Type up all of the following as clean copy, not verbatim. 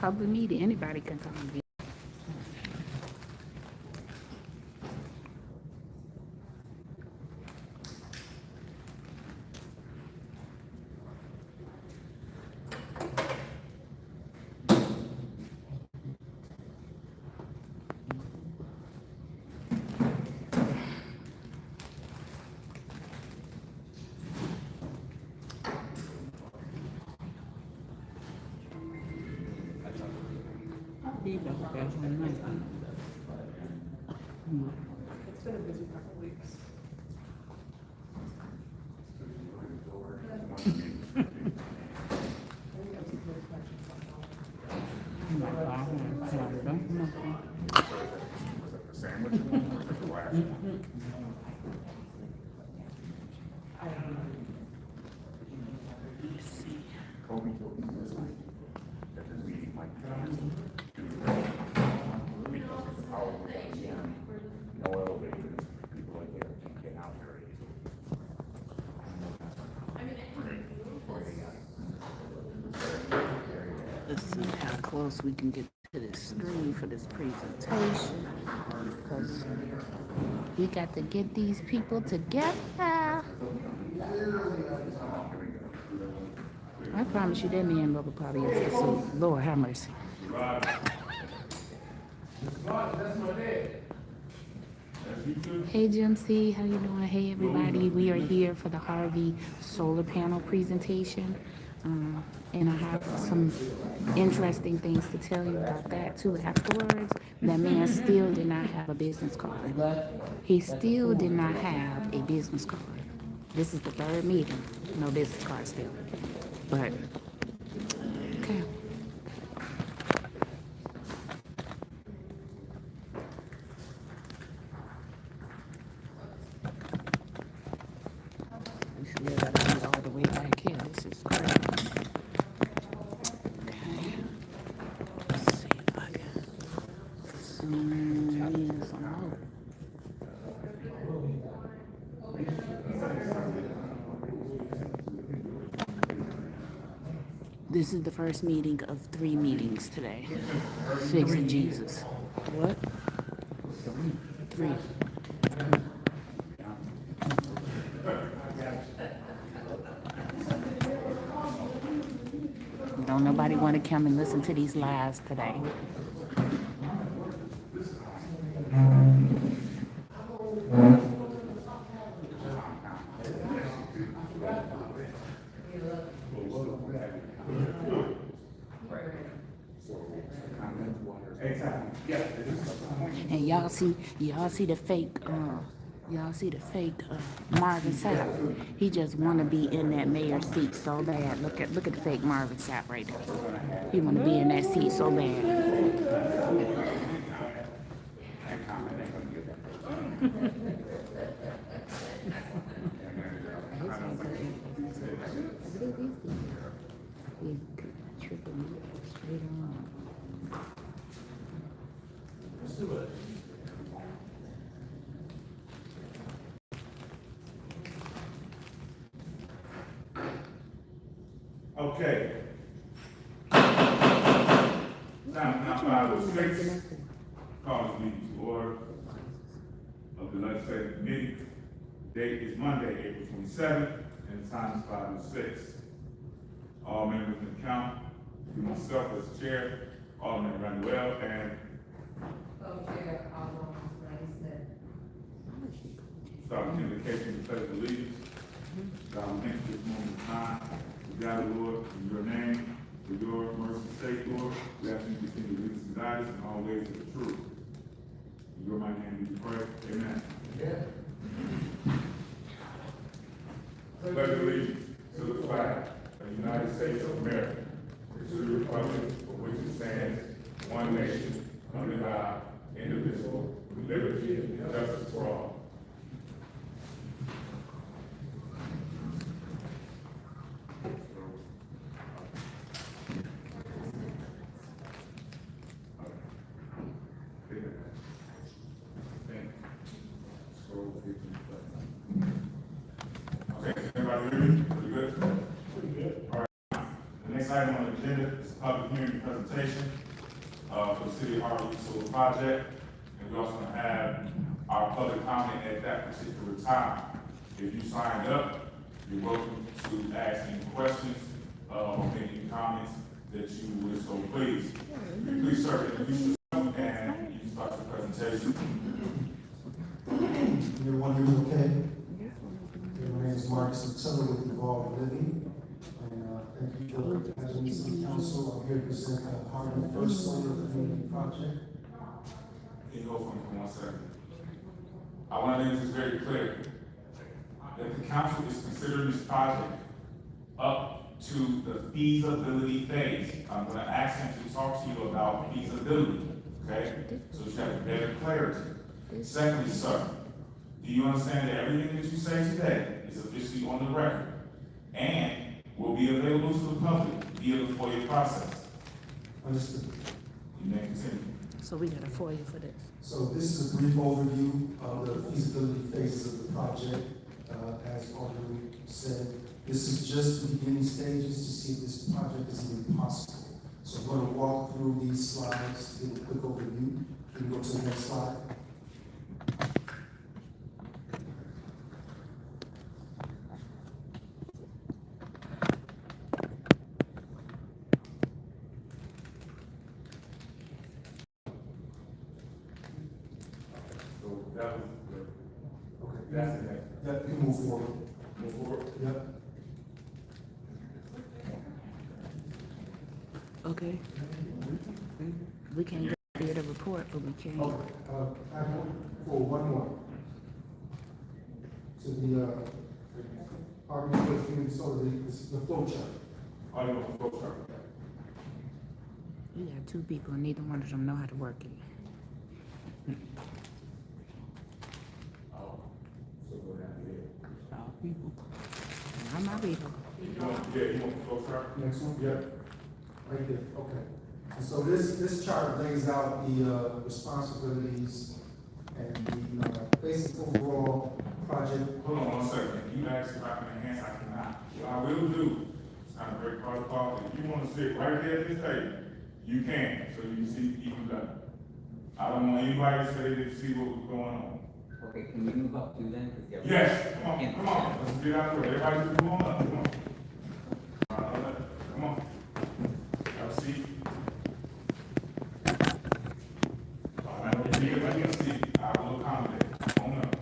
public meeting. Anybody can come and be. It's been a busy couple weeks. Let's see how close we can get to the screen for this presentation, because we got to get these people together. I promise you that man rubber probably is the soup. Lord have mercy. Hey Jim C, how you doing? Hey everybody, we are here for the Harvey solar panel presentation. And I have some interesting things to tell you about that too afterwards. That man still did not have a business card. He still did not have a business card. This is the third meeting, no business card still. But, okay. We still gotta be all the way back here. This is crazy. Okay. Let's see if I can zoom in some more. This is the first meeting of 3 meetings today. Fixing Jesus. What? 3. Don't nobody want to come and listen to these lies today. And y'all see the fake, Marvin Sapp. He just want to be in that mayor seat so bad. Look at the fake Marvin Sapp right there. He want to be in that seat so bad. Okay. Now 5:06. Call this meeting to order of the legislative committee. Date is Monday, April 27th, and the time is 5:06. All members can count. You myself as chair, Alderman Randall and Co-chair, Alderman Smith. start with invocation to pledge allegiance. God, we thank you this moment of time. We gather, Lord, in your name, for your mercy's sake, Lord. We ask you to continue to lead us and guide us in all ways of the truth. In your mighty name we pray. Amen. Yeah. Pledge allegiance to the flag of the United States of America, and to the republic for which it stands, one nation, under God, indivisible, with liberty and justice for all. Okay, everybody ready? Pretty good? All right. The next item on the agenda is public hearing presentation, for the City of Harvey Solar Project. And we're also gonna have our public comment at that particular time. If you signed up, you're welcome to ask any questions, or make any comments that you would, so please. Please, sir, introduce yourself and you can start your presentation. Everyone hear me okay? My name is Marcus Attila with Evolve Living. And thank you for having me to the council. I'm here to present the Harvey First Solar Community Project. Can you hold for 1 second? I want to make this very clear, that the council is considering this project up to the feasibility phase. I'm going to ask him to talk to you about feasibility, okay? So you have better clarity. Secondly, sir, do you understand that everything that you say today is officially on the record and will be available to the public via the FOIA process? Understood. You may continue. So we got a FOIA for this. So this is a brief overview of the feasibility phases of the project. As already said, this is just the beginning stages to see if this project is even possible. So I'm going to walk through these slides to give a quick overview. Can you go to the next slide? So that was good. Okay. That's the next. Yeah, you can move forward. Move forward. Yep. Okay. We can't get the report, but we can. Okay, I have one more. To the, Harvey First Community Solar, the flow chart. Oh, you want to go, sir? You got two people, and neither one of them know how to work it. Oh, so go down here. All people. Not my people. You want to go, sir? Next one? Yep. Right there, okay. And so this chart lays out the responsibilities and the basic overall project. Hold on 1 second. You asked if I can enhance, I cannot. What I will do, it's not a great protocol. If you want to sit right there at this table, you can, so you can see even better. I don't want anybody to say they see what was going on. Okay, can we move up to then? 'Cause the other- Yes, come Can't- on, come on. Let's get out of the way. Everybody just move on up, come on. Come on. Have a seat. All right, if you get a seat, I will accommodate. Come on up.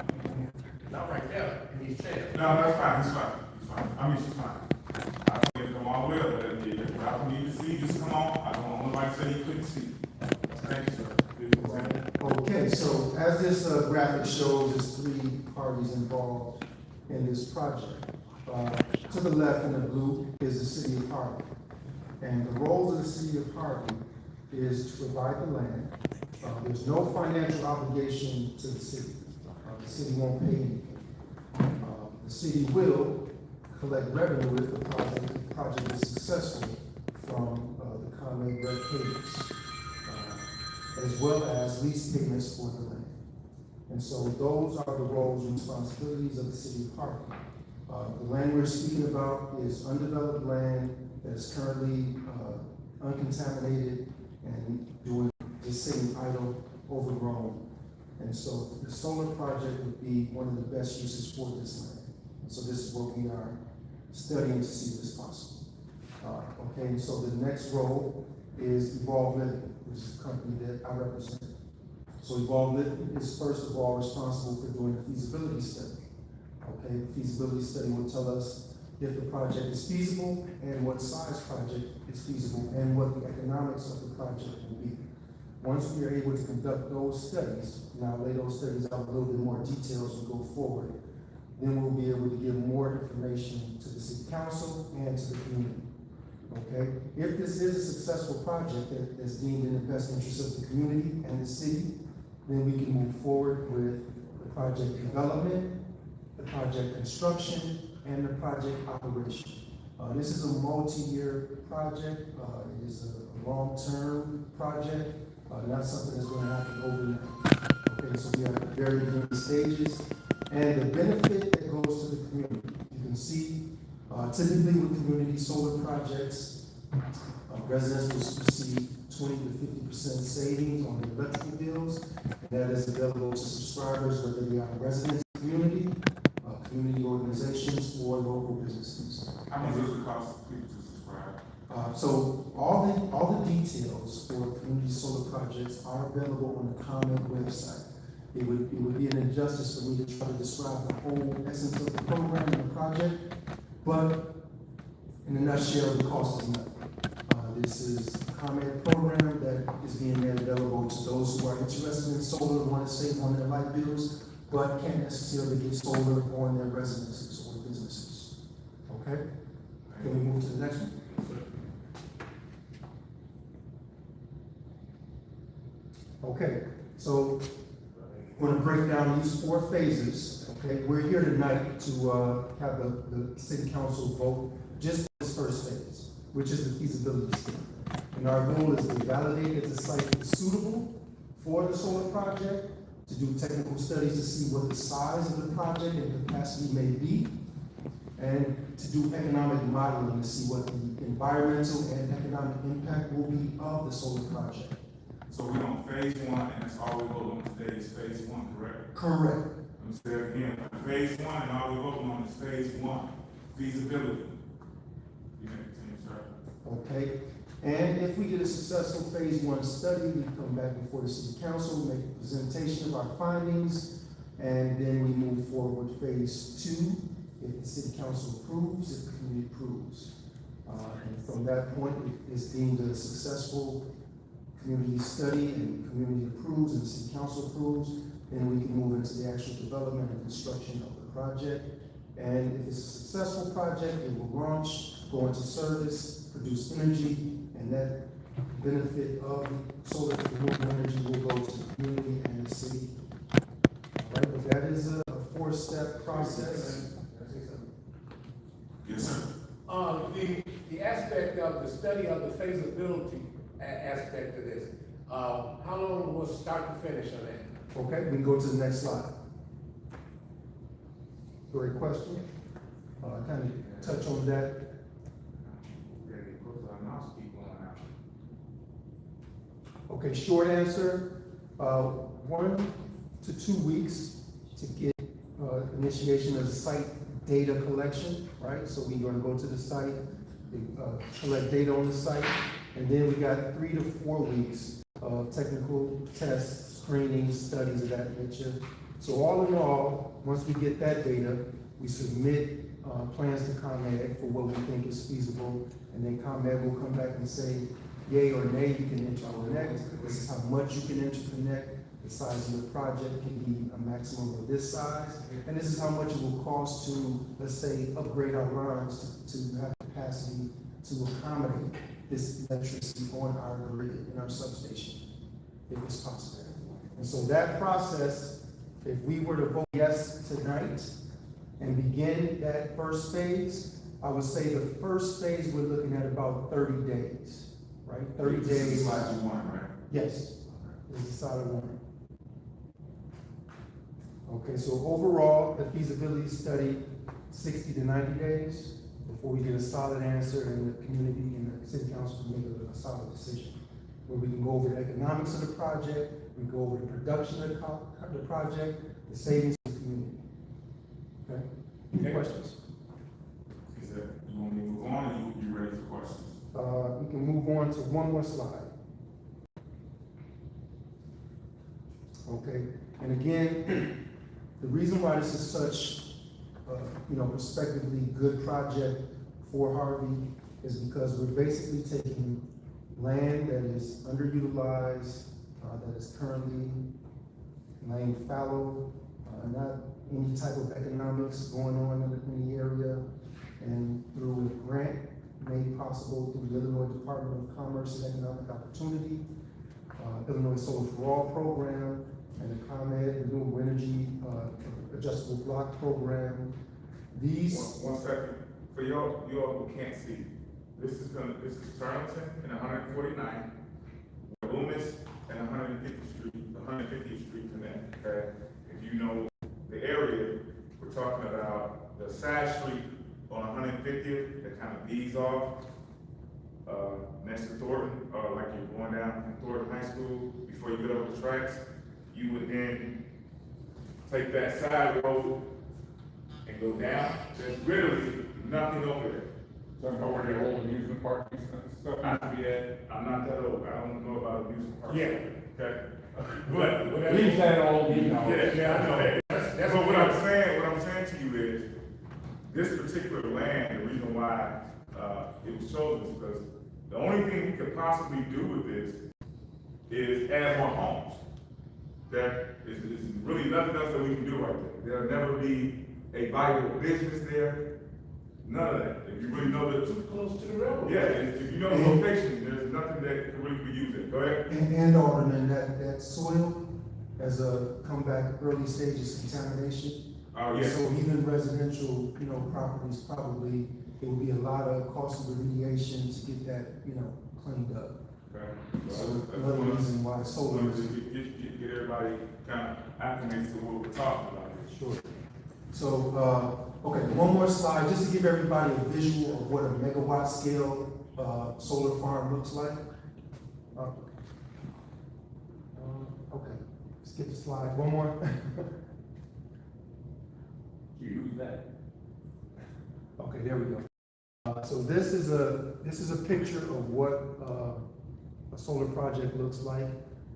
Not right there, in these chairs. No, that's fine, it's fine, it's fine. I mean, she's fine. I told you to come all the way up, but if I need to see, just come on. I don't want nobody to say you couldn't see. Thank you, sir. Please continue. Okay, so as this graphic shows, there's 3 parties involved in this project. To the left in the blue is the city of Harvey. And the roles of the city of Harvey is to provide the land. There's no financial obligation to the city. The city won't pay anything. The city will collect revenue if the project is successful from the Conway Red Cables, as well as lease payments for the land. And so those are the roles and responsibilities of the city of Harvey. The land we're speaking about is undeveloped land that is currently uncontaminated and just sitting idle, overgrown. And so the solar project would be one of the best uses for this land. And so this is what we are studying to see if it's possible. Okay, so the next role is Evolve Living, which is the company that I represent. So Evolve Living is first of all responsible for doing a feasibility study. Okay, the feasibility study will tell us if the project is feasible and what size project is feasible and what the economics of the project will be. Once we are able to conduct those studies, and I'll lay those studies out a little bit more detail as we go forward, then we'll be able to give more information to the city council and to the community. Okay, if this is a successful project that's deemed in the best interest of the community and the city, then we can move forward with the project development, the project construction, and the project operation. This is a multi-year project. It is a long-term project, not something that's going to happen overnight. Okay, so we are at the very beginning stages, and the benefit that goes to the community. You can see, typically with community solar projects, Residents will receive 20 to 50% savings on their electrical bills. That is available to subscribers, whether they are residents, community, community organizations, or local businesses. How much does it cost people to subscribe? So all the details for community solar projects are available on the ComEd website. It would be an injustice for me to try to describe the whole essence of the program and the project, but in a nutshell, the cost is nothing. This is a ComEd program that is being made available to those who are interested in solar and want to save on their light bills, but can't necessarily get solar on their residences or businesses. Okay? Can we move to the next one? Okay, so we're going to break down these 4 phases. Okay, we're here tonight to have the city council vote just for this first phase, which is the feasibility study. And our goal is to validate that the site is suitable for the solar project, to do technical studies to see what the size of the project and capacity may be, and to do economic modeling to see what the environmental and economic impact will be of the solar project. So we're on phase 1, and that's all we vote on today is phase 1, correct? Correct. I'm saying again, phase 1, and all we vote on is phase 1, feasibility. You may continue, sir. Okay, and if we get a successful phase 1 study, we come back before the city council, make a presentation of our findings, and then we move forward with phase 2, if the city council approves, if the community approves. And from that point, it is deemed a successful community study and community approves and the city council approves, then we can move into the actual development and construction of the project. And if it's a successful project, it will launch, go into service, produce energy, and that benefit of solar renewable energy will go to the community and the city. All right, but that is a 4-step process. Yes, sir. The aspect of the study of the feasibility aspect of this, how long was start to finish on that? Okay, we can go to the next slide. Great question. Kind of touch on that. Ready, put the mouse keep going out. Okay, short answer, 1 to 2 weeks to get initiation of the site data collection, right? So we're going to go to the site, collect data on the site, and then we got 3 to 4 weeks of technical tests, screening, studies of that nature. So all in all, once we get that data, we submit plans to ComEd for what we think is feasible, and then ComEd will come back and say, yay or nay, you can interconnect. This is how much you can interconnect. The size of the project can be a maximum of this size, and this is how much it will cost to, let's say, upgrade our lines to have capacity to accommodate this electricity on our grid, in our substation, if it's possible. And so that process, if we were to vote yes tonight and begin that first phase, I would say the first phase, we're looking at about 30 days, right? 30 This days. is slide you want, right? Yes, this is solid one. Okay, so overall, the feasibility study, 60 to 90 days before we get a solid answer and the community and the city council make a solid decision. Where we can go over the economics of the project, we go over the production of the project, the savings of the community. Okay? Any questions? Is that, you want me to move on, or you ready for questions? We can move on to one more slide. Okay, and again, the reason why this is such prospectively good project for Harvey is because we're basically taking land that is underutilized, that is currently laying fallow, not any type of economics going on in the area, and through a grant made possible through the Illinois Department of Commerce and Economic Opportunity, Illinois Solar for All program, and the ComEd Renewable Energy Adjustable Block Program. These. One second, for y'all who can't see, this is Turlington and 149, Loomis and 150th Street connect, okay? If you know the area, we're talking about the side street on 150th that kind of bees off. next to Thornton, like you're going down from Thornton High School, before you get over the tracks, you would then take that side road and go down. There's literally nothing over there. Talking about where the old amusement park and stuff. I'm not that old, I don't know about amusement parks. Yeah. Okay. Leave that all, you know. Yeah, I know that. That's But what I'm saying to you is, this particular land, the reason why, it was chosen is because the only thing we could possibly do with this is add more homes. There is really nothing else that we can do right there. There'll never be a viable business there, none of that. If you really know the, too close to the railroad. yeah, if you know the location, there's nothing that can really be used there. Go ahead. And Alderman, that soil has come back early stages contamination. Oh, yeah. So even residential, properties, probably, it would be a lot of costly remediation to get that, cleaned up. Okay. So That's another one- reason why solar Solar is. get everybody kind of acclimated to what we're talking about here. Sure. So, okay, one more slide, just to give everybody a visual of what a megawatt scale, solar farm looks like. Okay, skip the slide, one more. You do that. Okay, there we go. So this is a picture of what, a solar project looks like.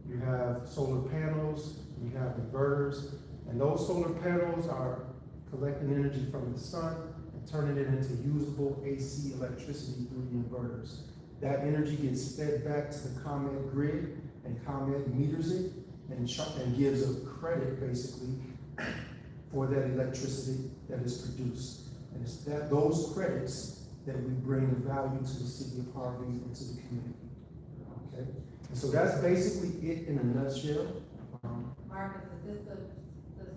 You have solar panels, you have inverters, and those solar panels are collecting energy from the sun and turning it into usable AC electricity through the inverters. That energy gets fed back to the ComEd grid, and ComEd meters it and gives a credit basically for that electricity that is produced. And it's those credits that we bring the value to the city of Harvey and to the community. Okay, and so that's basically it in a nutshell. Marcus, is this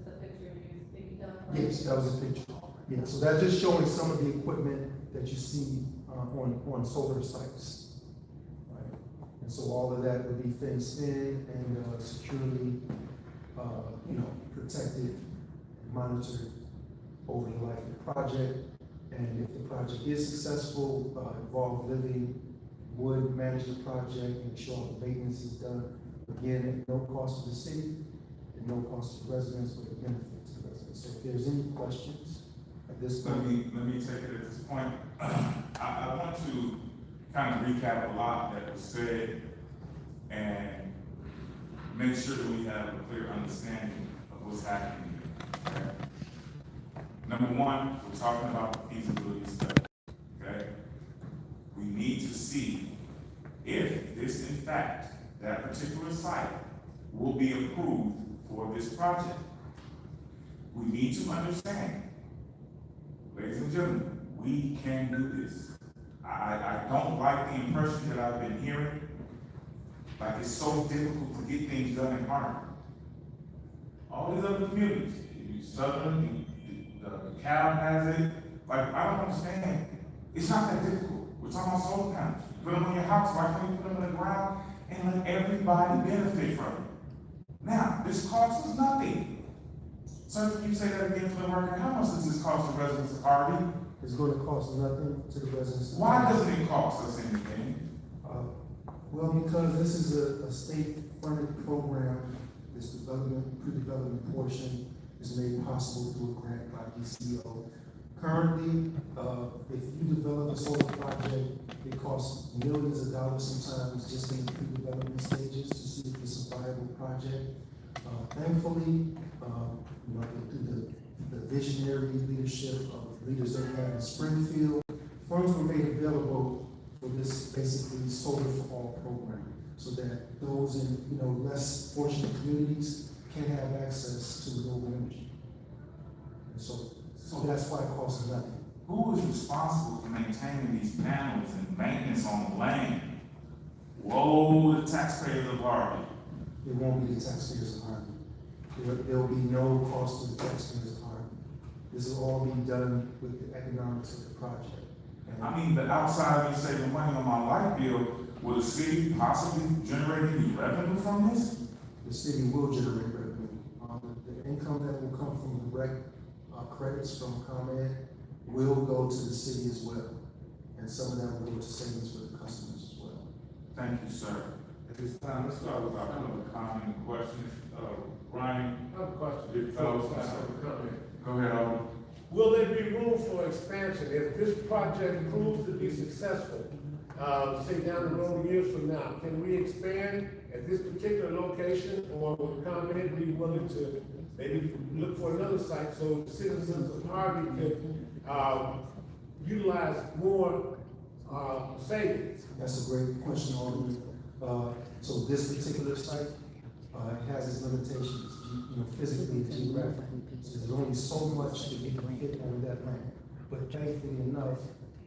the picture you speaking of? Yes, that was a picture. Yeah, so that's just showing some of the equipment that you see on solar sites. Right? And so all of that would be fenced in and securely, protected and monitored over the life of the project. And if the project is successful, involved living would manage the project, make sure all the maintenance is done. Again, at no cost to the city, and no cost to the residents, but a benefit to the residents. So if there's any questions at this Let point. me take it at this point. I want to kind of recap a lot that was said and make sure that we have a clear understanding of what's happening here. Okay? Number one, we're talking about the feasibility study. Okay? We need to see if this, in fact, that particular site will be approved for this project. We need to understand, ladies and gentlemen, we can do this. I don't like the impression that I've been hearing, like it's so difficult to get things done in Harvey. All these other communities, Southern, the Cal has it, like, I don't understand. It's not that difficult. We're talking about solar panels. You put them on your house, why can't you put them on the ground and let everybody benefit from it? Now, this costs us nothing. Sir, can you say that again for the record? How much does this cost the residents of Harvey? It's going to cost nothing to the residents. Why doesn't it cost us anything? Well, because this is a state-funded program. This pre-development portion is made possible through a grant by DCO. Currently, if you develop a solar project, it costs millions of dollars sometimes just in the pre-development stages to see if it's a viable project. Thankfully, through the visionary leadership of leaders that we have in Springfield, funds were made available for this basically solar for all program, so that those in less fortunate communities can have access to renewable energy. And so that's why it costs nothing. Who is responsible for maintaining these panels and maintenance on the land? Whoa, the taxpayers of Harvey. It won't be the taxpayers of Harvey. There will be no cost to the taxpayers of Harvey. This will all be done with the economics of the project. And I mean, the outside of me saving money on my light bill, will the city possibly generate any revenue from this? the city will generate revenue. The income that will come from direct credits from ComEd will go to the city as well. And some of that will go to savings for the customers as well. Thank you, sir. At this time, let's start with our public comment and questions. Ryan, I have a question. Big fellows, go ahead, Alderman. Will there be room for expansion if this project proves to be successful? Say down the road, years from now, can we expand at this particular location, or would ComEd be willing to maybe look for another site so the citizens of Harvey could, utilize more, savings? That's a great question, Alderman. So this particular site, has its limitations, physically and geographically. So there's only so much that you can fit on that land. But thankfully enough,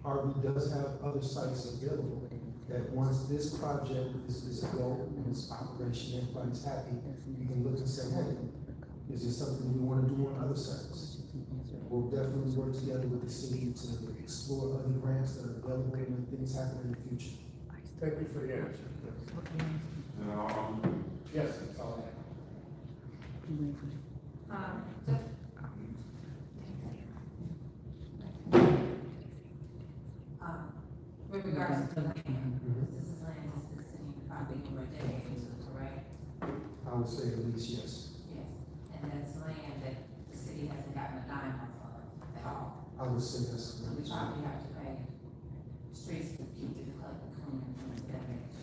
Harvey does have other sites available that once this project is a go and it's operation, everybody's happy, you can look and say, hey, is there something we want to do on other sites? We'll definitely work together with the city to explore other grants that are available when things happen in the future. Thank you for the answer. Yes, that's all I have. Just, with regards to the land, this is land that's been sitting probably for decades, correct? I would say at least yes. Yes, and that's land that the city hasn't gotten a dime off of at all. I would say that's So we correct. probably have to pay streets to keep it clean and things of that nature.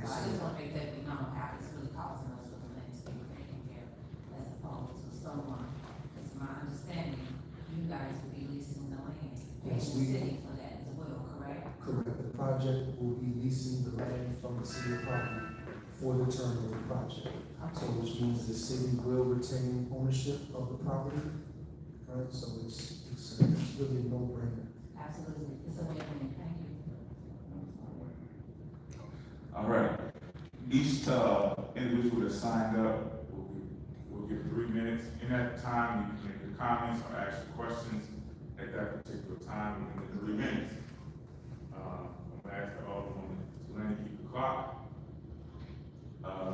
So I just wanna make that we know how it's really costing us for the land to be taken care of, as opposed to someone. It's my understanding, you guys will be leasing the land, paying the Yes, we- city for that as well, correct? Correct. The project will be leasing the land from the city of Harvey for the term of the project. So which means the city will retain ownership of the property, right? So it's really a no-brainer. Absolutely, it's a win-win, thank you. All right. Each individual that signed up will get 3 minutes. In that time, you can make your comments or ask your questions at that particular time within the 3 minutes. I'm gonna ask the Alderman to let me keep the clock.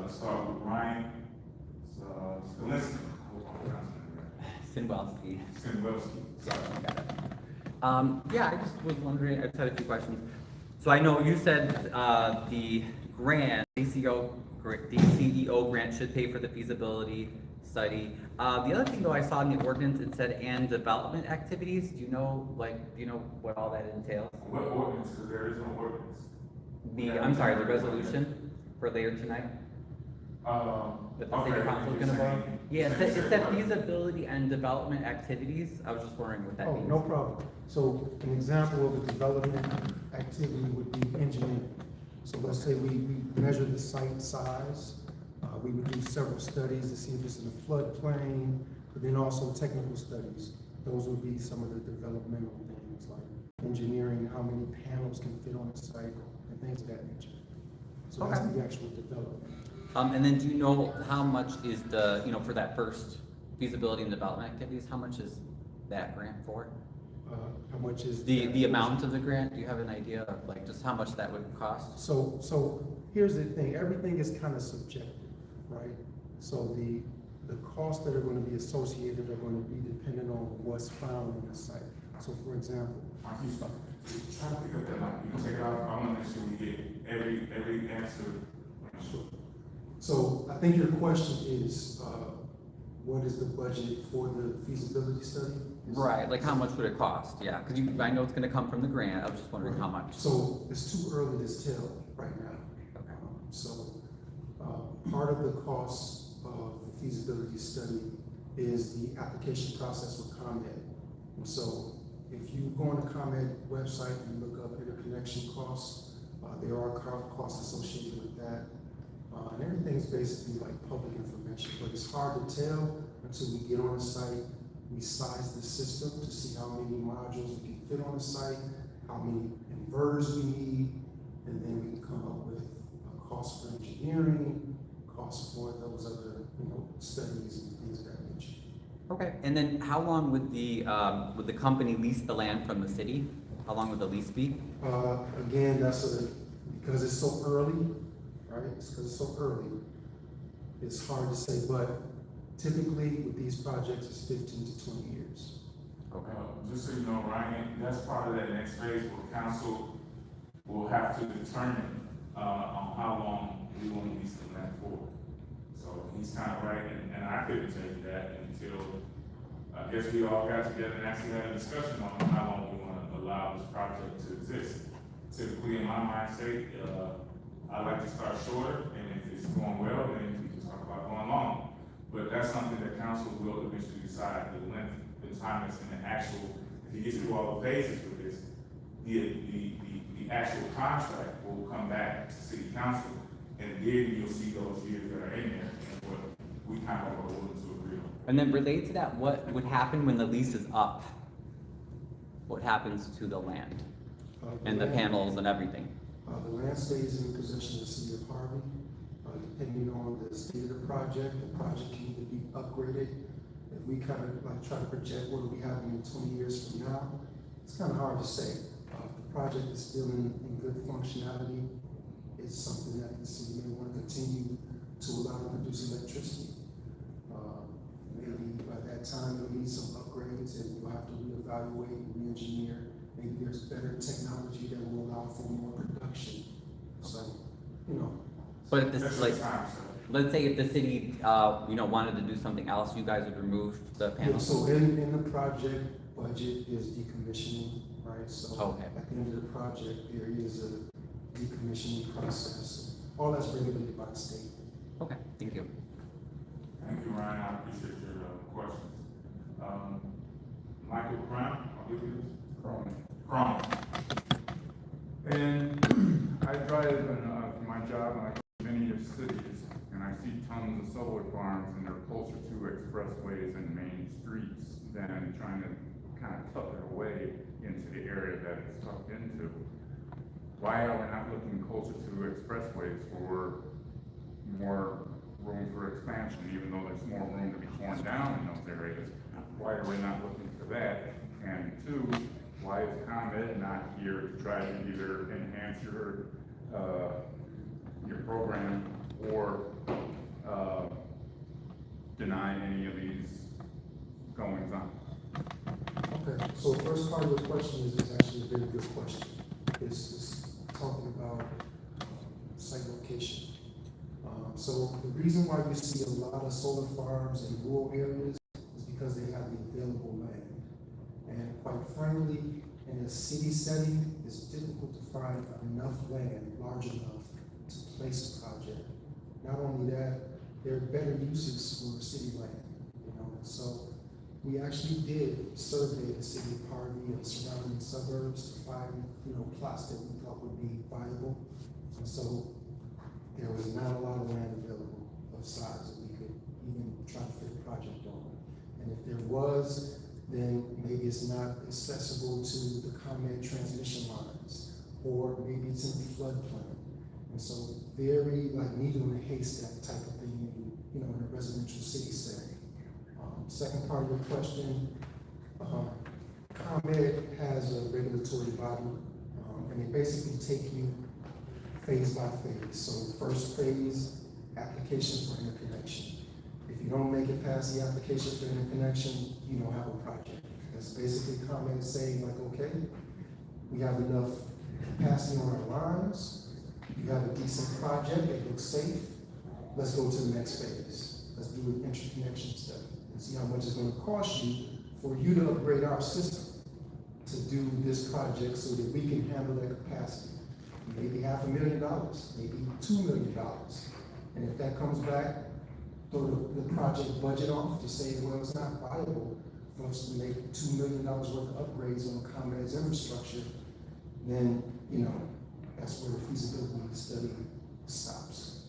Let's start with Ryan. Skalinsky. I hope I'm pronouncing that Sinwelski. right. Sinwelski. Yeah, I just was wondering, I just had a few questions. So I know you said, the grant, DCEO grant should pay for the feasibility study. The other thing though, I saw in the ordinance, it said and development activities. Do you know what all that entails? What ordinance? Because there is no ordinance. I'm sorry, the resolution for later tonight? That the city council is gonna vote? Yeah, it said feasibility and development activities. I was just wondering what that Oh, means. no problem. So an example of a development activity would be engineering. So let's say we measure the site size. We would do several studies to see if it's in a floodplain, but then also technical studies. Those would be some of the developmental things like engineering, how many panels can fit on the site, and things of that nature. So that's Okay. the actual development. And then do you know how much is the, for that first feasibility and development activities, how much is that grant for? How much is The amount of the grant, do you have an idea of just how much that would cost? So here's the thing, everything is kind of subjective, right? So the costs that are going to be associated are going to be dependent on what's found in the site. So for example, Try to pick up that mic. You can take it off. I want to make sure we get every answer. Sure. so I think your question is, what is the budget for the feasibility study? Right, like how much would it cost? Yeah, because I know it's gonna come from the grant, I was just wondering how much. So it's too early to tell right now. Okay. Part of the cost of the feasibility study is the application process with ComEd. And so if you go on the ComEd website and look up interconnection costs, there are costs associated with that. And everything's basically like public information, but it's hard to tell until we get on the site. We size the system to see how many modules we can fit on the site, how many inverters we need, and then we can come up with a cost for engineering, cost for those other, studies and things of that nature. Okay, and then how long would the company lease the land from the city? How long would the lease be? Again, because it's so early, right? It's because it's so early. It's hard to say, but typically with these projects, it's 15 to 20 years. Okay. Just so you know, Ryan, that's part of that next phase where council we'll have to determine, on how long we want to lease the land for. So he's kind of right, and I couldn't tell you that until, I guess we all got together and actually had a discussion on how long we want to allow this project to exist. Typically, in my mind state, I like to start shorter, and if it's going well, then we can talk about going long. But that's something that council will eventually decide, the length, the time that's in the actual, if he gets through all the phases with this, the actual contract will come back to city council, and then you'll see those years that are in there, and what we kind of are willing to agree on. And then related to that, what would happen when the lease is up? What happens to the land and the panels and everything? The land stays in possession of the city of Harvey. Depending on the state of the project can either be upgraded. If we kind of like try to project what will be happening in 20 years from now, it's kind of hard to say. If the project is still in good functionality, it's something that the city may want to continue to allow to produce electricity. Maybe by that time it'll need some upgrades and we'll have to reevaluate and re-engineer. Maybe there's better technology that will allow for more production. So, you know. But if this, like, let's say if the city, wanted to do something else, you guys would remove the panels? So in the project budget is decommissioning, right? So Okay. at the end of the project, there is a decommissioning process. All that's regulated by the state. Okay, thank you. Thank you, Ryan, I appreciate your questions. Michael Crown, I'll give you this. Crown. And I drive for my job, and I go to many of cities, and I see tons of solar farms, and they're closer to expressways and main streets than trying to kind of tuck it away into the area that it's tucked into. Why are we not looking closer to expressways for more room for expansion, even though there's more room to be torn down in those areas? Why are we not looking for that? And two, why is ComEd not here to try to either enhance your program or deny any of these goings on? Okay, so the first part of the question is actually a very good question. It's talking about site location. So the reason why you see a lot of solar farms in rural areas is because they have the available land. And quite frankly, in a city setting, it's difficult to find enough land large enough to place a project. Not only that, there are better uses for city land, So we actually did survey the city of Harvey and surrounding suburbs to find, plots that we thought would be viable. And so there was not a lot of land available of size that we could even try to fit a project on. And if there was, then maybe it's not accessible to the ComEd transmission lines, or maybe it's in the floodplain. And so very like needle in a haystack type of thing, in a residential city setting. Second part of your question, ComEd has a regulatory body, and they basically take you phase by phase. So first phase, application for interconnection. If you don't make it past the application for interconnection, you don't have a project. That's basically ComEd saying like, okay, we have enough capacity on our lines, you have a decent project, it looks safe, let's go to the next phase. Let's do an interconnection study and see how much it's going to cost you for you to upgrade our system to do this project so that we can handle that capacity. Maybe $500,000, maybe $2 million. And if that comes back, throw the project budget off to say, well, it's not viable for us to make $2 million worth of upgrades on ComEd's infrastructure, then, that's where the feasibility study stops.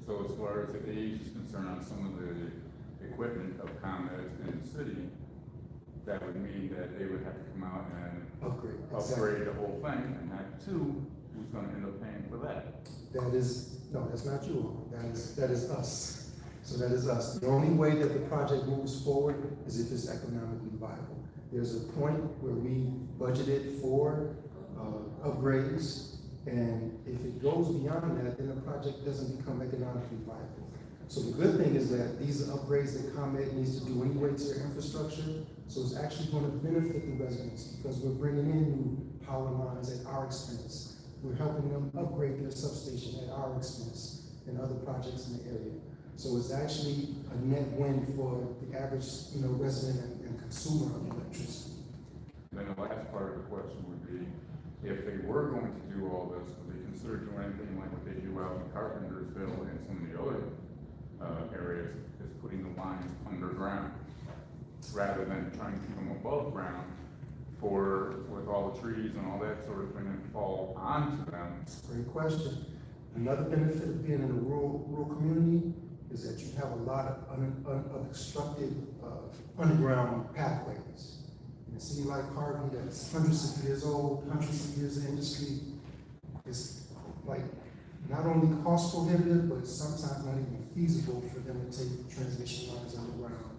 So as far as the age is concerned on some of the equipment of ComEd in the city, that would mean that they would have to come out and upgrade the whole thing, and that too, who's gonna end up paying for that? That's not you. That is us. So that is us. The only way that the project moves forward is if it's economically viable. There's a point where we budgeted for upgrades, and if it goes beyond that, then the project doesn't become economically viable. So the good thing is that these are upgrades that ComEd needs to do anyway to their infrastructure, so it's actually going to benefit the residents because we're bringing in new power lines at our expense. We're helping them upgrade their substation at our expense and other projects in the area. So it's actually a net win for the average, resident and consumer of electricity. Then the last part of the question would be, if they were going to do all this, would they consider doing anything like what they do out in Carpentersville and some of the other areas, is putting the lines underground, rather than trying to keep them above ground with all the trees and all that sort of thing and fall onto them? Great question. Another benefit of being in a rural community is that you have a lot of unobstructed underground pathways. In a city like Harvey, that's hundreds of years old, hundreds of years of industry, it's like not only cost prohibitive, but sometimes not even feasible for them to take transmission lines underground.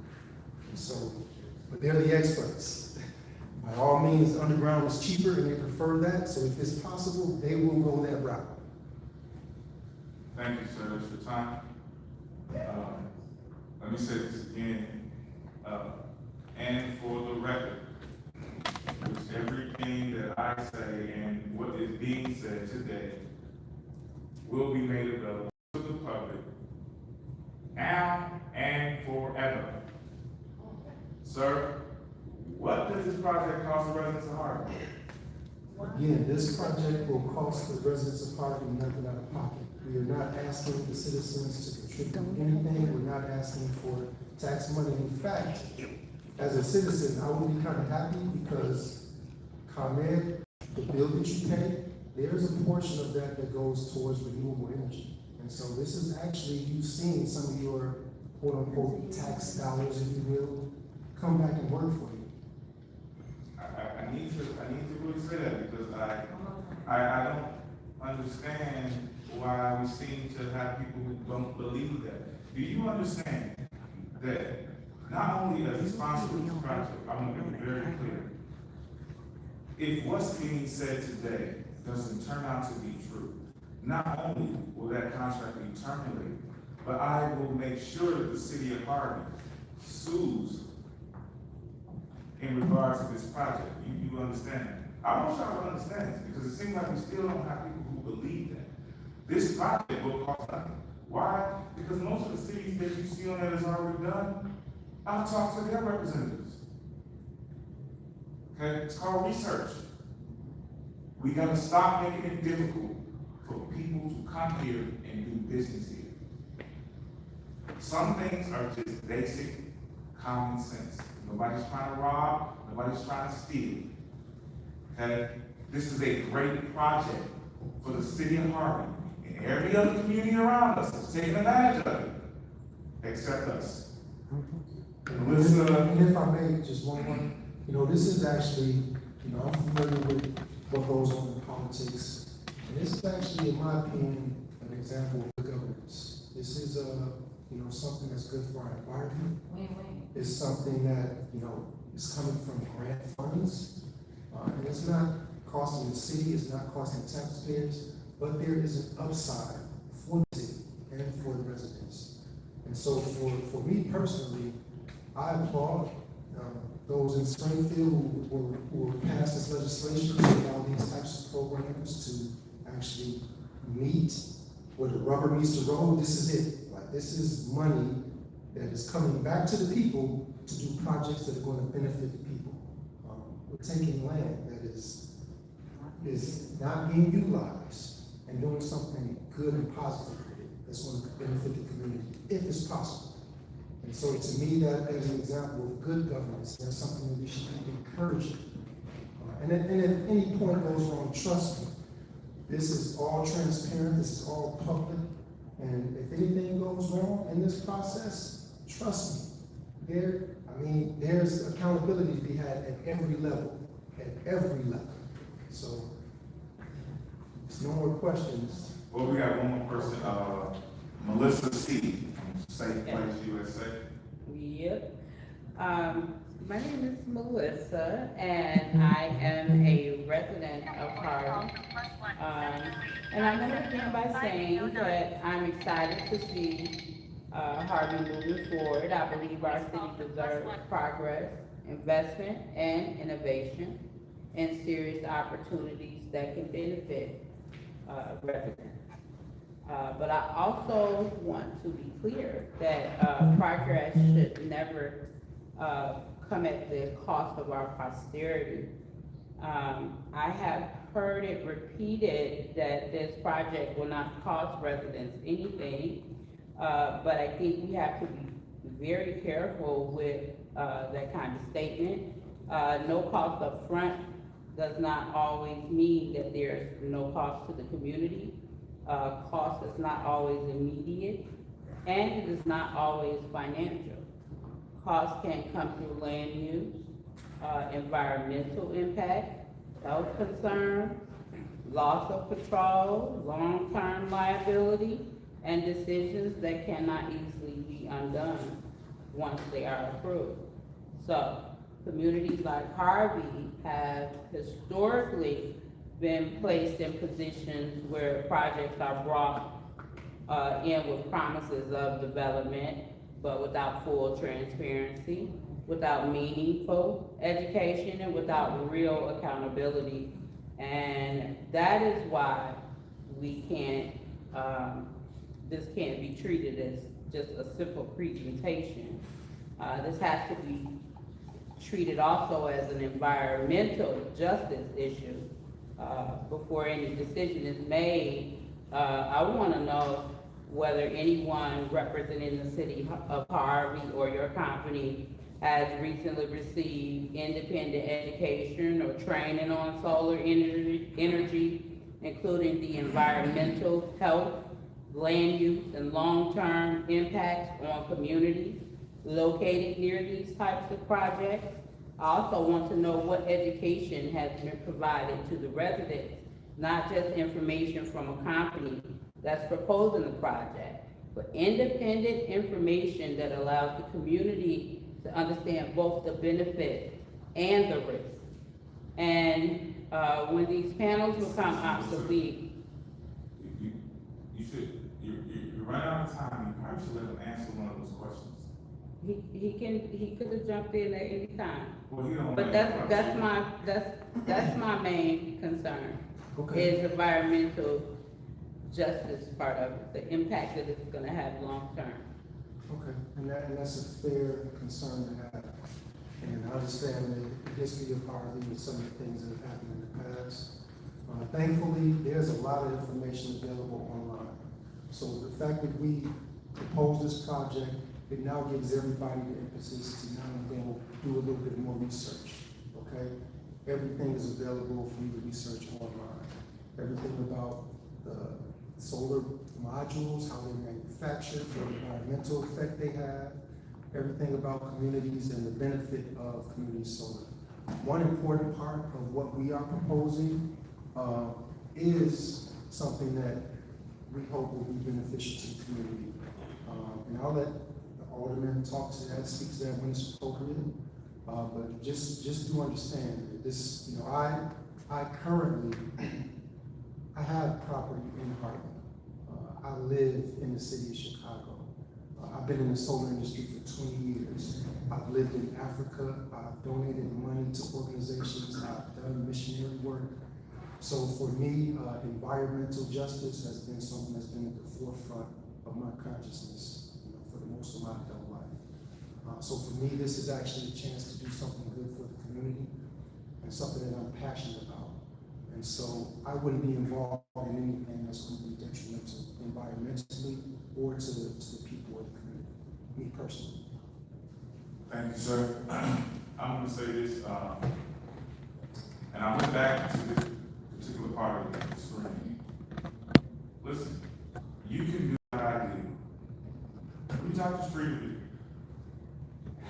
And so, but they're the experts. By all means, underground is cheaper and they prefer that, so if it's possible, they will go that route. Thank you, sir. That's your time. Let me say this again, and for the record, which everything that I say and what is being said today will be made available to the public now and forever. Sir, what does this project cost the residents of Harvey? Again, this project will cost the residents of Harvey nothing out of pocket. We are not asking the citizens to contribute anything. We're not asking for tax money. In fact, as a citizen, I would be kind of happy because ComEd, the bill that you pay, there's a portion of that goes towards renewable energy. And so this is actually, you've seen some of your quote unquote tax dollars, if you will, come back and work for you. I need to really say that because I don't understand why we seem to have people who don't believe that. Do you understand that not only as a sponsor of this project, I want to make it very clear, if what's being said today doesn't turn out to be true, not only will that contract be terminated, but I will make sure that the city of Harvey sues in regards to this project. You understand that? I want y'all to understand this because it seems like we still don't have people who believe that. This project will cost nothing. Why? Because most of the cities that you see on that is already done. I'll talk to their representatives. Okay, it's called research. We gotta stop making it difficult for people to come here and do business here. Some things are just basic common sense. Nobody's trying to rob, nobody's trying to steal. Okay? This is a great project for the city of Harvey. And every other community around us is taking advantage of it, except us. And if I may, just one more, this is actually, I'm familiar with what goes on in politics. And this is actually, in my opinion, an example of good governance. This is, something that's good for our environment. It's something that, is coming from grant funds. And it's not costing the city, it's not costing taxpayers, but there is an upside for the city and for the residents. And so for me personally, I applaud those in Springfield who will pass this legislation and allow these types of programs to actually meet where the rubber meets the road. This is it. Like, this is money that is coming back to the people to do projects that are going to benefit the people. We're taking land that is not being utilized and doing something good and positive with it that's going to benefit the community, if it's possible. And so to me, that is an example of good governance. That's something that we should be encouraging. And if any point goes wrong, trust me, this is all transparent, this is all public, and if anything goes wrong in this process, trust me, there's accountability to be had at every level, So, there's no more questions. Well, we got one more person, Melissa C. from Safe Place USA. Yep. My name is Melissa, and I am a resident of Harvey. And I'm going to begin by saying that I'm excited to see Harvey moving forward. I believe our city deserves progress, investment, and innovation, and serious opportunities that can benefit residents. But I also want to be clear that progress should never come at the cost of our posterity. I have heard it repeated that this project will not cost residents anything, but I think we have to be very careful with that kind of statement. No cost up front does not always mean that there's no cost to the community. Cost is not always immediate, and it is not always financial. Costs can come through land use, environmental impact, health concerns, loss of control, long-term liability, and decisions that cannot easily be undone once they are approved. So, communities like Harvey have historically been placed in positions where projects are brought in with promises of development, but without full transparency, without meaningful education, and without real accountability. And that is why we can't, this can't be treated as just a simple presentation. This has to be treated also as an environmental justice issue. Before any decision is made, I want to know whether anyone representing the city of Harvey or your company has recently received independent education or training on solar energy, including the environmental, health, land use, and long-term impacts on communities located near these types of projects. I also want to know what education has been provided to the residents, not just information from a company that's proposing the project, but independent information that allows the community to understand both the benefits and the risks. And when these panels become obsolete, You're running out of time, you probably should let him answer one of those questions. he could have jumped in at any time. Well, he don't. But that's my main concern, Okay. is environmental justice part of it, the impact that it's gonna have long term. Okay, and that's a fair concern to have. And I understand the history of Harvey and some of the things that have happened in the past. Thankfully, there's a lot of information available online. So the fact that we proposed this project, it now gives everybody the emphasis to now go do a little bit more research, okay? Everything is available for you to research online. Everything about the solar modules, how they're manufactured, the environmental effect they have, everything about communities and the benefit of community solar. One important part of what we are proposing is something that we hope will be beneficial to the community. And I'll let the alderman talk to that, speak to that when it's appropriate. But just do understand that this, I currently, I have property in Harvey. I live in the city of Chicago. I've been in the solar industry for 20 years. I've lived in Africa. I've donated money to organizations. I've done missionary work. So for me, environmental justice has been something that's been at the forefront of my consciousness, for the most of my adult life. So for me, this is actually a chance to do something good for the community and something that I'm passionate about. And so I wouldn't be involved in anything that's going to be detrimental environmentally or to the people of the community, me personally. Thank you, sir. I'm gonna say this, and I went back to this particular part of the screen. Listen, you can do what I did. We talked the street with you.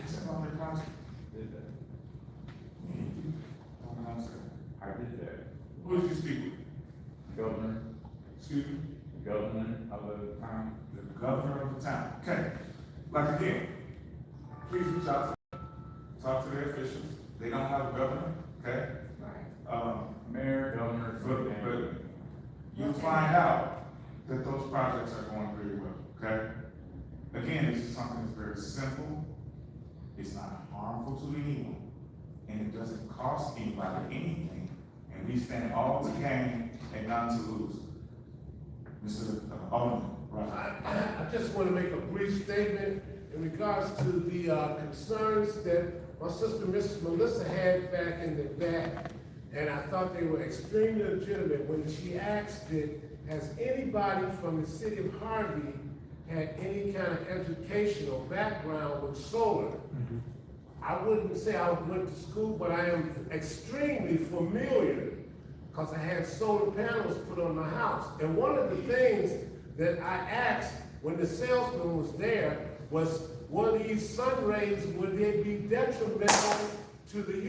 Except on the project. Did that. I did that. Who did you speak with? Governor, Excuse me? the governor of the town. The governor of the town. Okay. Like again, please reach out to them. Talk to their officials. They don't have a governor, okay? Mayor, governor, But you'll find out that those projects are going very well, okay? Again, this is something that's very simple. It's not harmful to anyone, and it doesn't cost anybody anything. And we stand all to gain and none to lose. Mr. Alderman, right? I just want to make a brief statement in regards to the concerns that my sister, Miss Melissa, had back in the back. And I thought they were extremely legitimate when she asked it, has anybody from the city of Harvey had any kind of educational background with solar? I wouldn't say I went to school, but I am extremely familiar because I had solar panels put on my house. And one of the things that I asked when the salesman was there was, will these sun rays, would they be detrimental to the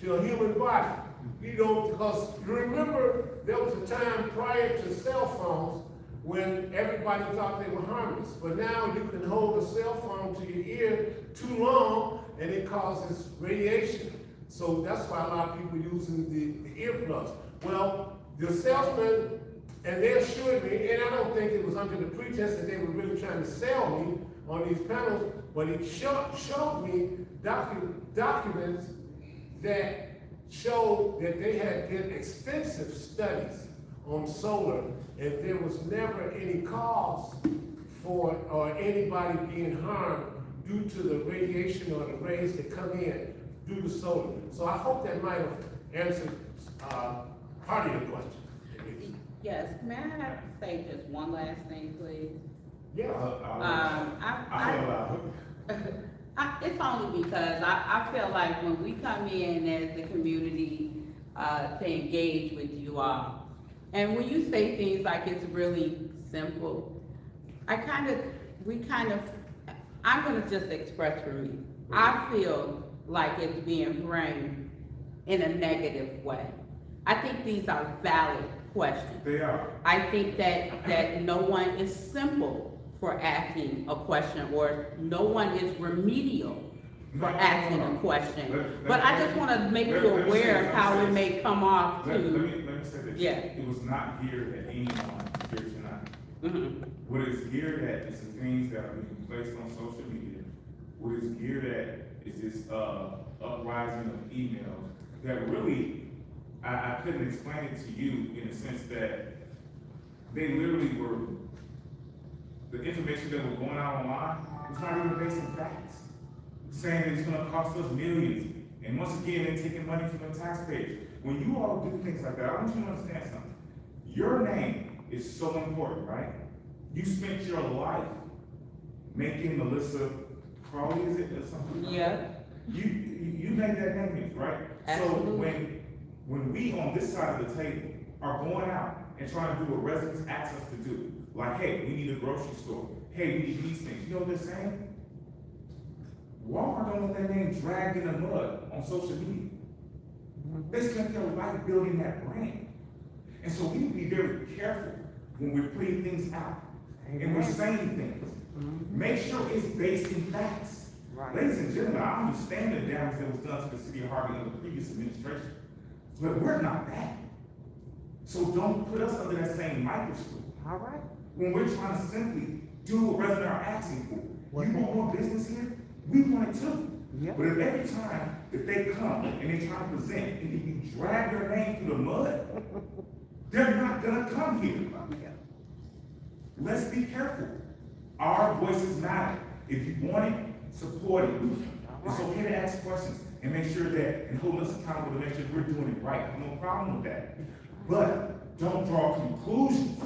to a human body? You know, because you remember there was a time prior to cell phones when everybody thought they were harmless. But now you can hold a cell phone to your ear too long and it causes radiation. So that's why a lot of people using the earplugs. Well, the salesman, and they assured me, and I don't think it was under the pretense that they were really trying to sell me on these panels, but he showed me documents that showed that they had did extensive studies on solar, and there was never any cause for or anybody being harmed due to the radiation or the rays that come in due to solar. So I hope that might have answered part of your question. Yes, may I say just one last thing, please? Yeah. It's only because I feel like when we come in as the community to engage with you all, and when you say things like it's really simple, I'm gonna just express for me. I feel like it's being framed in a negative way. I think these are valid questions. They are. I think that no one is simple for asking a question, or no one is remedial for asking a question. But I just want to make you aware of how it may come off to. Let me say this. Yeah. It was not geared at anyone here tonight. Mm-hmm. What it's geared at is the things that are being placed on social media. What it's geared at is this uprising of emails that really, I couldn't explain it to you in the sense that they literally were, the information that was going out online was not even based on facts. Saying that it's gonna cost us millions. And once again, they're taking money from the taxpayers. When you all do things like that, I want you to understand something. Your name is so important, right? You spent your life making Melissa Crowley, is it, or something? Yeah. You made that name, right? Absolutely. So when we on this side of the table are going out and trying to do what residents ask us to do, like, hey, we need a grocery store. Hey, we need these things. You know what they're saying? Walmart don't want their name dragged in the mud on social media. They spent their life building that brand. And so we need to be very careful when we're putting things out and we're saying things. Make sure it's based in facts. Right. Ladies and gentlemen, I understand the damage that was done to the city of Harvey under the previous administration, but we're not that. So don't put us under that same microscope. All right. When we're trying to simply do what residents are asking for. You want more business here? We want it too. But if every time that they come and they try to present and you drag their name through the mud, they're not gonna come here. Let's be careful. Our voices matter. If you want it, support it. It's okay to ask questions and make sure that, and hold us accountable to make sure we're doing it right. I have no problem with that. But don't draw conclusions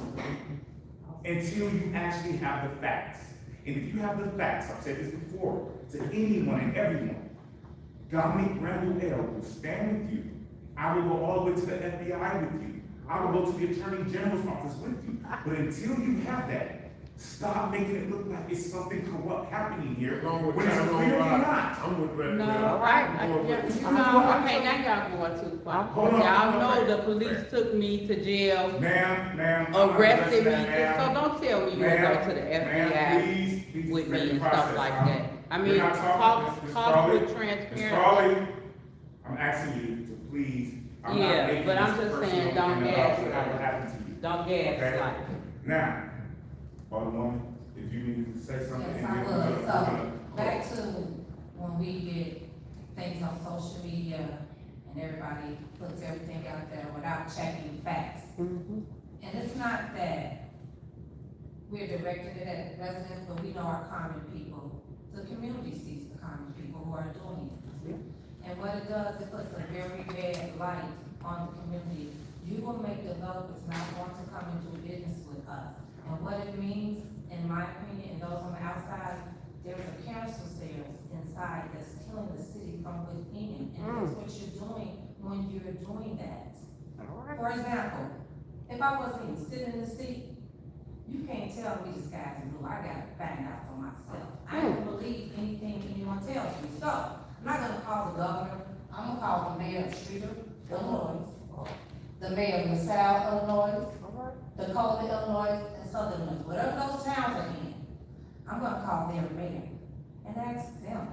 until you actually have the facts. And if you have the facts, I've said this before, to anyone and everyone, Dominique Randall L. will stand with you. I will go all the way to the FBI with you. I will go to the Attorney General's office with you. But until you have that, stop making it look like it's something corrupt happening here when it's clearly not. I'm with Red. No, right. Okay, now y'all going too far. Y'all know the police took me to jail, Ma'am, arrested me, ma'am. so don't tell me you gonna go to the FBI Please with me respect and the stuff process. like that. I We're mean, not talking- Ms. talk Crawley, with Ms. transparency. Crawley, I'm asking you to please, I'm not Yeah, making but I'm this just personal saying, don't and about gaslight. whatever happened to you. Don't Okay? gaslight. Now, Alderwoman, if you needed to say something. Yes, and I then we're would. gonna- So, back to when we get things on social media and everybody puts everything out there without checking facts. And it's not that we're directing it at residents, but we know our common people. The community sees the common people who are doing it. And what it does, it puts a very bad light on the community. You will make developers not want to come and do business with us. And what it means, in my opinion, and those on the outside, there's a cancer cells inside that's killing the city from within. And that's what you're doing when you're doing that. For example, if I wasn't even sitting in the seat, you can't tell me the sky's blue. I got to find out for myself. I don't believe anything anyone tells me. So, I'm not gonna call the governor. I'm gonna call the mayor of Streeter, Illinois, the mayor of LaSalle, Illinois, Dakota, Illinois, and Southern Illinois. Whatever those towns are in, I'm gonna call their mayor and ask them.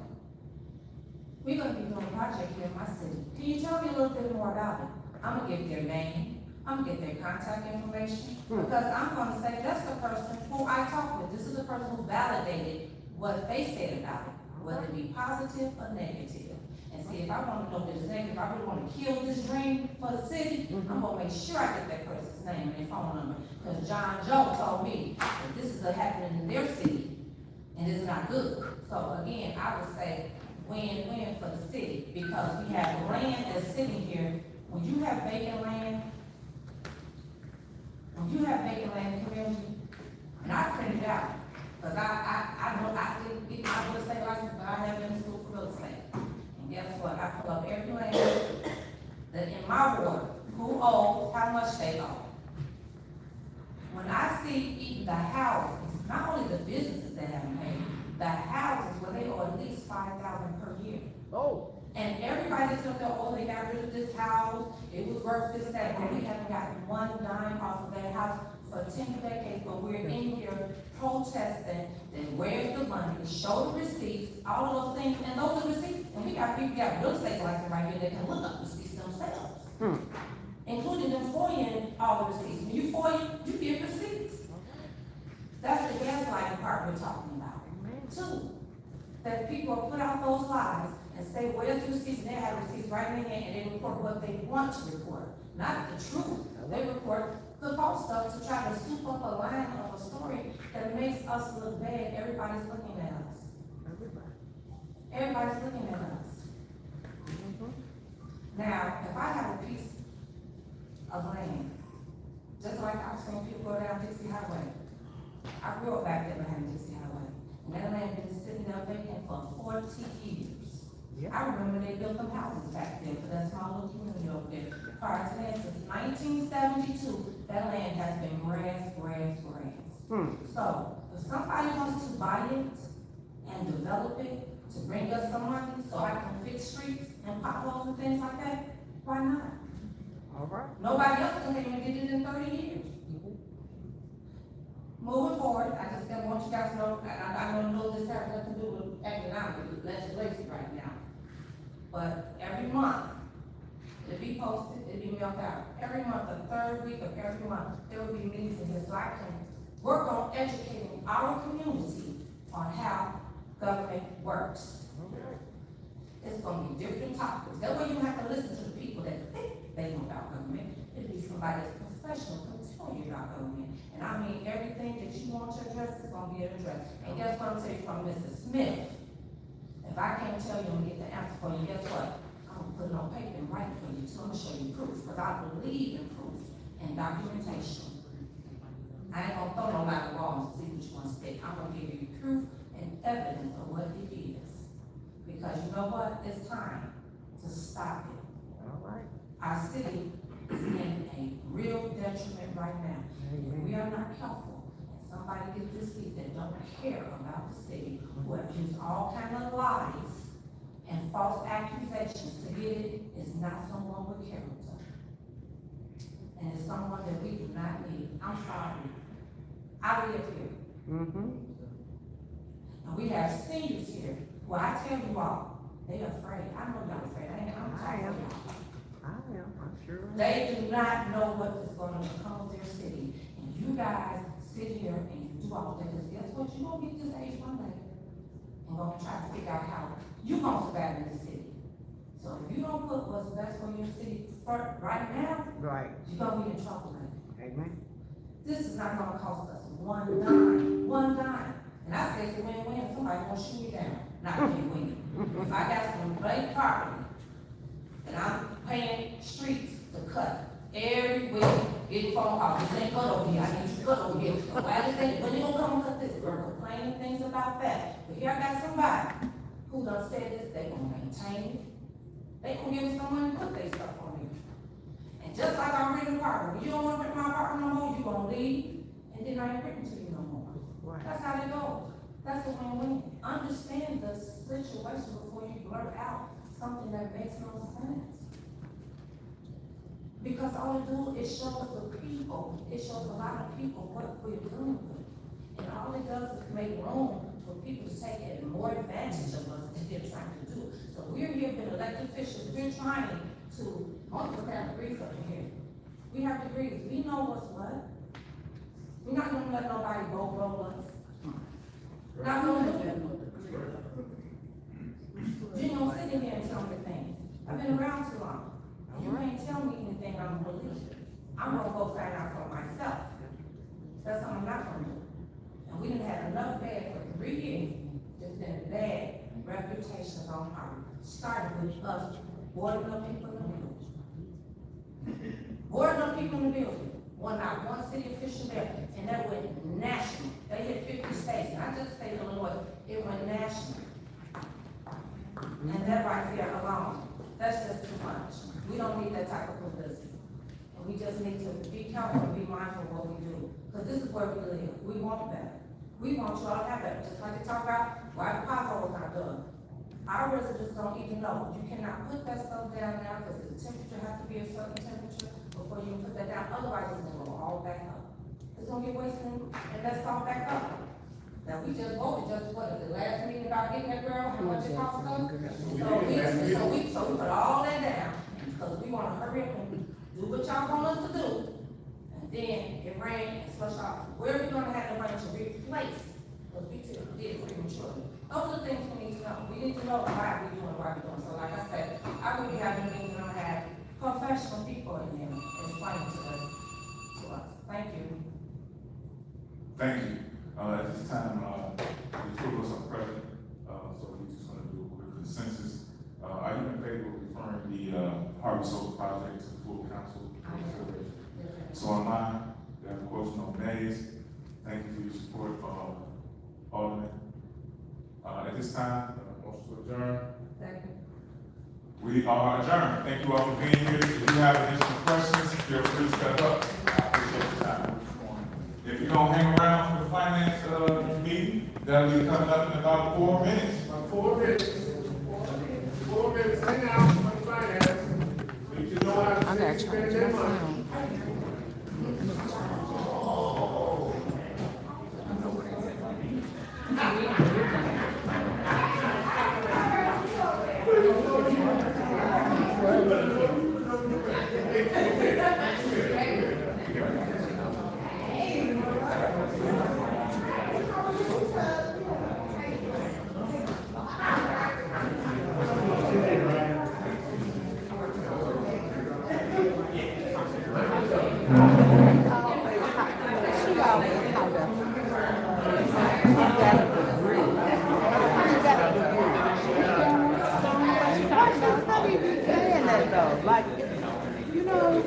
We're gonna be doing a project here in my city. Can you tell me a little bit more about it? I'm gonna get their name. I'm gonna get their contact information, because I'm gonna say, that's the person who I talked with. This is the person who validated what they said about it, whether it be positive or negative. And see, if I wanna know this negative, if I really wanna kill this dream for the city, I'm gonna make sure I get that person's name and their phone number. Because John Joe told me that this is happening in their city, and it's not good. So again, I would say win-win for the city, because we have land that's sitting here. When you have vacant land, in the community, and I printed it out, because I know I didn't get my real estate license, but I have been in school for real estate. And guess what? I pull up every land that in my ward, who owes, how much they owe. When I see even the houses, not only the businesses that haven't paid, the houses where they owe at least $5,000 per year. Oh. And everybody's up there, oh, they got rid of this house, it was worth this, that, but we haven't gotten one dime off of that house for 10 decades, but we're in here protesting, then where's the money, show the receipts, all of those things, and those are receipts, and we got people, got real estate license right here that can look up receipts themselves. Including them FOIAing all the receipts. When you FOIA, you get receipts. That's the gaslighting part we're talking about. Two, that people put out those lies and say, where's the receipts, and they have receipts right in their hand, and they report what they want to report, not the truth. They report the false stuff to try to soup up a line of a story that makes us look bad. Everybody's looking at us. Everybody's looking at us. Now, if I have a piece of land, just like I've seen people go down Dixie Highway. I grew up back there behind Dixie Highway, and that land been sitting there vacant for 40 years. I remember they built them houses back there for that small little community over there. Prior to that, since 1972, that land has been grass. So, if somebody wants to buy it and develop it to bring us some money, so I can fix streets and potholes and things like that, why not? All right. Nobody else can even did it in 30 years. Moving forward, I just want you guys to know, I don't know this has nothing to do with economic legislation right now. But every month, it'll be posted, it'll be mailed out. Every month, the third week of every month, there will be meetings in here, so I can work on educating our community on how government works. It's gonna be different topics. That way you don't have to listen to the people that think they know about government. It'll be somebody that's professional, can tell you about government. And I mean, everything that you want to address is gonna be addressed. And guess what I'm saying from Mrs. Smith? If I can't tell you and get the answer for you, guess what? I'm gonna put it on paper and write it for you, so I'm gonna show you proof, because I believe in proof and documentation. I ain't gonna throw no out the wall and see which one stick. I'm gonna give you proof and evidence of what it is. Because you know what? It's time to stop it. All right. Our city is in a real detriment right now. If we are not careful, and somebody gets this seat that don't care about the city, who have used all kind of lies and false accusations to get it, is not someone with character. And it's someone that we do not need. I'm sorry. I live here. And we have seniors here. Well, I tell you all, they afraid. I know y'all afraid. I'm tired of y'all. I'm sure. They do not know what is going to become of their city. And you guys sit here and you do all that, because guess what? You're going to get this age one day. And going to try to figure out how you're going to survive in the city. So if you don't put what's best for your city first right now, Right. you're going to be in trouble later. Amen. This is not gonna cost us one dime. And I say it's a win-win, somebody gonna shoot me down, not me win. If I got some blank property, and I'm paying streets to cut every week, getting phone calls, this ain't cut over here, I need you cut over here. Why this ain't, when they gonna come and cut this? We're complaining things about that. But here I got somebody who done said this, they gonna maintain it. They gonna give me some money to put their stuff on me. And just like I'm renting an apartment, when you don't wanna rent my apartment no more, you gonna leave, and then I ain't renting to you no more. Right. That's how they go. That's a win-win. Understand the situation before you blurt out something that makes no sense. Because all it do, it shows the people, it shows a lot of people what we're dealing with. And all it does is make room for people to take more advantage of us than they're trying to do. So we're here, been elected officials, we're trying to, also have degrees up in here. We have degrees, we know what's what. We're not gonna let nobody roll us. Not gonna do it. You don't sit in here and tell me things. I've been around too long. You can't tell me anything I don't believe. I'm gonna go find out for myself. That's something I'm not gonna do. And we done had enough bad for 3 years. It's been bad reputations on Harvey. Starting with us boarding up people in the building. Boarding up people in the building. Not one city official there, and that went national. They hit 50 states, not just state of Illinois, it went national. And that right there alone, that's just too much. We don't need that type of publicity. And we just need to be careful and be mindful of what we do. Because this is where we live. We want better. We want you all to have better. Just like they talk about why the potholes not done. Our residents don't even know. You cannot put that stuff down now because the temperature has to be a certain temperature before you can put that down. Otherwise, it's gonna go all back up. It's gonna get wasted and that's all back up. Now, we just voted, just what is the last meeting about getting that girl, how much it cost us? So we put all that down because we wanna hurry up and do what y'all want us to do. And then it rained and slush off. Where are we gonna have the money to replace? Because we did it prematurely. Those are things we need to know. We need to know why we're doing what we're doing. So like I said, I will be having meetings and I'll have professional people in there explaining to us. Thank you. Thank you. At this time, the two of us are present, so we're just gonna do a quick consensus. Are you in favor of referring the Harvey Solar Project to the full council? So am I. There are, of course, no nays. Thank you for your support, Alderman. At this time, motion to adjourn. Second. We are adjourned. Thank you all for being here. If you have additional questions, feel free to step up. I appreciate your time. If you don't hang around for the finance meeting, that'll be coming up in about 4 minutes. About 4 minutes. 4 minutes, hang out for the finance. You can know how to spend that money. Like, you know,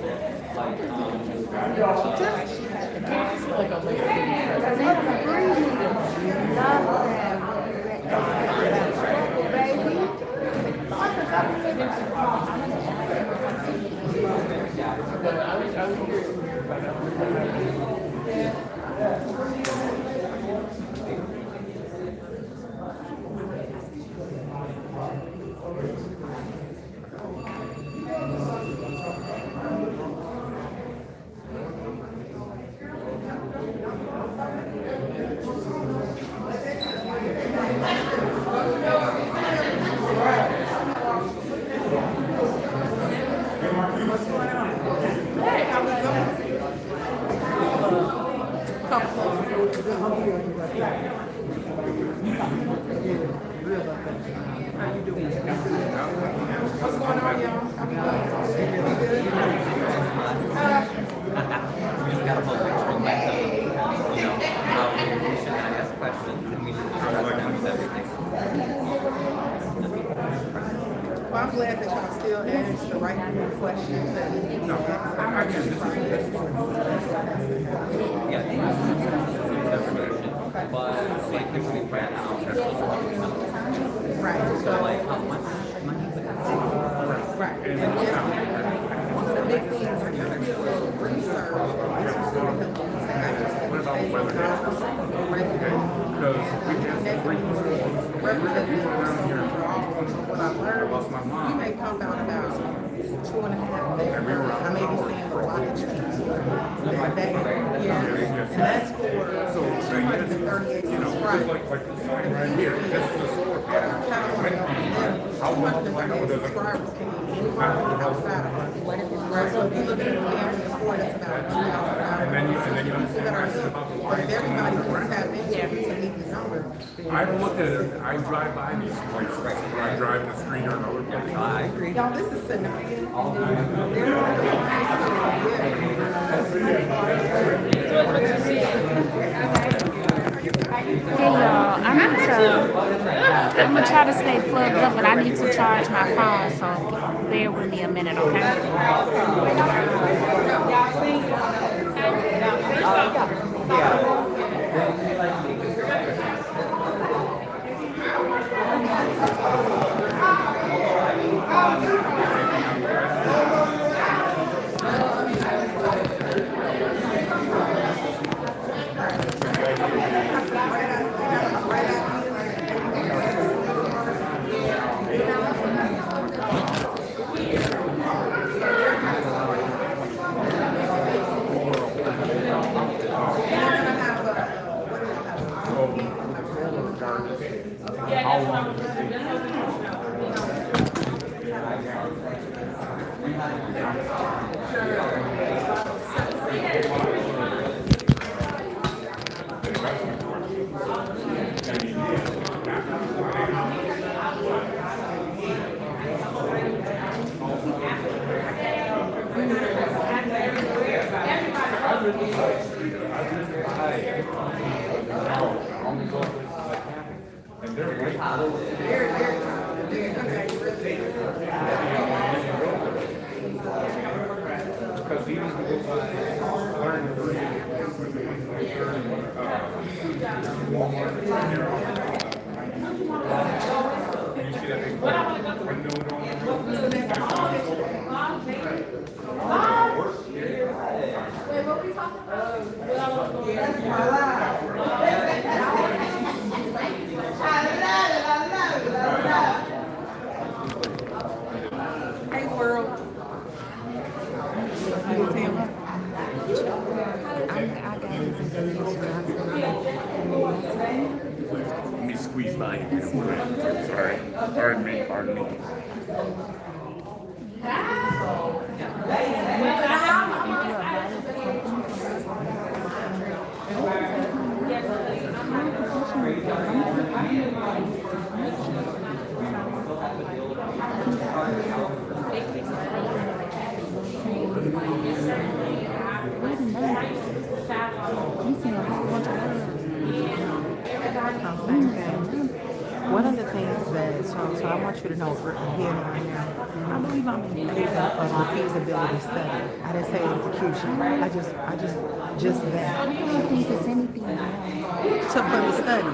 what's going on, y'all? We just got a whole picture back up. glad that y'all still ask the right kind of questions that you need to ask. Again, this is, Yeah, but like if we ran out, Right, so like how much money would that take? right. And the big thing is I kind of did a little research. This was going to help me. I just think it's based on because we have some great representative what I learned. lost my mom. You may come down about 2.5 days. I may be seeing a lot of things. Yeah, and that's for 238 subscribers. Like the sign right here, this is the solar panel. How much I know doesn't. Subscribers can be anybody outside of it. Right, so if you look at the family before, that's about 2,000. And then you People that are here, but if everybody can tap into it to meet the number. I've looked at it, I drive by these places, when I drive the street or another place. I agree. Y'all, this is scenario. Hey y'all, I'm gonna try to stay plugged up, but I need to charge my phone, so bear with me a minute, How long does it take? And they're waiting. Because even if you go by learn to read, Walmart, and you see that big window Wait, what were we talking about? Hey, world. Let me squeeze by you. Sorry. Pardon me, pardon me. One of the things that, so I want you to know here and right now, I believe I'm in favor of the feasibility study. I didn't say execution. I just that. I don't think there's anything wrong. So for the study,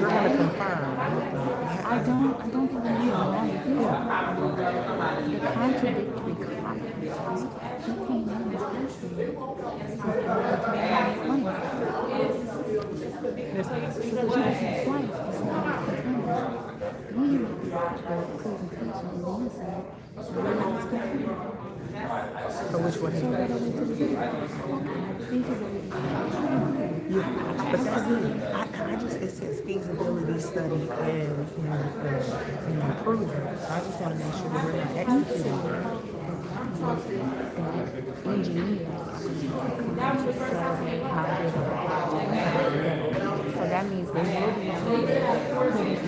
you're going to confirm. I don't think there's anything wrong with it. The contradictory comments. You can't know this So which one is that? Yeah, but that's it. It says feasibility study and improvement. So I just want to make sure that we're not executing. So that means they will be putting in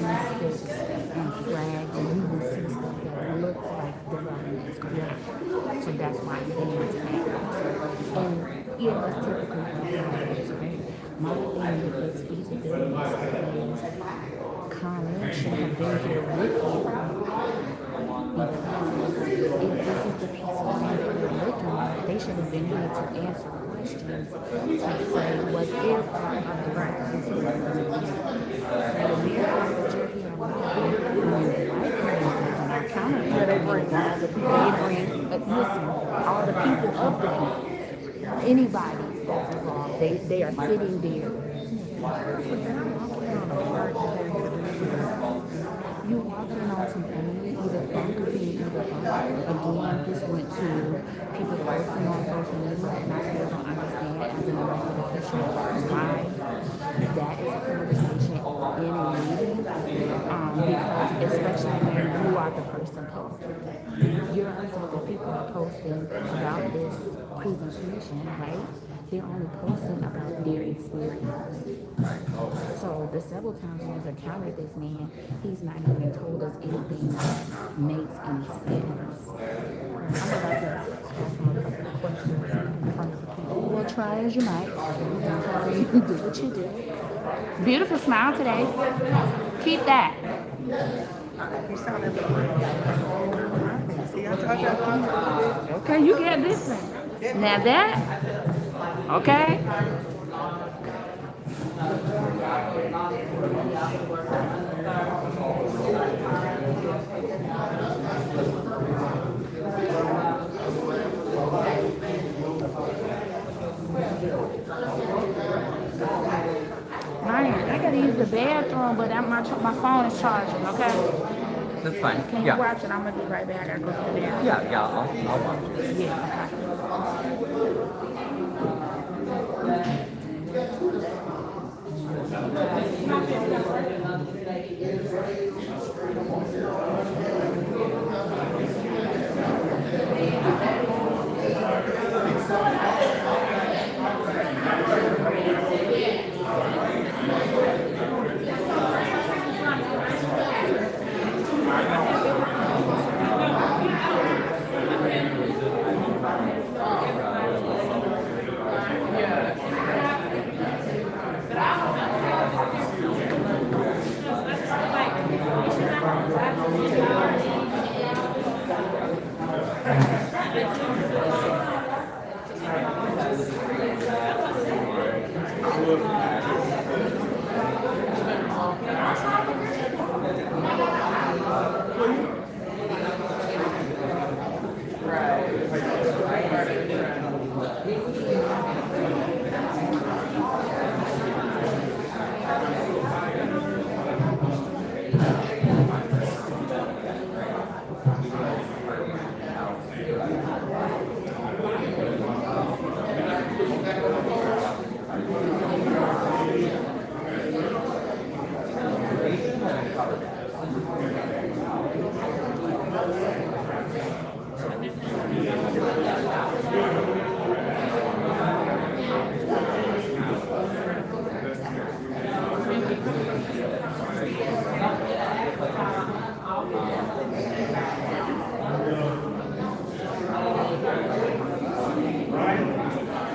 sticks and flags, and you will see stuff that looks like development is going on. So that's why I'm being attacked. And yeah, that's typically what happens, right? My thing with this feasibility study is Colin should have been here with you if this is the piece of land that we're looking at, they should have been here to answer questions to say what their part of the representation is going to be. So the mere fact that you're here on the white communities and our counter, they bring listen, all the people of the people, anybody that's involved, they are sitting there. You walked in on some family, either bunker being either again, this went to people posting on social media, and I still don't understand as an elected official why that is a conversation in a meeting, because especially when you are the person posting. You're also the people are posting about this presentation, right? They're only posting about their experience. So the several times we've encountered this man, he's not even told us anything that makes any sense. I'm about to ask him a couple of questions in front of the people. Well, try as you might. You do what you do. Beautiful smile today. Keep that. You sounded see, I told you. Okay, you get this one. Now that, okay. Ryan, I gotta use the bathroom, but my phone is charging, okay? That's fine. Can you watch it? I'm gonna be right back. I gotta go to the bathroom. Yeah, I'll watch it. Yeah,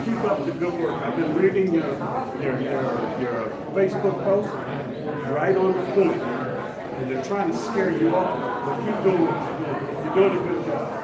Keep up the good work. I've been reading your Facebook post, right on the point. And they're trying to scare you off, but keep doing it. You're doing a good job.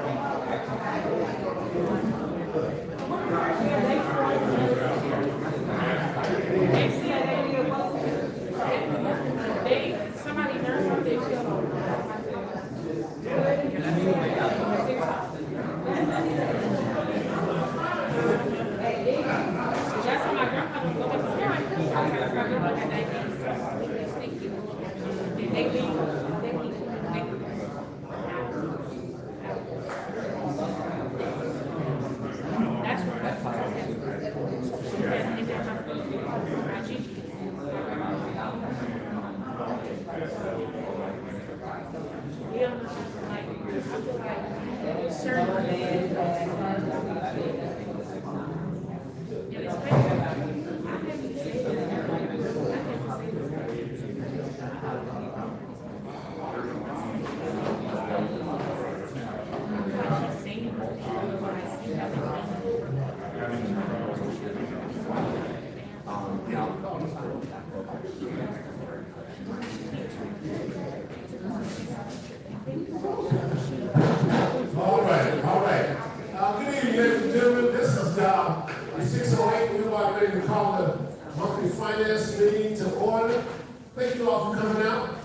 thank you all for coming out.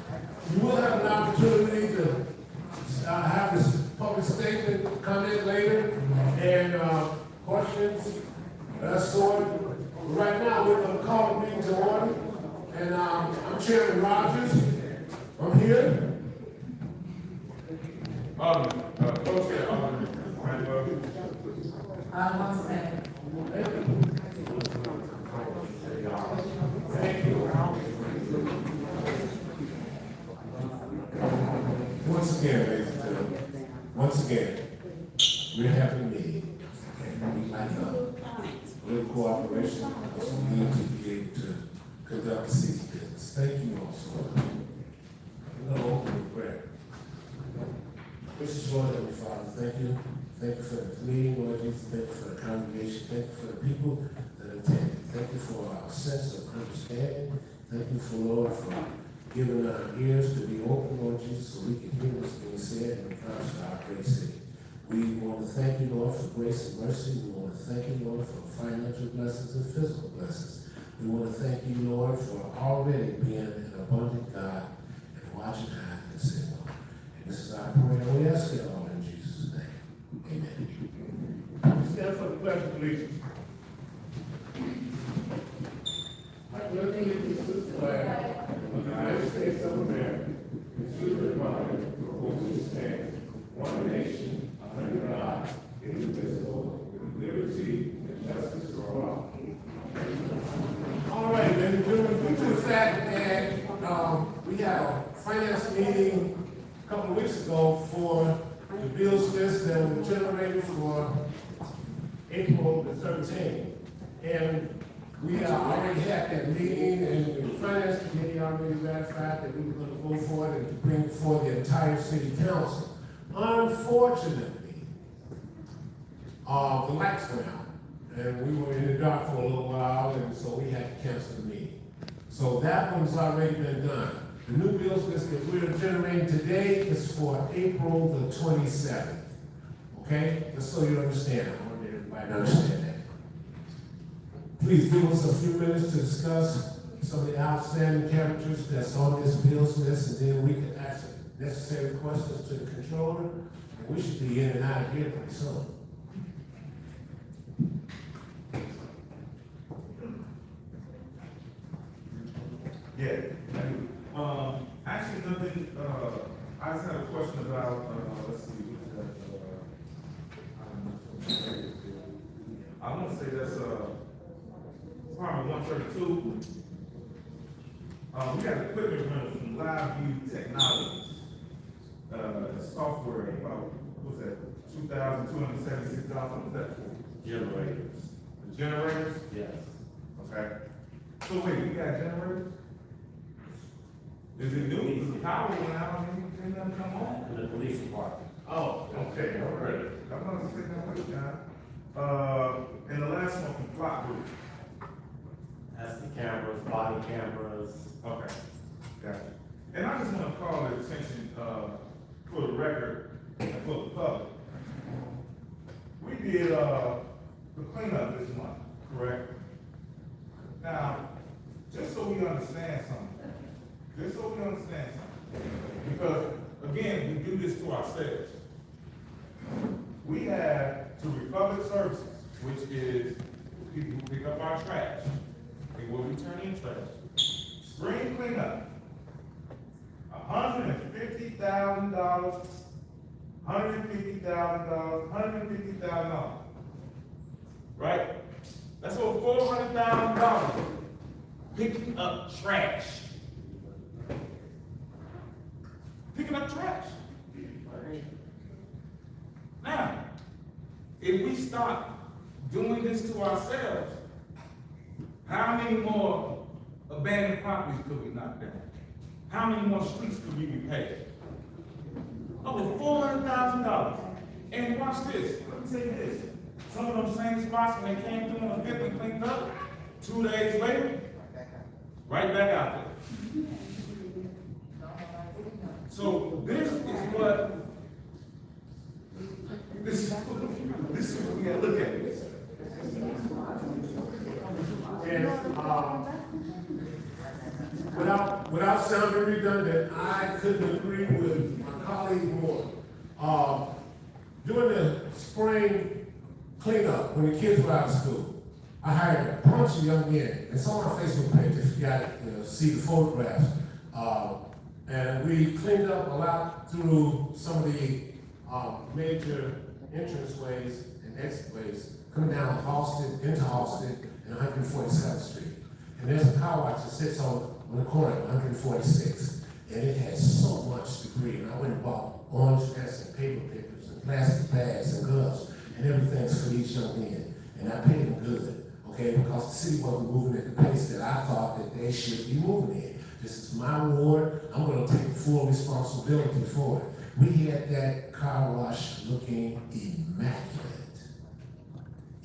You will have an opportunity to have this public statement, comment later, and questions, that sort. Right now, we're going to call the meeting to order, and I'm Chairman Rogers. I'm here. Once again, ladies and gentlemen, once again, we're having a meeting, and we'd like a little cooperation, because we need to be able to conduct the city's business. Thank you all so much. I'm going to open with prayer. Gracious Lord, Heavenly Father, thank you. Thank you for this meeting, Lord Jesus. Thank you for the congregation. Thank you for the people that attended. Thank you for our sense of understanding. Thank you for, Lord, for giving our ears to be open, Lord Jesus, so we can hear what's being said in regards to our great city. We want to thank you, Lord, for grace and mercy. We want to thank you, Lord, for financial blessings and physical blessings. We want to thank you, Lord, for already being an abundant God and watching high and sin, Lord. And this is our prayer, and we ask it all in Jesus' name. Amen. Stand for the pledge of allegiance. I pledge allegiance to the flag of the United States of America, and to the republic for which it stands, one nation, under God, indivisible, with liberty and justice for all. All right, then, due to the fact that we had a finance meeting a couple of weeks ago for the bills list that were generated for April the 13th. And we already had that meeting, and the finance committee already ratified that we were going to go forward and to bring before the entire city council. Unfortunately, the lights went out, and we were in the dark for a little while, and so we had to cancel the meeting. So that one's already been done. The new bills list that we're generating today is for April the 27th. Okay? Just so you understand. I want everybody to understand that. Please give us a few minutes to discuss some of the outstanding characters that's on this bills list, and then we can ask necessary questions to the controller, and we should be in and out of here pretty soon. Yeah. Actually, nothing, I just had a question about, let's see, what's that, I want to say that's, probably 132. We got equipment rental from LiveView Technologies. Software, about, what's that, $2,276, what's that for? Generators. The generators? Yes. Okay. So wait, we got generators? Is it new? Is the power went out and didn't them come on? In the police department. Oh, okay, all right. I'm gonna say that way, John. And the last one from Flop Group. That's the cameras, body cameras. Okay, gotcha. And I just wanna call the attention, for the record and for the public. We did, the cleanup this month, correct? Now, just so we understand something, because, again, we do this to ourselves. We have to Republic Services, which is people who pick up our trash, they will return in trash. Spring cleanup, $150,000, $150,000, right? That's over $400,000 picking up trash. Picking up trash. Now, if we stop doing this to ourselves, how many more abandoned properties could we knock down? How many more streets could we repave? Over $400,000. And watch this, let me tell you this. Some of those same spots when they came through on the 5th and cleaned up, 2 days later, right back out there. So this is what we gotta look at this. And without without sounding redundant, I couldn't agree with my colleague more. During the spring cleanup, when the kids were out of school, I hired a bunch of young men. It's on our Facebook page if you got it, see the photographs. And we cleaned up a lot through some of the major entranceways and exitways coming down Halsted, into Halsted, and 147th Street. And there's a car wash that sits on the corner of 146, and it has so much debris. And I went and bought orange fence and paper clippers and plastic bags and gloves and everything's for these young men. And I paid them good, okay, because the city wasn't moving at the pace that I thought that they should be moving in. This is my ward. I'm going to take full responsibility for it. We had that car wash looking immaculate.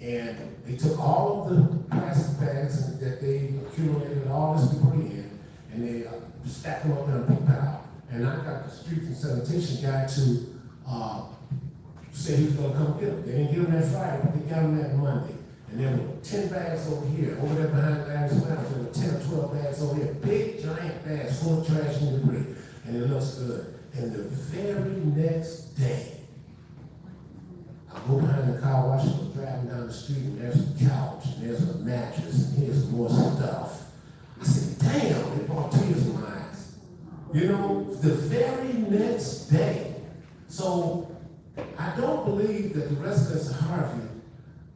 And they took all of the plastic bags that they accumulated all this debris in, and they stacked them up in a big pile. And I got the streets and sanitation guy to say he was going to come get them. They didn't get them that Friday, but they got them that Monday. And there were 10 bags over here. Over there behind Larry's Lounge, there were 10 or 12 bags over here. Big, giant bags full of trash and debris. And it looks good. And the very next day, I go behind the car wash and I'm driving down the street and there's a couch and there's a mattress and here's more stuff. I said, damn, it brought tears to my eyes. You know, the very next day. So I don't believe that the residents of Harvey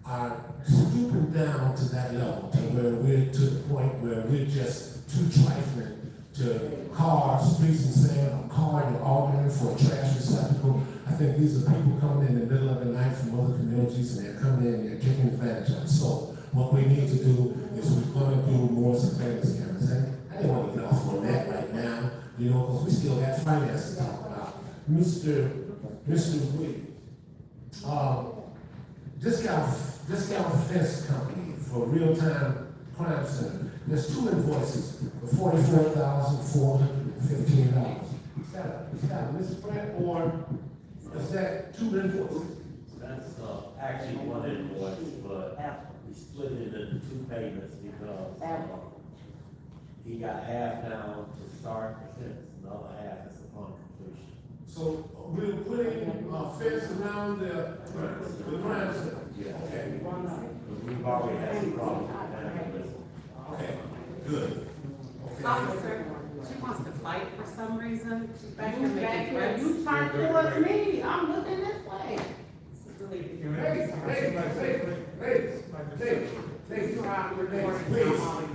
are stooping down to that level, to where we're to the point where we're just too trifling to call our streets and saying, I'm calling the alderman for a trash receptacle. I think these are people coming in the middle of the night from other communities and they're coming in and they're taking advantage of it. So what we need to do is we're going to do more surveillance cameras. And I didn't want to get off on that right now, you know, because we still got finance to talk about. Mr. Wade, discount fence company for real-time crime center. There's two invoices for $44,415. Is that a misprint or is that two invoices? That's actually one invoice, but we split it into two payments because he got half down to start the fence, the other half is upon completion. So we're putting a fence around the crime center? Yeah. Okay. But we've already had some problems with that. Okay, good. Okay. Officer, she wants to fight for some reason. She's back here making threats. You turn towards me, I'm looking this way.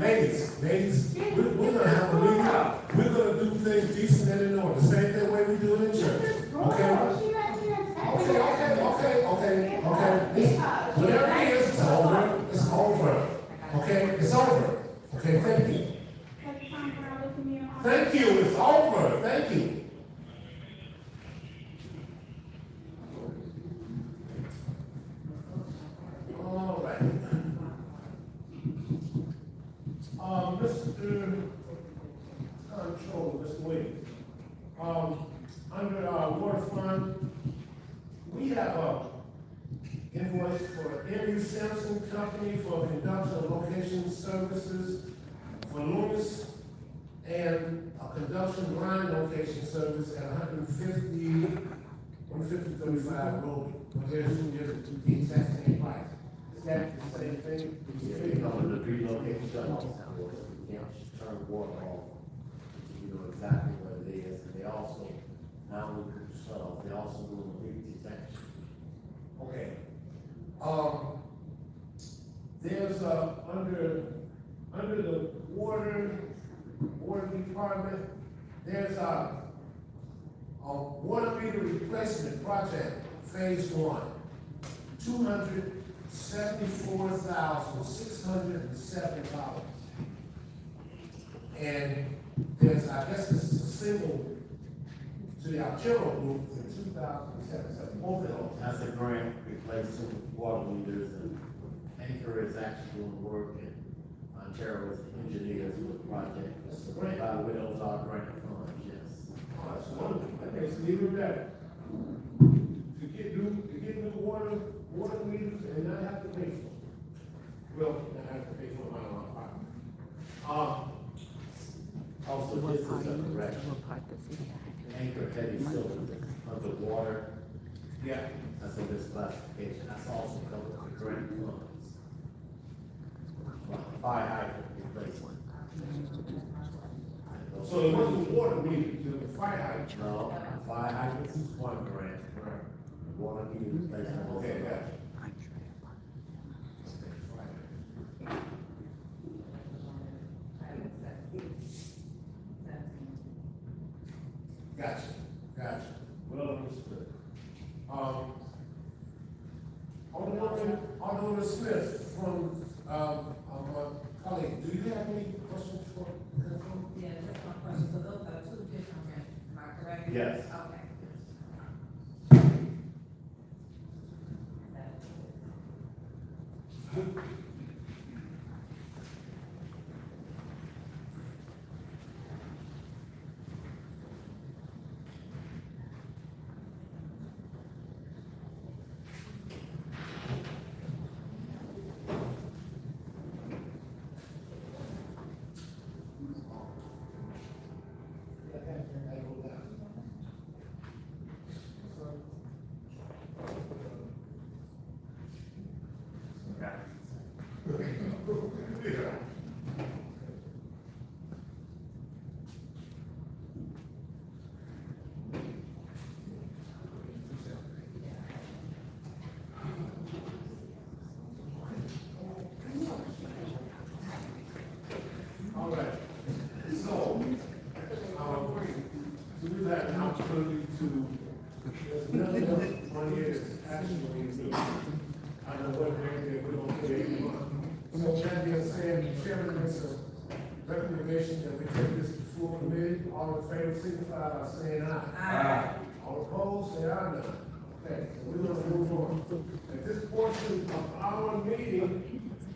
Ladies, we're gonna have a meeting. We're gonna do things decent and in order, same thing way we do it in church, okay? Okay. Whatever it is, it's over, okay? It's over, okay, thank you. Thank you, it's over, thank you. All right. Mr. Controller, Mr. Williams, under our water fund, we have a invoice for M.U. Sampson Company for conduction of location services for Loomis and a conduction line location service at 150-35 Road. But there's the exact same price. Is that the same thing? Yeah, you know, the relocation shut off, you can't just turn water off, you know exactly what it is, and they also, now we can shut off, they also do a leak detection. Okay. There's under the water department, there's a water meter replacement project, phase 1, $274,607. And there's, I guess this is a single to the arterial group in 2007. Both of those. That's a grant replacing water meters, and Anchor is actually doing the work, and Ontario is the engineers for the project. That's the grant. By the way, those are grant funds, yes. Oh, that's wonderful. That makes it even better. To get new water meters and not have to pay for them. Well, not have to pay for them out of our pocket. I was also, What this is part a of you, correction. what part the city had? Anchor heavy cylinders underwater, Yeah. that's a misclassification, that's also covered with grant funds. Fire hydrant replacement. So it wasn't water needed, it was fire hydrant. No, fire hydrants is one grant, water heater replacement. Okay, gotcha. Gotcha, gotcha. Well understood. Alderman Smith from, colleague, do you have any questions for council? Yeah, just one question, so those are two different grants, am I correct? Yes. Okay. All right, so, we've had an opportunity to, there's nothing on here that's actually new. I don't know what we're going to do. So that being said, Chairman makes a recommendation that we take this to full committee. All in favor, signify by saying aye. Aye. All opposed, say aye now. Okay, so we're gonna move on. At this portion of our meeting,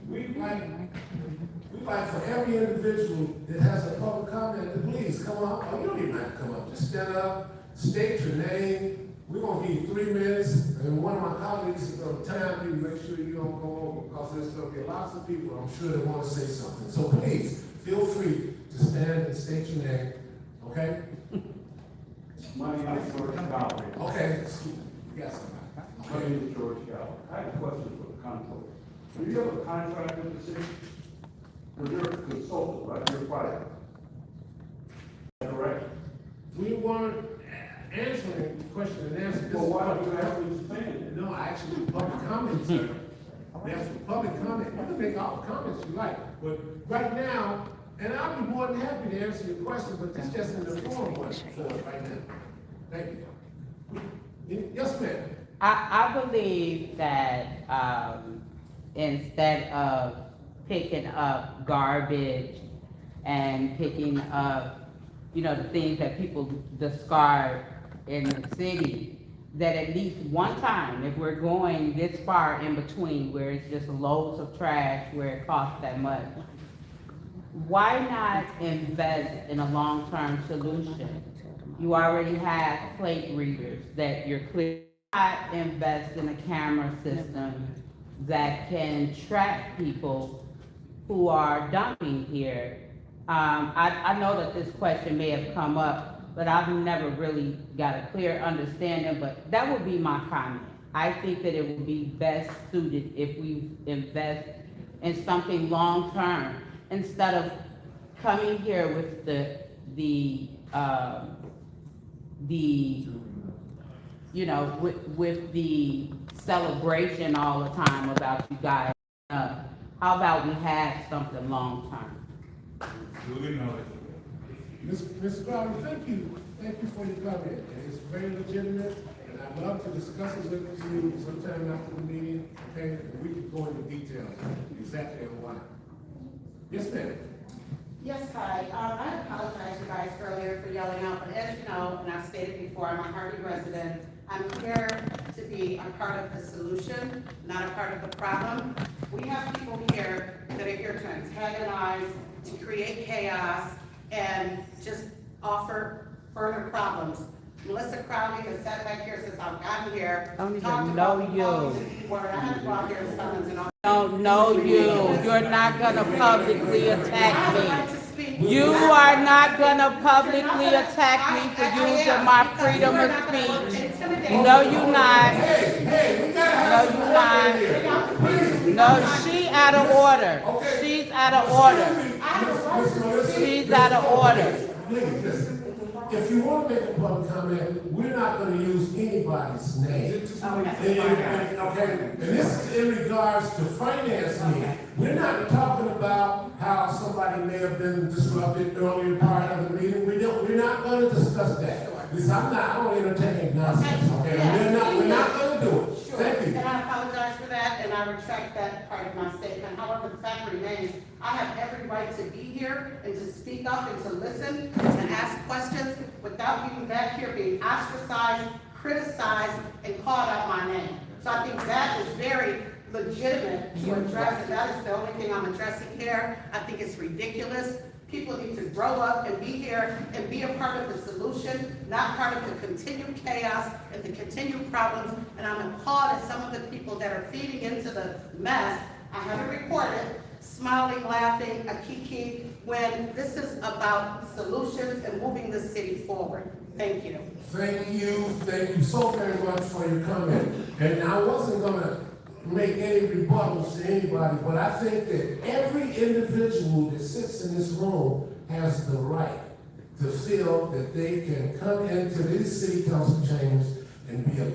we'd like for every individual that has a public comment to please come up. Oh, you don't even have to come up. Just stand up, state your name. We're gonna give you 3 minutes, and one of my colleagues is gonna time you, make sure you don't go over, because there's gonna be lots of people, I'm sure, that wanna say something. So please, feel free to stand and state your name, okay? My name is George Galloway. Okay, you got somebody. My name is George Galloway. I have a question for the comptroller. Do you have a contract with the city? Because you're a consultant, right? You're fired. Correct? We weren't answering the question and answer. Well, why don't you have to explain it? No, actually, public comment, sir. That's for public comment. You can make all the comments you like, but right now, and I'll be more than happy to answer your question, but this just in the form one for it right now. Thank you. Yes, ma'am. I believe that, instead of picking up garbage and picking up, the things that people discard in the city, that at least one time, if we're going this far in between, where it's just loads of trash, where it costs that much, why not invest in a long-term solution? You already have plate readers that you're clear. Why not invest in a camera system that can track people who are dumping here? I know that this question may have come up, but I've never really got a clear understanding, but that would be my comment. I think that it would be best suited if we invest in something long-term, instead of coming here with with the celebration all the time about you guys. How about we have something long-term? Duly noted. Ms. Crowley, thank you for your comment. It's very legitimate, and I'd love to discuss it with you sometime after the meeting, okay? And we can go into details exactly on why. Yes, ma'am. Yes, hi. I apologize, you guys, earlier for yelling out, but as you know, and I've stated before, I'm a Harvey resident. I'm here to be a part of the solution, not a part of the problem. We have people here that are here to antagonize, to create chaos, and just offer further problems. Melissa Crowley has sat back here since I've gotten here. Don't even talked know about you. policy where I had to go out here and summons and all. Don't know you. You're not gonna publicly I attack would like me. to speak You are not gonna publicly attack me for using my freedom of speech. No, you not. No, you not. No, she out of order. She's out of order. She's out of order. Please, listen. If you want to make a public comment, we're not going to use anybody's name. Okay, and this is in regards to financing. We're not talking about how somebody may have been disrupted earlier part of the meeting. We're not going to discuss that. Listen, I don't entertain nonsense, okay? We're not going to do it. Thank you. And I apologize for that, and I retract that part of my statement. However, the fact remains, I have every right to be here and to speak up and to listen and to ask questions without being back here being ostracized, criticized, and called out my name. So I think that is very legitimate to address, and that is the only thing I'm addressing here. I think it's ridiculous. People need to grow up and be here and be a part of the solution, not part of the continued chaos and the continued problems. And I'm appalled at some of the people that are feeding into the mess. I have it recorded, smiling, laughing, a kiki, when this is about solutions and moving the city forward. Thank you. Thank you so very much for your comment. And I wasn't gonna make any rebuttals to anybody, but I think that every individual that sits in this room has the right to feel that they can come into these city council chambers and be a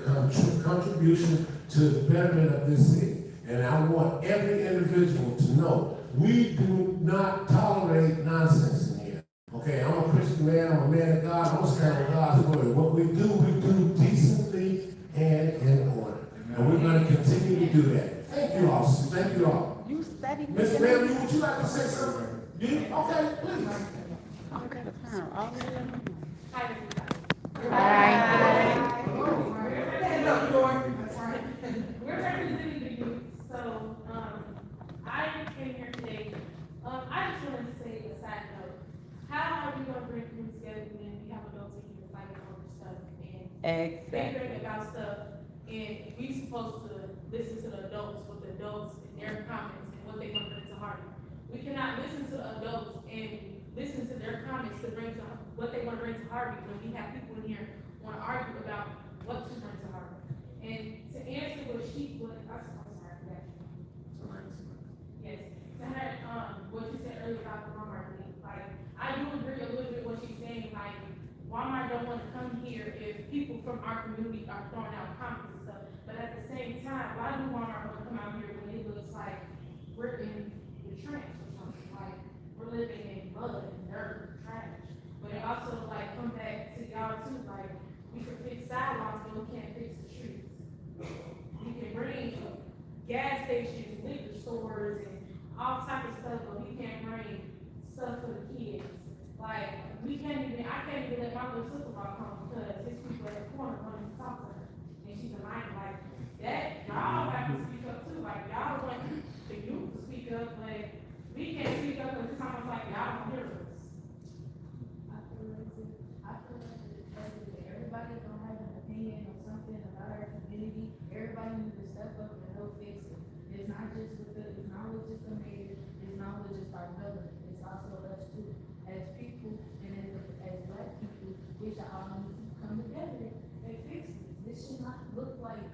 contribution to the betterment of this city. And I want every individual to know we do not tolerate nonsense in here. Okay, I'm a Christian man, I'm a man of God, I'm gonna stand on God's word. What we do decently and in order. And we're going to continue to do that. Thank you all. Thank you all. You studied. Ms. Mary, would you like to say something? You? Okay, please. Okay. We're representing the youth, so, I came here today, I just wanted to say a side note. How are we gonna bring people together when we have adults in here fighting over stuff and bickering about stuff, and we supposed to listen to the adults with the adults and their comments and what they want to bring to Harvey. We cannot listen to the adults and listen to their comments to bring to what they want to bring to Harvey when we have people in here want to argue about what to bring to Harvey. And to answer what I'm sorry, yes, to her, what you said earlier about the Walmart thing, like, I do agree a little bit what she's saying, like, Walmart don't want to come here if people from our community are throwing out comments and stuff. But at the same time, why do Walmart want to come out here when it looks like we're in the trench or something? Like, we're living in mud and dirt and trash. But it also, like, come back to y'all too, like, we can fix sidewalks, but we can't fix the streets. We can bring gas stations, liquor stores, and all type of stuff, but we can't bring stuff for the kids. Like, I can't even let my little sister walk home because his people at the corner wanting to talk to her. And she's a minor, like, that, y'all have to speak up too. Like, y'all want the youth to speak up, but we can't speak up because it's almost like y'all don't hear us. I feel like everybody don't have an opinion or something about our community. Everybody needs to step up and help fix it. It's not just just the mayor, it's not just our government, it's also us too. As people and as black people, we should all need to come together and fix this. This should not look like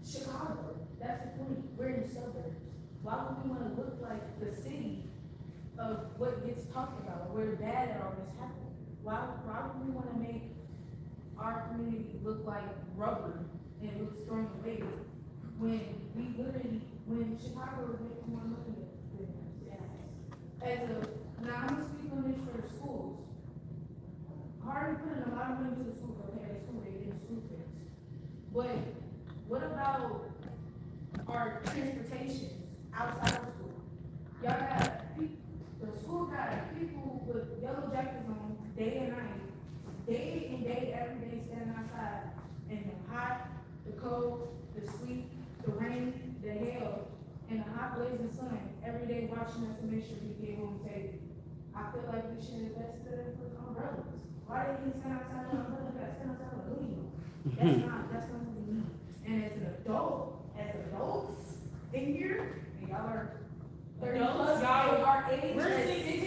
Chicago. That's the point. We're in the suburbs. Why would we want to look like the city of what gets talked about, where the bad always happens? Why would we want to make our community look like rubber and look strong away when Chicago is making more money than us? Now I'm gonna speak on this for the schools. Harvey put in a lot of money to the schools, okay, they get school fixed. But what about our transportation outside of school? Y'all got the school got people with yellow jackets on day and night, day and day, every day standing outside in the hot, the cold, the sleet, the rain, the hail, and the hot blazing sun, every day watching us to make sure we get home safe. I feel like we should invest in umbrellas. Why they didn't stand outside with an umbrella, got stand outside with a hoodie on? That's not what we need. And as adults in here, and y'all are 30 plus, y'all are age, We're as 16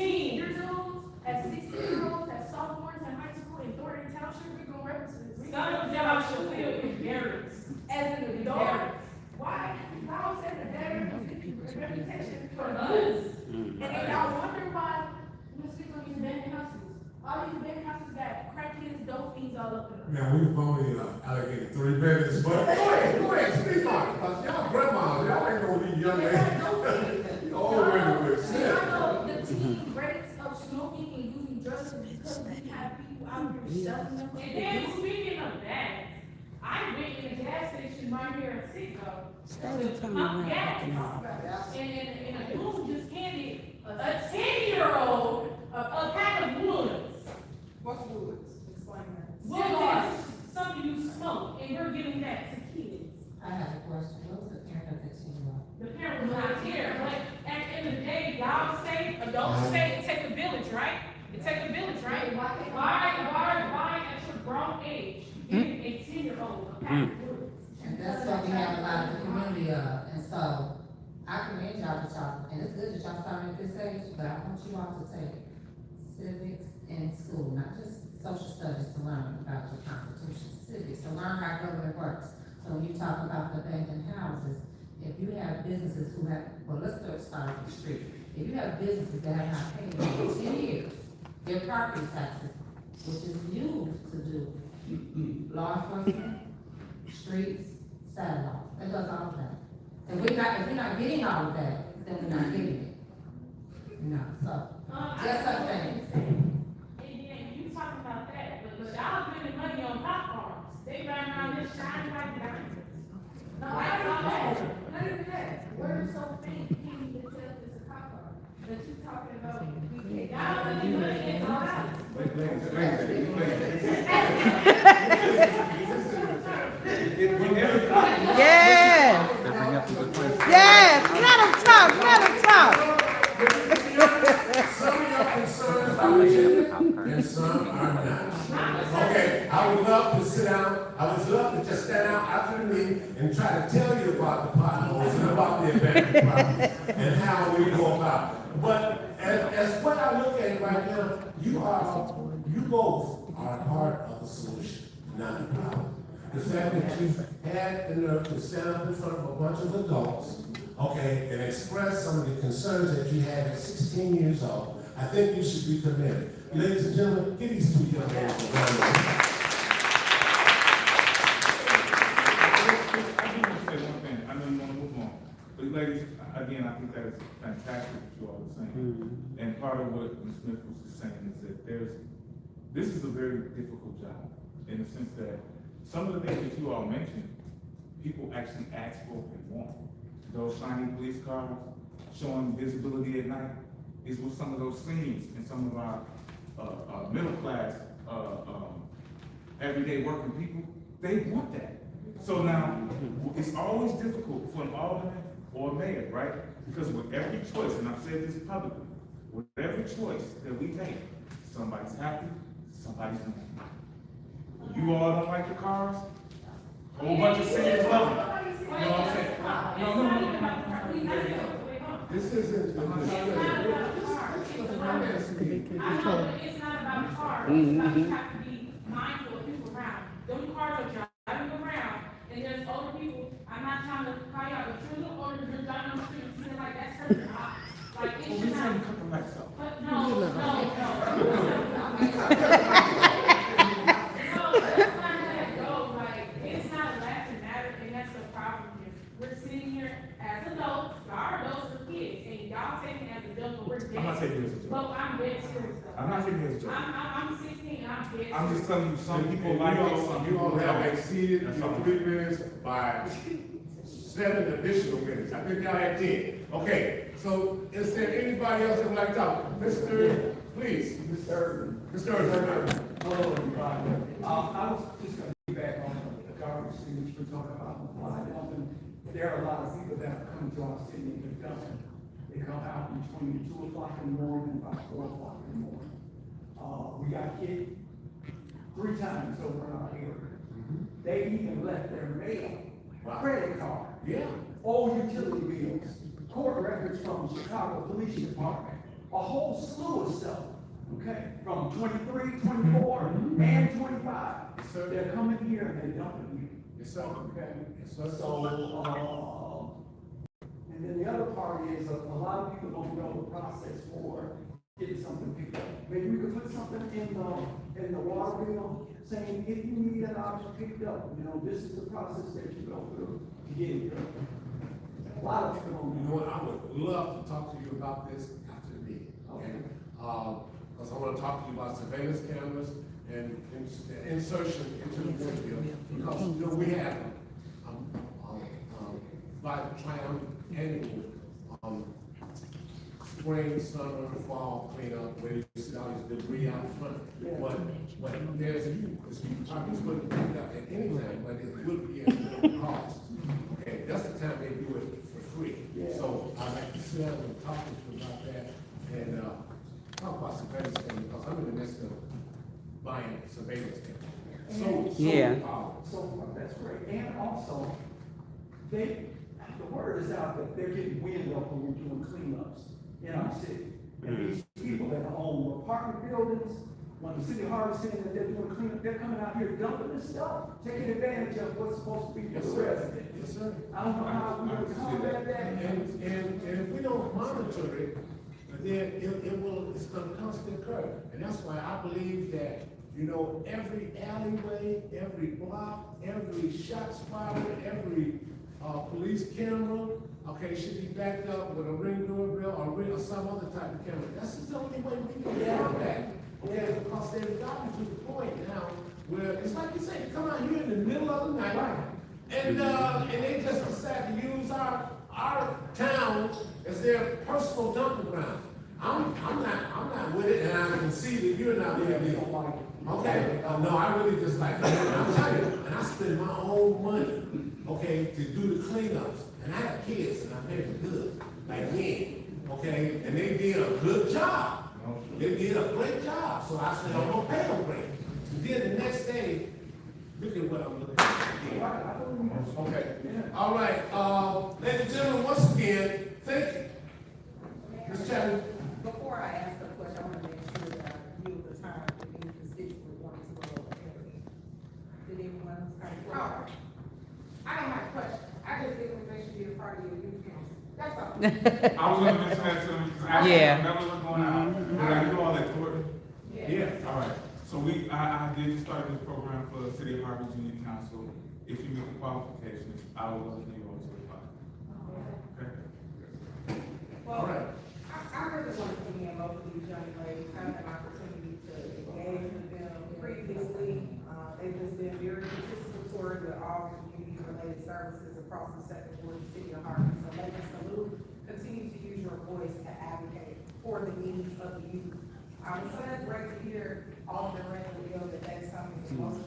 develop. Now, we've only allocated 3 minutes, but go ahead, speak on it, because y'all grandmas, y'all ain't gonna be young ladies. You already with And I know the teen rates of smoking and using drugs is because we have people out here selling them. And then speaking of that, I went in a gas station right here in Sixto to pump gas. And a dude just handed a 10-year-old a pack of woods. What's Woods? Explain that. Woods is something you smoke, and we're giving that to kids. I have a question, what was the parent of that teen? The parent was not here, but at the end of the day, y'all say, adults say it take a village, right? It take a village, right? Why at your grown age, giving a 10-year-old a pack of woods? And that's what we have a lot of the community of, and so I commend y'all that y'all, and it's good that y'all starting at this age, but I want you all to take civics in school, not just social studies to learn about your constitution, civics, to learn how government works. So when you talk about the abandoned houses, if you have businesses who have, well, let's start with the street. If you have businesses that have not paid in 10 years, their property taxes, which is used to do law enforcement, streets, sidewalks, that does all of that. And if we're not getting all of that, then we're not getting it. No, so, just something. And then you talking about that, but y'all spending money on popcorns. They run around this shining like diamonds. No, I saw that. Not even that, we're so faint, you can't even tell if it's a cop car. But you talking about, Y'all spending money in all right. Yeah. Yes, let them talk, let them talk. Some of your concerns are legitimate, and some are not. Okay, I would love to sit down, I would love to just stand out after the meeting and try to tell you about the potholes and about the abandoned properties and how we go about it. But as what I look at right now, you both are part of the solution, not the problem. The fact that you've had the nerve to stand up in front of a bunch of adults, okay, and express some of the concerns that you had at 16 years old, I think you should be commended. Ladies and gentlemen, give these 2 young ladies a round of applause. I do want to say one thing, I know you want to move on, but ladies, again, I think that is fantastic what you all are saying. And part of what Ms. Smith was just saying is that this is a very difficult job, in the sense that some of the things that you all mentioned, people actually ask for and want. Those shiny police cars, showing visibility at night, is what some of those seniors and some of our middle class, everyday working people, they want that. So now, it's always difficult for an alderman or a mayor, right? Because with every choice, and I've said this publicly, with every choice that we make, somebody's happy, somebody's not. You all don't like the cars? A whole bunch of seniors love them. You know what I'm saying? No. This isn't the It's not about cars. You have to be mindful of people around. Them cars are driving around, and there's older people. I'm not trying to call you out, but you're a little older, you're driving on the street, and like that's hurting your eyes. Like it should not. Cut the lights off. But no. No, let's not let it go. Like it's not a laughing matter, and that's the problem here. We're sitting here as adults, y'all are adults for kids, and y'all taking it as adults, but we're dead. I'm not taking it as a joke. Well, I'm dead serious though. I'm not taking it as a joke. I'm 16, I'm dead serious. I'm just telling you, some people like it, some you people all have don't. exceeded That's your all. 3 minutes by 7 additional minutes. I think y'all had 10. Okay, so is there anybody else that would like to talk? Mr. Please. Mr. Hello, everybody. I was just going to be back on the garbage thing that you were talking about on the fly dumping. There are a lot of people that come to our city and they're dumping. They come out between 2 o'clock in the morning and about 4 o'clock in the morning. We got hit 3 times over in our area. They even left their mail, credit card, old utility bills, court records from Chicago Police Department, a whole slew of stuff. Okay, from 23, 24, and 25. So they're coming here and they're dumping here. Yes, sir. Okay. Yes, sir. So, and then the other part is a lot of people don't know the process for getting something picked up. Maybe we could put something in the water bill saying, if you need an object picked up, you know, this is the process that you go through to get it done. A lot of people don't You know. know what, I would love to talk to you about this after the meeting, okay? Because I want to talk to you about surveillance cameras and insertion into the water bill. Because, you know, we have, by triannual, spring, summer, fall cleanup, where you see all this debris out front. But there's, probably wouldn't pick it up at any time, but it would be at no cost. Okay, that's the time they do it for free. So I'd like to sit down and talk to you about that and, talk about surveillance cameras, because I'm in the midst of buying surveillance cameras. So that's great. And also, the word is out that they're getting wind up when we're doing cleanups in our city. And these people that own apartment buildings, when the city of Harvey saying that they're doing cleanup, they're coming out here dumping this stuff, taking advantage of what's supposed to be for the residents. Yes, sir. I don't know how we would combat that. And if we don't monitor it, then it's gonna constantly occur. And that's why I believe that, you know, every alleyway, every block, every shot spotter, every police camera, okay, should be backed up with a Ring doorbell or some other type of camera. That's the only way we can get that. Okay, because they've gotten to the point now where it's like you say, come out here in the middle of the night, and they just decide to use our town as their personal dumping ground. I'm not with it, and I can see that you're not with it. Okay, no, I really just like it. And I'm telling you, and I spend my own money, okay, to do the cleanups. And I have kids, and I pay them good, like me, okay? And they did a good job. They did a great job, so I said, I'm gonna pay them great. And then the next day, look at what I'm looking at. Okay, all right, ladies and gentlemen, once again, thank you. Ms. Chapman. Before I ask the question, I want to make sure that I yield the time to any constituent wanting to go over. Did anyone have a question? I don't have a question. I just didn't make sure you're part of your youth council. That's all. I was gonna mention that too, because I remember what's going on. Did I do all that, Courtney? Yeah. All right, so I did start this program for the City of Harvey Junior Council. If you meet the qualifications, I will let you go to the file. Okay? All right. I really want to commend both of these young ladies, having an opportunity to engage with them previously. They've just been very participatory with all community-related services across the second ward of the city of Harvey. So ladies, salute. Continue to use your voice to advocate for the needs of the youth. So that's great to hear all of the reveal that that's something that's most.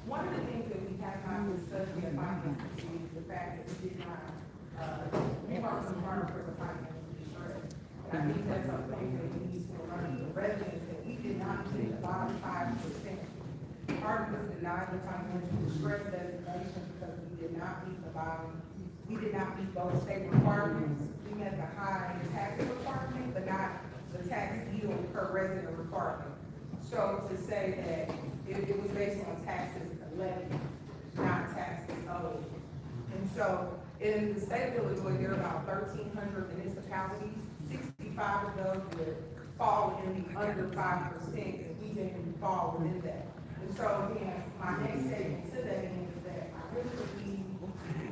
One of the things that we have not discussed yet, is the fact that we did not, we weren't confirmed for the financial distress. And I think that's something that we need to learn the residents, that we did not meet the bottom 5%. Harvey was denied the financial distress designation because we did not meet the bottom, we did not meet those state requirements. We met the high tax requirement, but not the tax yield per resident requirement. So to say that it was based on taxes levied, not taxes owed. And so in the state of Illinois, there are about 1,300 municipalities. 65 of those would fall in the under 5%, and we didn't fall within that. And so again, my next statement to that end is that I really believe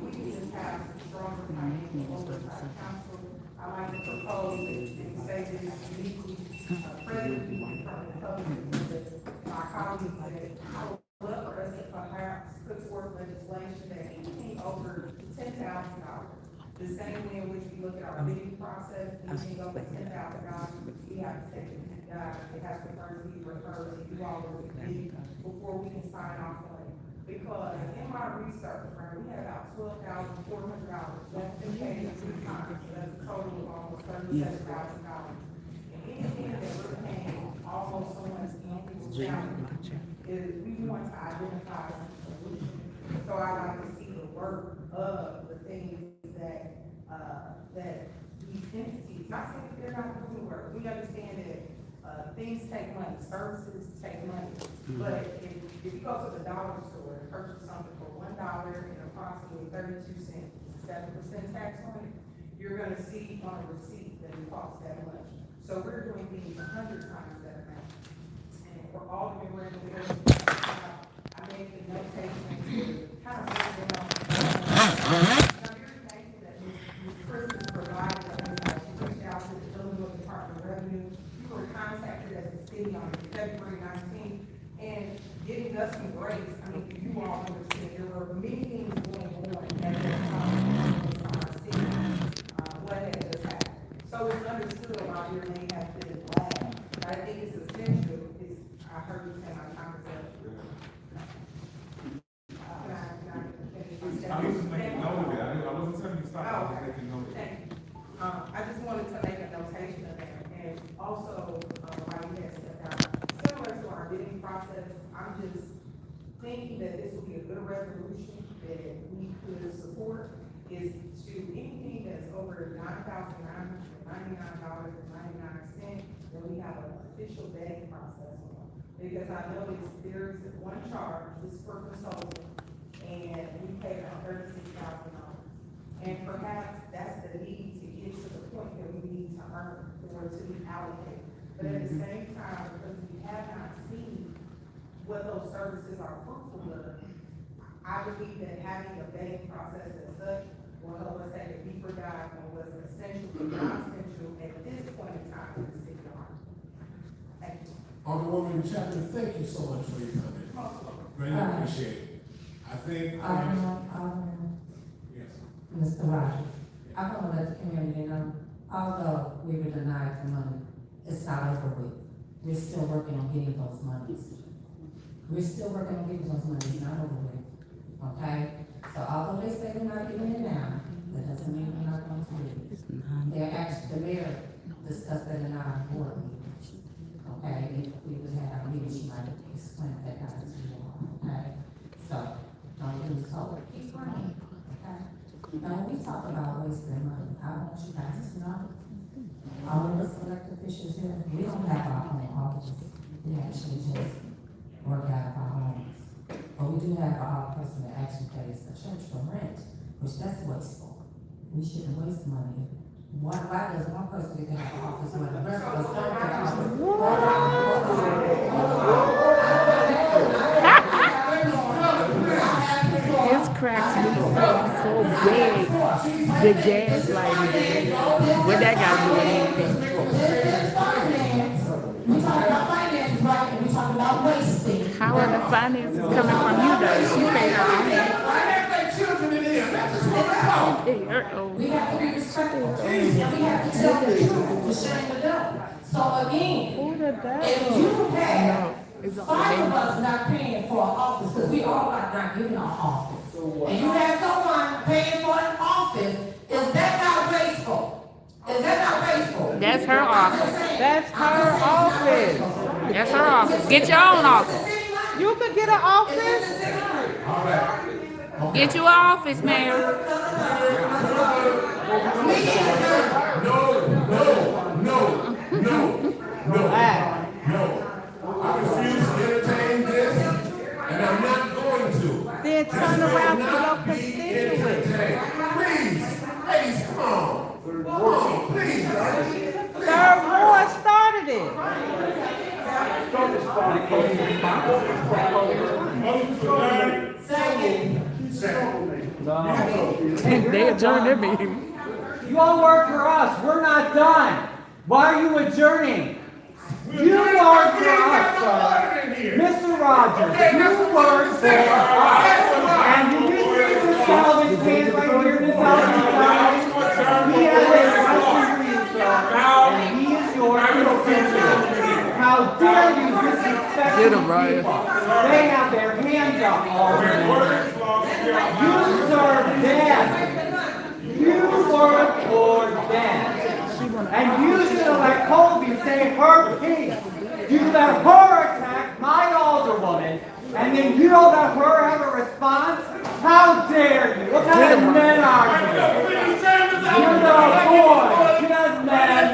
we can just have stronger financial oversight council. I like to propose and say this uniquely, presently from the public, that my colleagues, that I would love for us to perhaps put forth legislation that anything over $10,000, the same way in which we look at our bidding process, anything over $10,000, we have to take it has to first be referred to you all as a bid before we can sign off on it. Because in my research, right, we had about $12,400 that's been paid 3 times, so that's a total of almost $37,000. And anything that we're paying almost someone's annual salary is we want to identify a solution. So I like to see the work of the things that these entities, not saying that they're not doing work, we understand that things take money, services take money. But if you go to the dollar store and purchase something for $1 and approximately 32 cents, 7% tax on it, you're gonna see on a receipt that it costs that much. So we're doing things 100 times that amount. And we're all doing where I made the notation to kind of break it down. I'm very thankful that Ms. Chris has provided us, she reached out to the Illinois Department of Revenue. We were contacted as a city on February 19th, and giving us some grace. I mean, you all understand, there were many things going on at that time in our city, what had just happened. So it's understood why your name has been lagged. I think it's essential, I heard you say my time is up. I was just making note of it, I wasn't telling you to stop, I was just making note of it. Thank you. I just wanted to make a notation of that, and also, while you had stepped out, similar to our bidding process, I'm just thinking that this will be a good resolution that we could support, is to anything that's over $9,999.99, then we have an official vetting process on. Because I noticed there's one charge, this for consulting, and we paid about $36,000. And perhaps that's the need to get to the point that we need to earn or to be allocated. But at the same time, because we have not seen what those services are fruitful of, I believe that having a vetting process as such will help us take a deeper dive on what's essential and non-essential at this point in time in the city of Harvey. Thank you. Alderwoman Chapman, thank you so much for your comment. Greatly appreciate it. I think. Yes. Mr. Rogers, I want to let the community know, although we were denied the money, it's not over with. We're still working on getting those monies. We're still working on getting those monies, not over with, okay? So although they say they're not giving it now, that doesn't mean we're not going to do it. They're actually, the mayor discussed that in our board meeting, okay? If we would have our meeting, she might explain that guys to you all, okay? So, don't lose hope, keep running, okay? Now, when we talk about wasting money, I want you guys to know, all of us elected officials here, we don't have our own office. We actually just work out of our homes. But we do have our person that actually pays the church for rent, which that's wasteful. We shouldn't waste money. Why does one person get to have an office when the rest of us don't get an office? This cracks me up so big. The gaslighting. What that got to do with anything? We talk about finances, right? And we talk about wasting. How are the finances coming from you, though? She paid her own. Pay her own. We have to be respectful, and we have to tell the truth to shame the devil. So again, if you have 5 of us not paying for an office, because we all got not giving our office, and you have someone paying for an office, is that not wasteful? Is that not wasteful? That's her office. That's her office. That's her office. Get your own office. You could get an office. Get you an office, Mayor. No. I refuse to entertain this, and I'm not going to. Then turn around to your constituents. Please, ladies, come on. Come on, please. Third Ward started it. They adjourned their meeting. You all work for us. We're not done. Why are you adjourning? You work for us, sir. Mr. Rogers, you work for us. And did you see this salvage man right here, this salvage guy? He has a question for you, sir. And he is your constituent. How dare you disrespect these people? They have their hands up already. You serve them. You work for them. And you should have let Colby say her piece. You let her attack my alderwoman, and then you don't let her have a response? How dare you? What kind of men are you? You're the boy. Just men.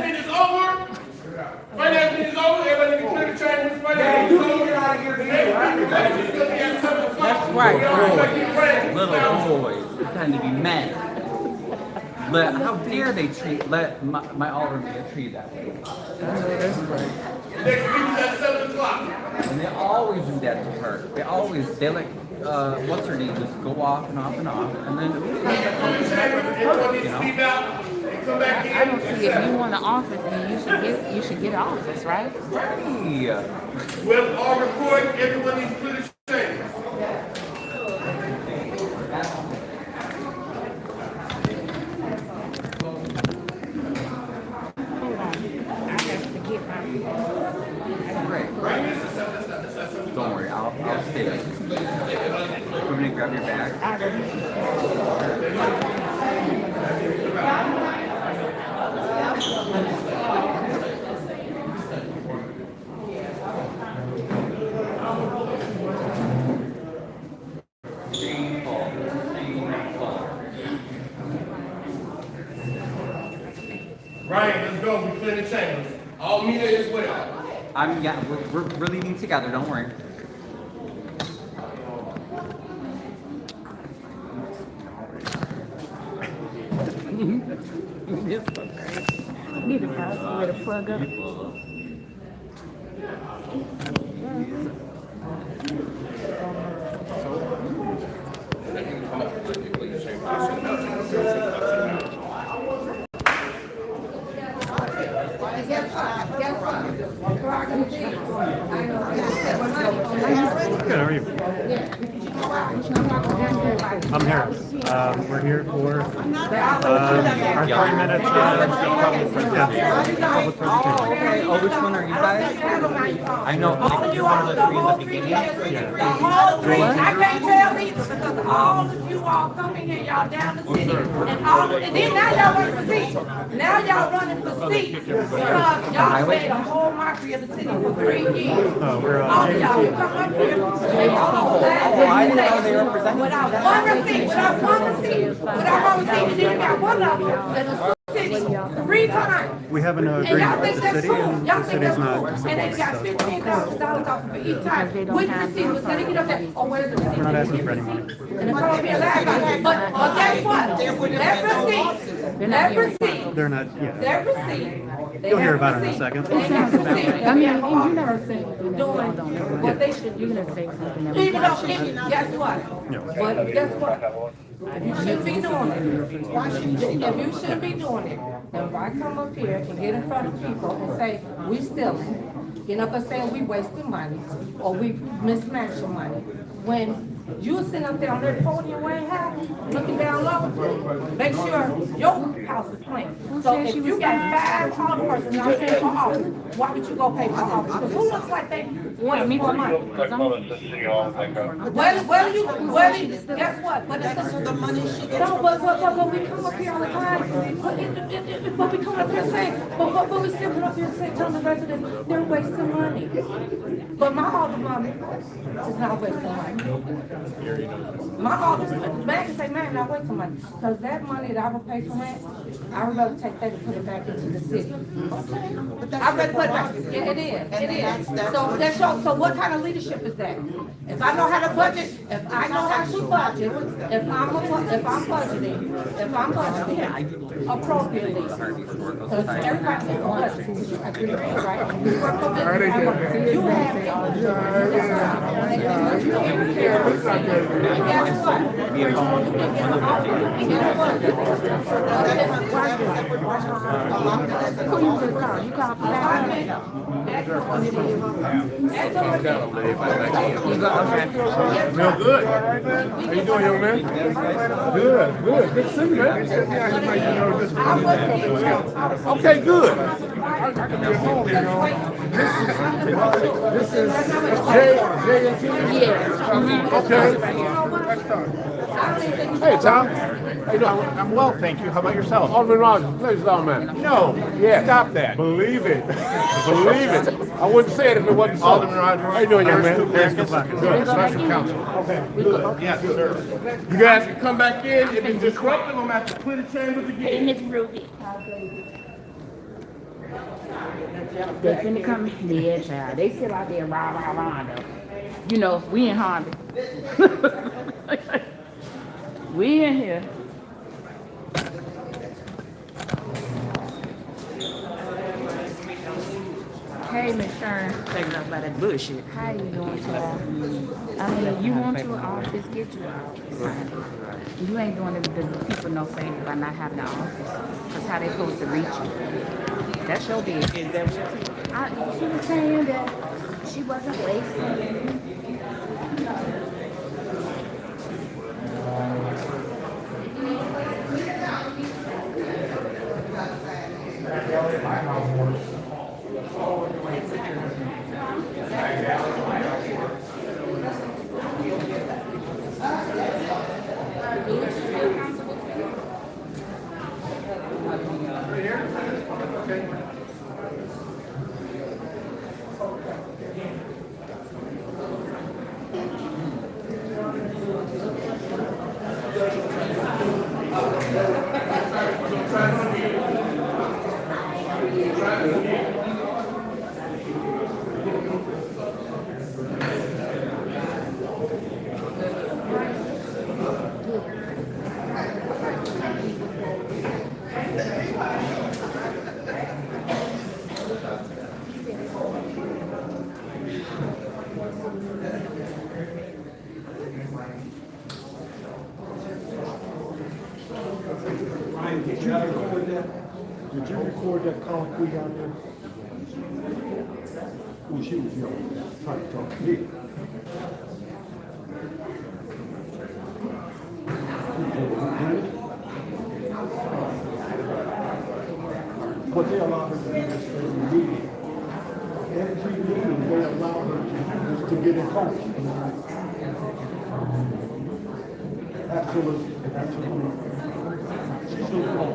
Finance meeting is over. Everybody can clear the chambers. Yeah, you can get out of here too. That's right, boys. Little boys. Pretend to be men. how dare they let my alderman get treated that way? Next meeting at 7 o'clock. And they always do that to her. They let, what's her name, just go off and off and off, and then, you know? I don't see if you want an office, then you should get an office, right? Right. We'll all record, everyone needs to clear the chambers. Hold on. I have to get my. Don't worry, I'll stay there. I'm gonna grab your bag. Ryan, let's go. We clear the chambers. All media as well. We're leaving together, don't worry. This so crazy. Need to find somewhere to plug up. Good, how are you? I'm Harris. We're here for our 30 minutes public presentation. Oh, which one are you guys? I know, like, you're one of the three in the beginning. I can't tell either because all of you all coming here, y'all down the city, and then now y'all running for seats. Now y'all running for seats because y'all made a whole mockery of the city for 3 years. All of y'all come up here. I didn't know they were presenting. Without one receipt, and then you got one of them that is city 3 times. We have an And y'all agreement think with the that's city, cool? and Y'all the think city's that's cool? not. And they got $15,000 off for each time. Which receipt was that? Get up there. Oh, where's the receipt? We're not asking for any money. And it's gonna be a lie. But guess what? That receipt. They're not, yeah. That receipt. You'll hear about it in a second. I mean, and you never say anything that y'all don't know. What they should You're do. gonna say something that Even though, guess what? But guess what? If you shouldn't be doing it, if you shouldn't be doing it, then why come up here and get in front of people and say, we stealing? Get up and say we wasting money, or we mismatching money. When you sitting up there on that podium way high, looking down low, make sure your house is clean. So if you got 5 alderpersons out there for office, why would you go pay for office? Because who looks like they want more money? Guess what? But it's the money she gets. No, but we come up here all the time, but we come up here saying, but we still come up here and say, tell the residents, they're wasting money. But my alderman is not wasting money. My alderman, man can say, man, not wasting money, because that money that I would pay for rent, I would rather take that and put it back into the city. I'd rather put it back, yeah, it is. So that's so what kind of leadership is that? If I know how to budget, if I know how to budget, if I'm budgeting appropriately, because everybody is budget. Agree, right? You work for business, you have and guess what? Who you gonna call? You call for that? Real good. How you doing, young man? Good. Good to see you, man. Okay, good. This is J&T? Yeah. Okay. Hey, Tom. How you doing? I'm well, thank you. How about yourself? Alderman Rogers, please, man. No, Yeah. stop that. Believe it. Believe it. I wouldn't say it if it wasn't so. Alderman Rogers. How you doing, young man? Good. Special counsel. Okay. Yes, sir. You guys can come back in. If it's disruptive, I'm going to have to clear the chambers Hey, again. Miss Ruby. They finna come, yeah, child. They still out there rah, though. You know, we in Harvey. We in here. Hey, Miss Sharon. Taking up by that bullshit. How you doing, child? I mean, you want your office, get your office. You ain't doing the people no favor by not having an office. Because how they supposed to reach you. That's your business. Is that what She was saying that she wasn't wasting. Ryan, did you record that? Did you record that colloquy out there? Well, she was yelling, trying to talk to me. But they allow her to do this every meeting. Every meeting, they allow her to get in touch. Absolutely, absolutely. She should go.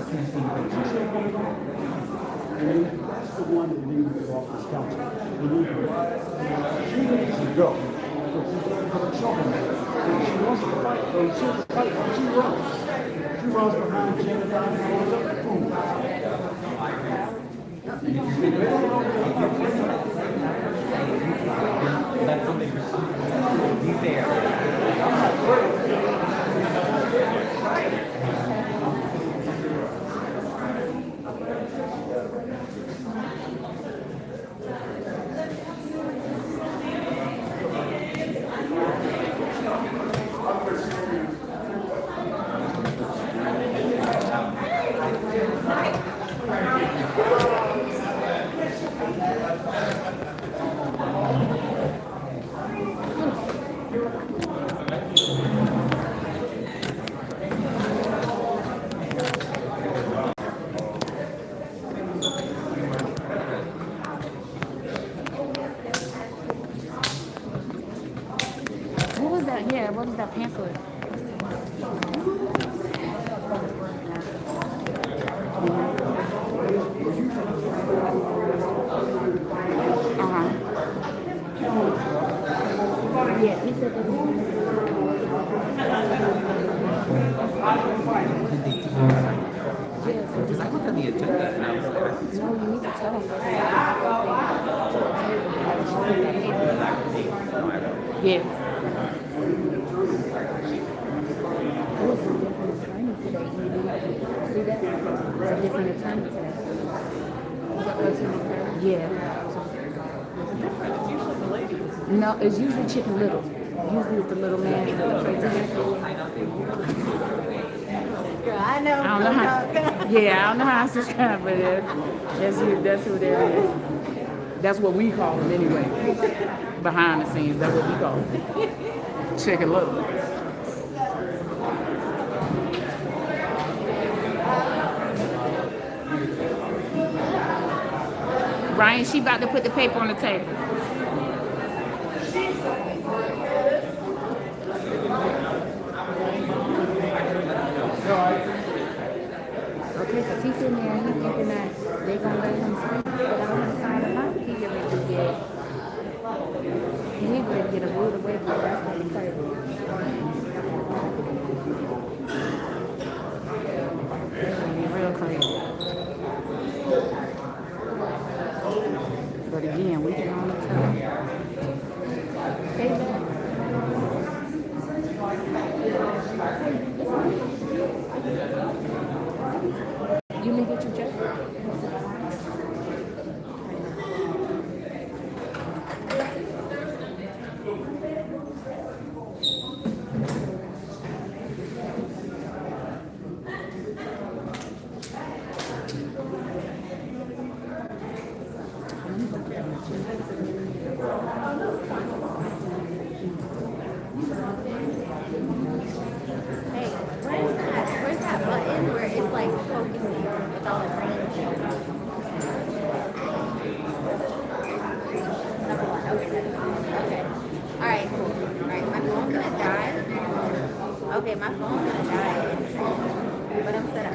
She should go. And that's the one that needs the office counsel. She needs to go. But she's going to put trouble. And she wants to fight. So she'll fight. She runs. She runs behind Jennifer and goes up the food. That's something be fair. Yeah, what was that pamphlet? Yeah, he said Because I looked at the agenda and I was like, no, you need to tell him. Yeah. See that? It's a different attorney today. Yeah. No, it's usually Chicken Little. Usually it's the little man in the crazy I know. I don't know how. Yeah, I don't know how to describe it. That's who that is. That's what we call him anyway. Behind the scenes, that's what we call him. Chicken Little. Ryan, she about to put the paper on the table. Okay, because he's sitting there and he's thinking that they're going to let him sleep, but I don't want to sign him out. He get ready to get, he ready to get a rude away from the rest of the table. It's going to be real crazy. But again, we can only tell. Hey, you may get your check. Okay, my phone's gonna die, but I'm set up.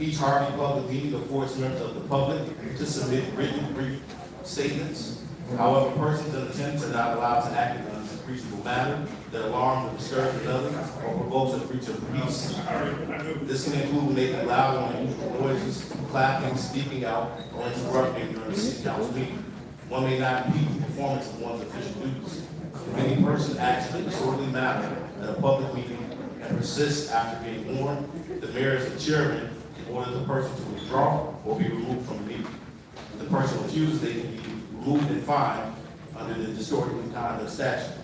Each Harvey public meeting affords members of the public to submit written brief statements. However, persons in attendance are not allowed to act in an unreasonable manner that alarms or disturbs others or provokes a breach of peace. This can include making loud or unusual noises, clapping, speaking out, or interrupting during a city council meeting. One may not impede the performance of one's official duties. If any person acts in a disorderly manner at a public meeting and persists after being warned, the mayor as the chairman in order for the person to withdraw or be removed from the meeting. If the person refuses, they can be removed and fined under the disorderly conduct statute.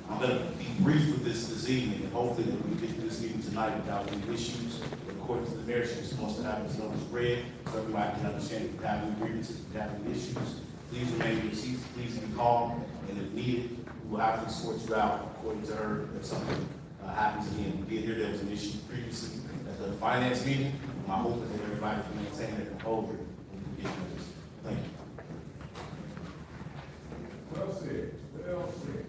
I'm going to be brief with this evening, and hopefully that we get through this meeting tonight without any issues. According to the mayor, she just wants to have this notice read, so everybody can understand if you have any grievances, if you have any issues. Please remain in your seats, please be calm, and if needed, we will have to escort you out according to her if something happens again. We did hear there was an issue previously at the finance meeting. My hope is that everybody can maintain their composure when we get through this. Thank you. Well said, well said.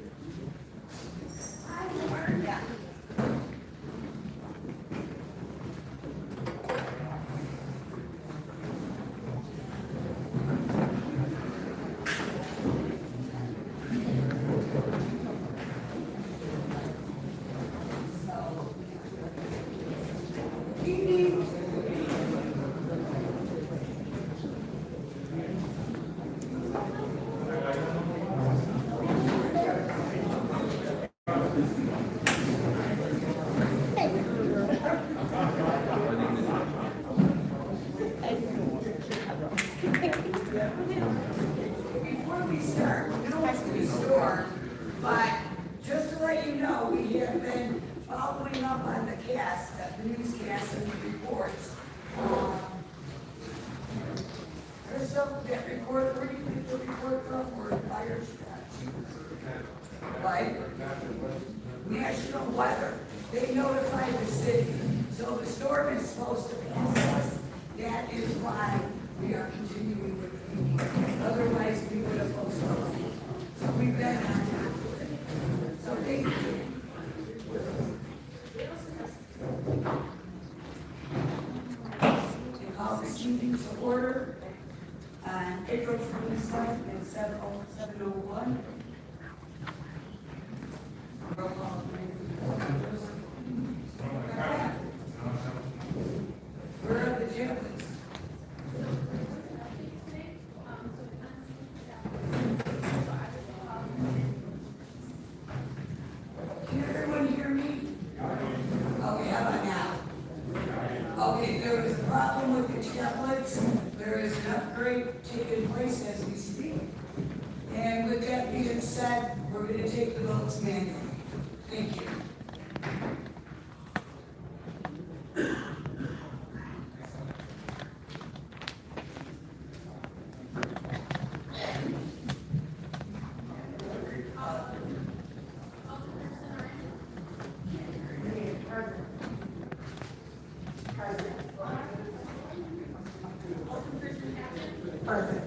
Before we start, we know it's going to storm, but just to let you know, we have been following up on the newscast and the reports. There's some that report, where do you get the report from, or fire right? National Weather, they notify the city, so the storm is supposed to pass us. That is why we are continuing with the meeting. Otherwise, we would have postponed. So we've been on top of it. So thank you. And call this meeting to order on April 27th at 7:01. Roll call, please. Where are the jailers? Can everyone hear me? Okay, how about now? Okay, there is a problem with the tablets. There is an upgrade taking place as we speak. And with that being said, we're going to take the votes manually. Thank you. Present.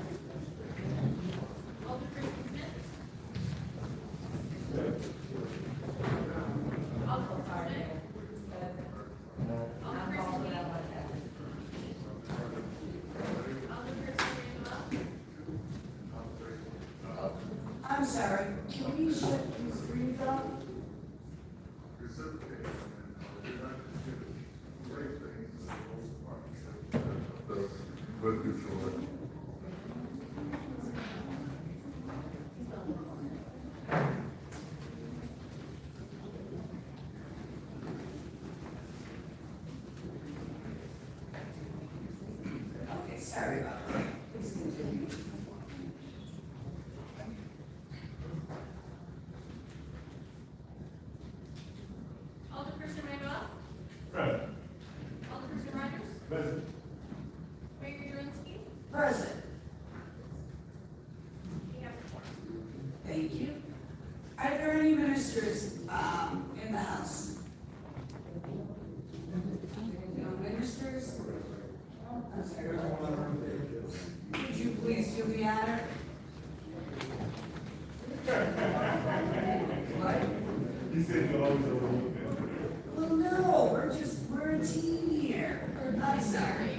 I'm sorry, can we shut these screens off? Okay, sorry about that. Please continue. Alderperson Randolph. Present. Alderperson Rogers. Present. Mayor Jurenski. Present. We have four. Thank you. Are there any ministers, in the house? No ministers? I'm sorry. Could you please do me honor? What? You said you always overlook that. Well, no, we're a team here. I'm sorry.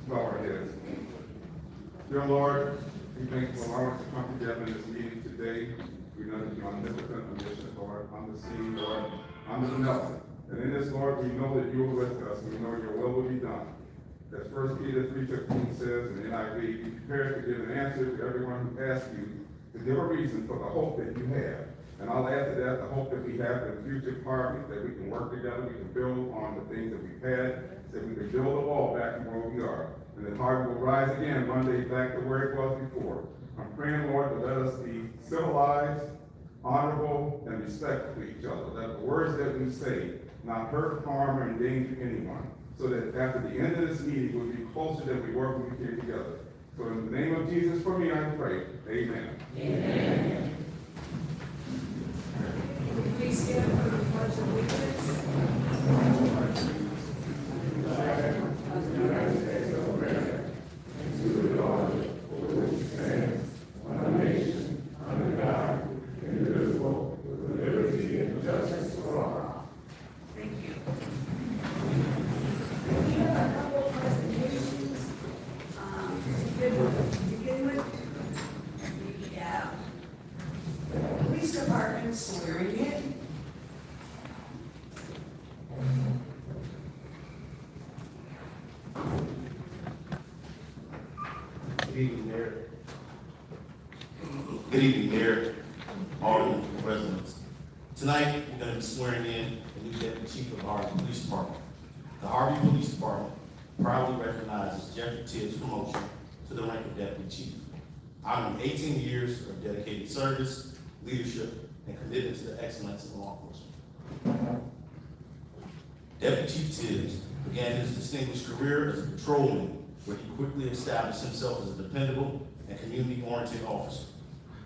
Bow our heads. Dear Lord, we thank you for allowing us to come together in this meeting today. We know that you're omnipotent, omniscient, Lord, on the scene, Lord, omnipresent. And in this, Lord, we know that you are with us, and we know your will be done. As 1 Peter 3:15 says in NIV, be prepared to give an answer to everyone who asks you to give a reason for the hope that you have. And I'll add to that, the hope that we have in the future, Harvey, that we can work together, we can build on the things that we've had, that we can build a wall back from where we are. And that Harvey will rise again one day back to where it was before. I'm praying, Lord, to let us be civilized, honorable, and respectful to each other. That the words that we say not hurt, harm, or endanger anyone. So that after the end of this meeting, we'll be closer than we were when we came together. So in the name of Jesus, for me, I pray. Amen. Amen. Please stand for the pledge of allegiance. United States of America, and to the republic for which it stands, one nation, under God, indivisible, with liberty and justice for all. Thank you. We have a couple of presentations. To begin with, we have the police department swearing in. Good evening, Mayor. Good evening, Mayor, Alderman, and residents. Tonight, we're going to be swearing in the new Deputy Chief of Harvey Police Department. The Harvey Police Department proudly recognizes Jeffrey Tibbs' promotion to the rank of Deputy Chief, honoring 18 years of dedicated service, leadership, and commitment to the excellence of law enforcement. Deputy Chief Tibbs began his distinguished career as a patrolman, where he quickly established himself as a dependable and community-oriented officer.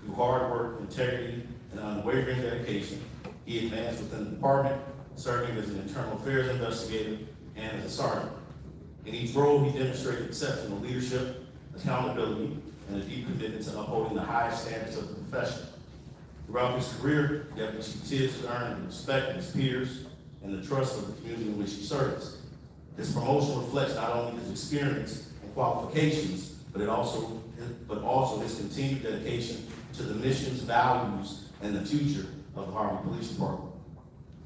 Through hard work, integrity, and unwavering dedication, he advanced within the department, serving as an internal affairs investigator and as a sergeant. In each role, he demonstrated exceptional leadership, accountability, and a deep commitment to upholding the highest standards of the profession. Throughout his career, Deputy Chief Tibbs has earned the respect of his peers and the trust of the community in which he serves. His promotion reflects not only his experience and qualifications, but also his continued dedication to the missions, values, and the future of the Harvey Police Department.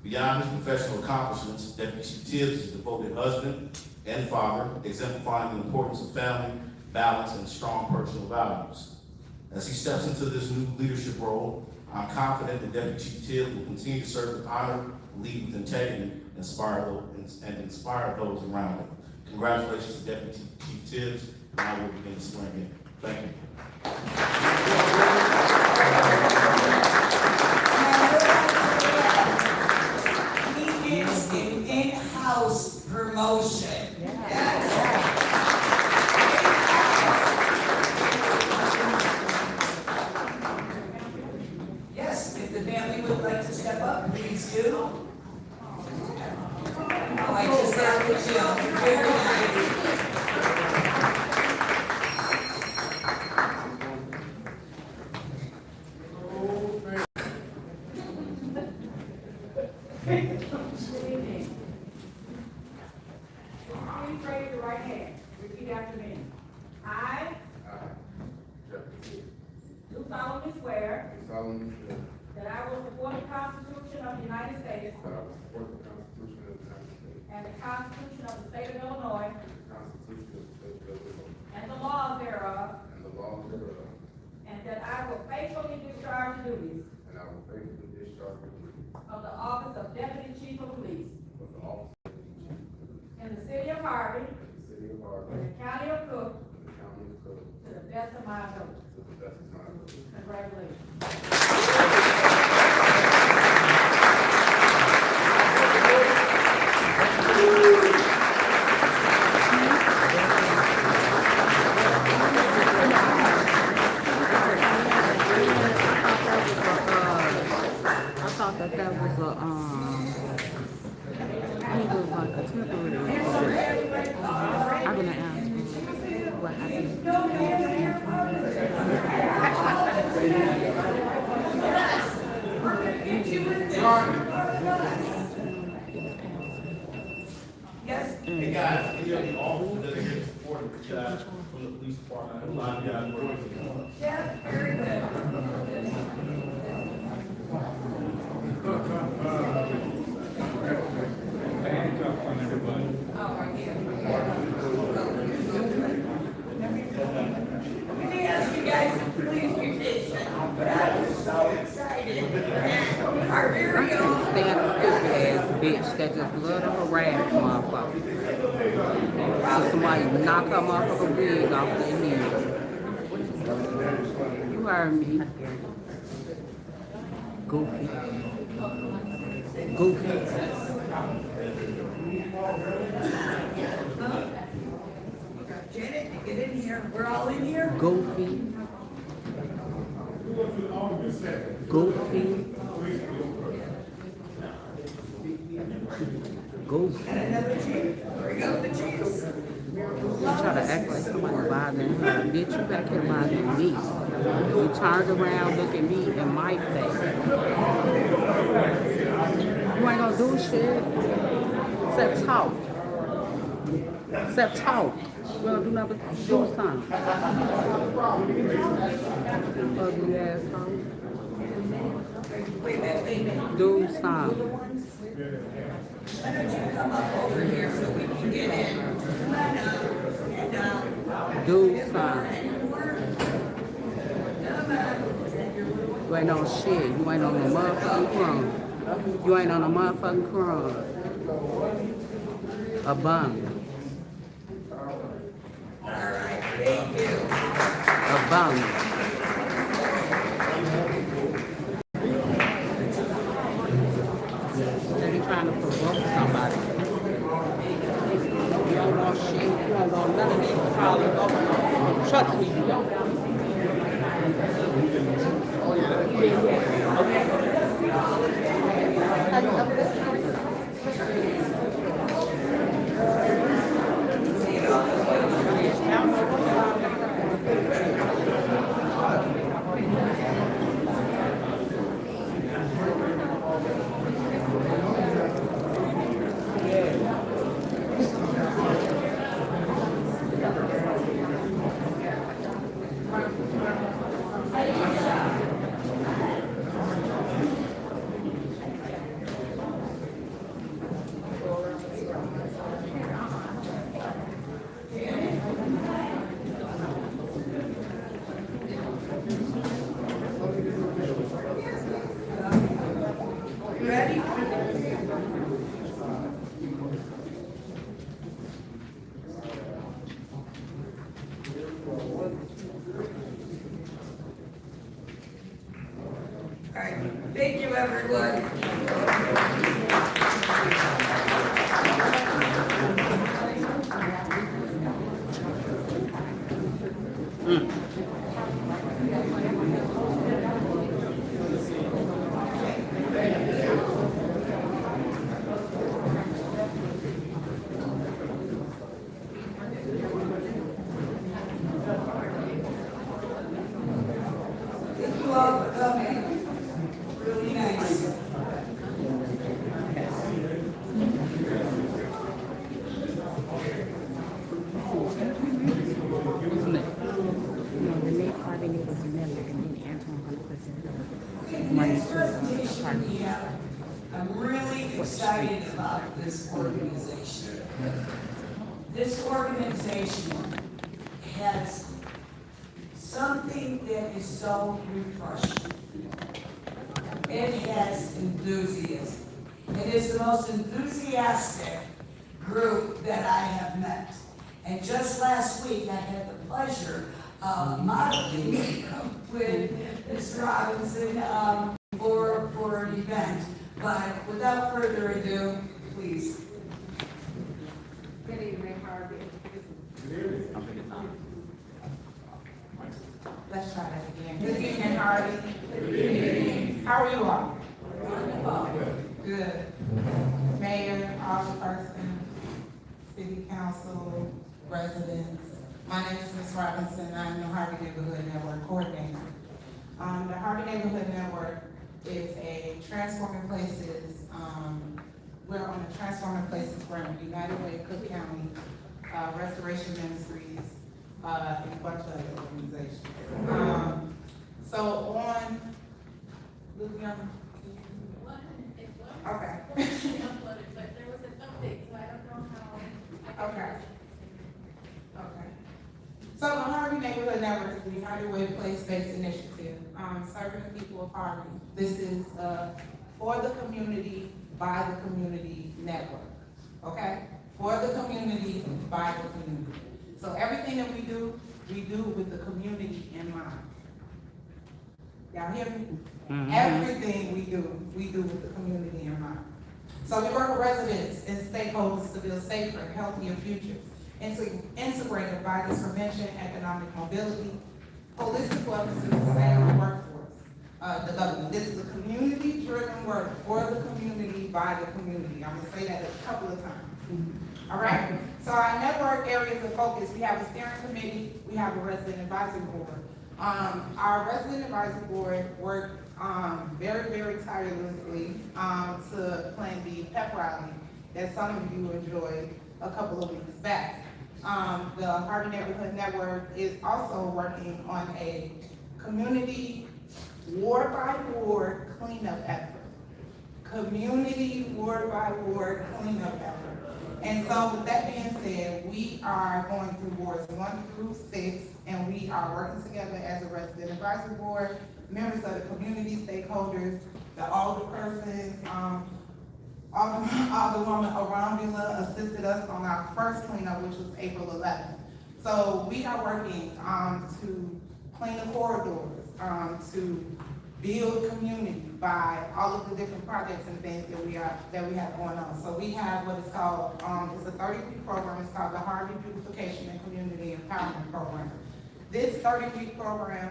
Beyond his professional accomplishments, Deputy Chief Tibbs is a devoted husband and father, exemplifying the importance of family, balance, and strong personal values. As he steps into this new leadership role, I'm confident that Deputy Chief Tibbs will continue to serve with honor, lead with integrity, and inspire those around him. Congratulations to Deputy Chief Tibbs, and I will begin swearing in. Thank you. He is an in-house promotion. Yes, if the family would like to step up, please do. Oh, I just got the Jill. Very nice. Please raise your right hand. Repeat after me. I do solemnly swear that I will support the Constitution of the United States and the Constitution of the State of Illinois and the laws thereof, and that I will faithfully discharge the duties of the office of Deputy Chief of Police in the city of Harvey, in the county of Cook, to the best of my ability. Congratulations. I thought that was like a temporary position. I'm gonna ask him what happened. Yes. Hey guys, any of the officers that are here to support and reach out from the police department, a lot of you guys working. Yeah, very good. Let me ask you guys to please be patient, but I was so excited. bitch that just love to harass motherfuckers. So somebody knock her motherfucking wig off their head. You heard me. Goofy. Janet, get in here. We're all in here. Goofy. Another chief. Bring up the chiefs. You try to act like somebody bothering her. Bitch, you back here bothering me. You turned around, look at me in my face. You ain't gonna do shit. Except talk. You gonna do nothing but do something. Ugly asshole. Wait a minute. Do something. Why don't you come up over here so we can get in? Come on up. And, Do something. You ain't on shit. You ain't on no motherfucking crumb. You ain't on a motherfucking crumb. A bum. all right, thank you. A bum. They be trying to provoke somebody. You don't want shit. You don't want none of this. Trust me, you don't. Ready? All right, thank you, everyone. Thank you all for coming. Really nice. Harvey was Miller, and then Antoine gonna present In this presentation we have, I'm really excited about this organization. This organization has something that is so refreshing. It has enthusiasm. It is the most enthusiastic group that I have met. And just last week, I had the pleasure of modeling with Ms. Robinson for an event. But without further ado, please. Good evening, Harvey. Let's try that again. Good evening, Harvey. Good evening. How are you all? Wonderful. Good. Mayor, Alderperson, City Council, residents. My name is Ms. Robinson. I'm the Harvey Neighborhood Network Coordinator. The Harvey Neighborhood Network is a Transforming Places, we're on the Transforming Places grant, United Way, Cook County, Restoration Ministries, and a bunch of other organizations. So on, look young. Okay. But there was an update, so I don't know how. Okay. Okay. So the Harvey Neighborhood Network is the United Way Place-Based Initiative, serving the people of Harvey. This is, for the community, by the community network, okay? For the community, by the community. So everything that we do with the community in mind. Y'all hear me? Everything we do with the community in mind. So we work with residents and stakeholders to build safer, healthier futures, integrated by this prevention, economic mobility, holistic wellness, and sustainable workforce development. This is a community-driven work for the community, by the community. I'm gonna say that a couple of times. All right, so our network areas of focus, we have a steering committee, we have a resident advisory board. Our resident advisory board worked very, very tirelessly to plan the pep rally that some of you enjoyed a couple of weeks back. The Harvey Neighborhood Network is also working on a community ward by ward cleanup effort. Community ward by ward cleanup effort. And so with that being said, we are going through wards 1 through 6, and we are working together as a resident advisory board, members of the community, stakeholders, the older persons, Alderwoman Arambula assisted us on our first cleanup, which was April 11th. So we are working to clean the corridors, to build community by all of the different projects and things that we have going on. So we have what is called, it's a 30-week program. It's called the Harvey Beautification and Community Empowerment Program. This 30-week program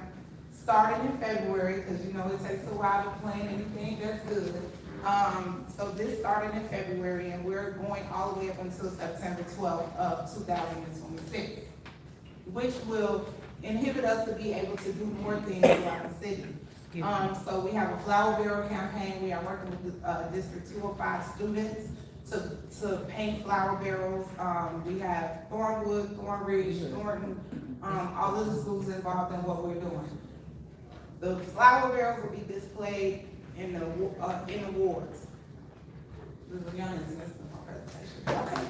started in February, because you know it takes a while to plan anything that's good. So this started in February, and we're going all the way up until September 12th of 2026, which will inhibit us to be able to do more things throughout the city. So we have a flower barrel campaign. We are working with District 205 students to paint flower barrels. We have Thornwood, Thornridge, Thornton, all of the schools involved in what we're doing. The flower barrels will be displayed in the wards. The young is missing my presentation. Okay.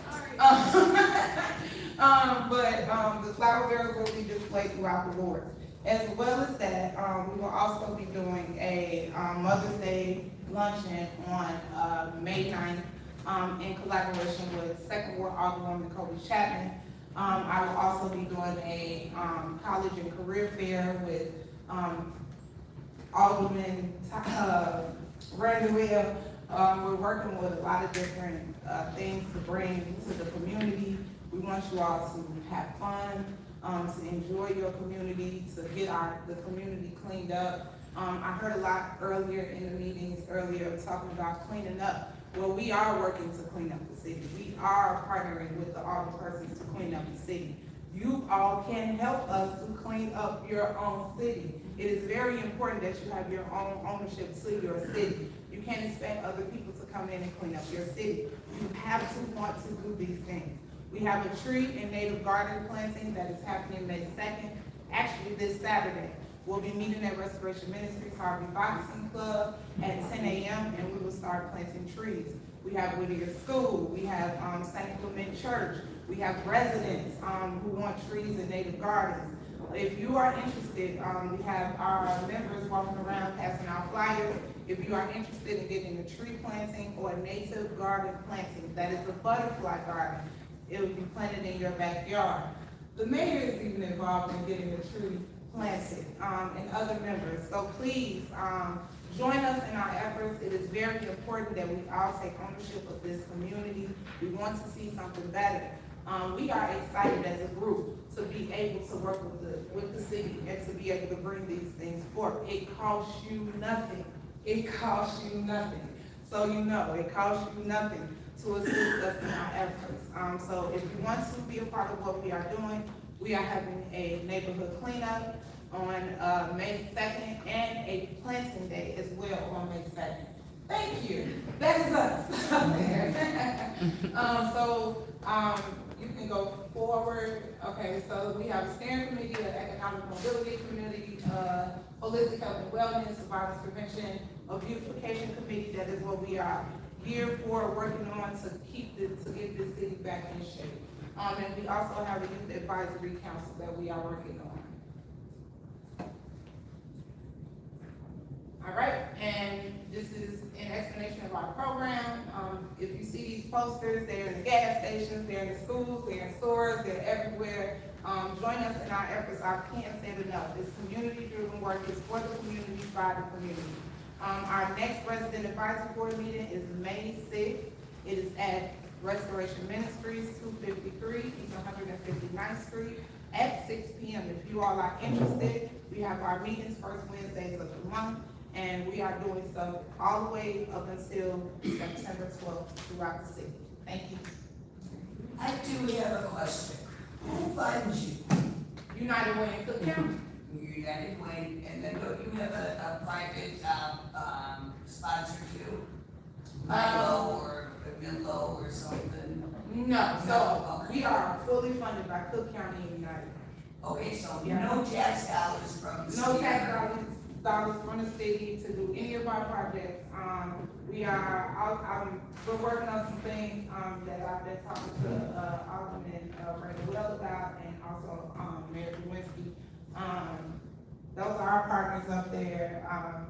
The flower barrels will be displayed throughout the wards. As well as that, we will also be doing a Mother's Day luncheon on May 9th in collaboration with 2nd Ward Alderwoman Kobe Chapman. I will also be doing a college and career fair with Alderman Randall. We're working with a lot of different things to bring to the community. We want you all to have fun, to enjoy your community, to get the community cleaned up. I heard a lot earlier in the meetings talking about cleaning up. Well, we are working to clean up the city. We are partnering with the alderpersons to clean up the city. You all can help us to clean up your own city. It is very important that you have your own ownership to your city. You can't expect other people to come in and clean up your city. You have to want to do these things. We have a tree and native garden planting that is happening May 2nd, actually this Saturday. We'll be meeting at Restoration Ministries Harvey Boxing Club at 10 a.m. and we will start planting trees. We have Whittier School, we have St. Clement Church, we have residents who want trees and native gardens. If you are interested, we have our members walking around passing out flyers. If you are interested in getting a tree planting or a native garden planting, that is a butterfly garden. It will be planted in your backyard. The mayor is even involved in getting a tree planted, and other members. So please join us in our efforts. It is very important that we all take ownership of this community. We want to see something better. We are excited as a group to be able to work with the city and to be able to bring these things forth. It costs you nothing. It costs you nothing. So you know, it costs you nothing to assist us in our efforts. So if you want to be a part of what we are doing, we are having a neighborhood cleanup on May 2nd and a planting day as well on May 2nd. Thank you. That is us out there. You can go forward. Okay, so we have a steering committee, an economic mobility community, holistic health and wellness, violence prevention, a beautification committee. That is what we are here for, working on to get this city back in shape. And we also have a youth advisory council that we are working on. All right, and This is an explanation of our program. If you see these posters, they're in the gas stations, they're in the schools, they're in stores, they're everywhere. Join us in our efforts. I can't say it enough. It's community-driven work. It's for the community, by the community. Our next resident advisory board meeting is May 6th. It is at Restoration Ministries, 253 East 159th Street at 6 p.m. If you all are interested, we have our meetings first Wednesdays of the month, and we are doing stuff all the way up until September 12th throughout the city. Thank you. I do have a question. Who funds you? United Way in Cook County. United Way, and then don't you have a private sponsor too? Milo or Milo or something? No, so we are fully funded by Cook County and United. Okay, so no tax dollars from the city? No tax dollars from the city to do any of our projects. We're working on some things, that I've been talking to, Alderman, Brandon Well about, and also, Mayor Lewinsky. Those are our partners up there,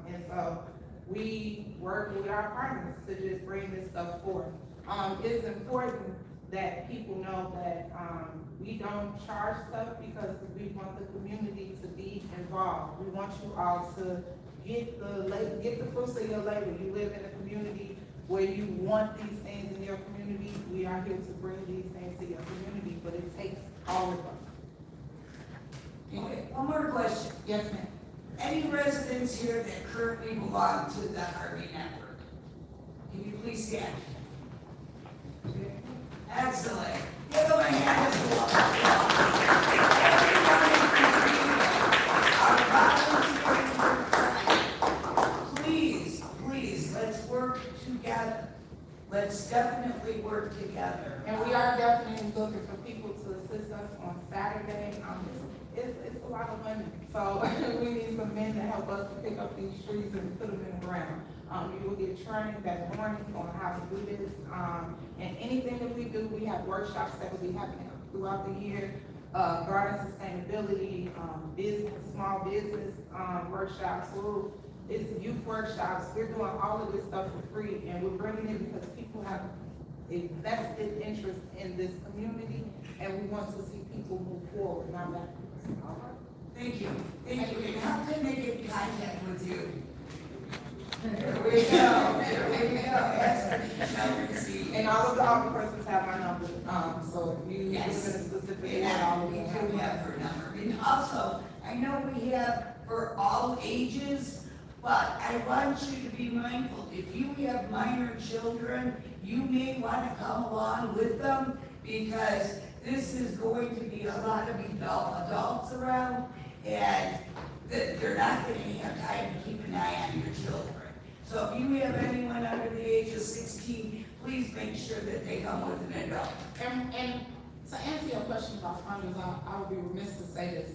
and so we work with our partners to just bring this stuff forth. It's important that people know that, we don't charge stuff because we want the community to be involved. We want you all to get the fruits of your labor. You live in a community where you want these things in your community. We are here to bring these things to your community, but it takes all of us. Okay, one more question. Yes, ma'am. Any residents here that currently belong to the Harvey Network? Can you please stand? Excellent. Give them a hand of applause. Please, let's work together. Let's definitely work together. And we are definitely looking for people to assist us on Saturday. It's a lot of women, so we need some men to help us to pick up these trees and put them in the ground. You will get training that morning on how to do this. And anything that we do, we have workshops that will be happening throughout the year. Garden sustainability, small business workshops, it's youth workshops. We're doing all of this stuff for free, and we're bringing it because people have a vested interest in this community, and we want to see people move forward, not backwards. Thank you. Thank you. And how can they get in contact with you? There we go. And all of the officers have my number, so if you live in a specific area, We do have her number. And also, I know we have for all ages, but I want you to be mindful. If you have minor children, you may want to come along with them, because this is going to be a lot of adults around, and they're not going to have time to keep an eye on your children. So if you have anyone under the age of 16, please make sure that they come with an adult. And to answer your question about funders, I would be remiss to say this.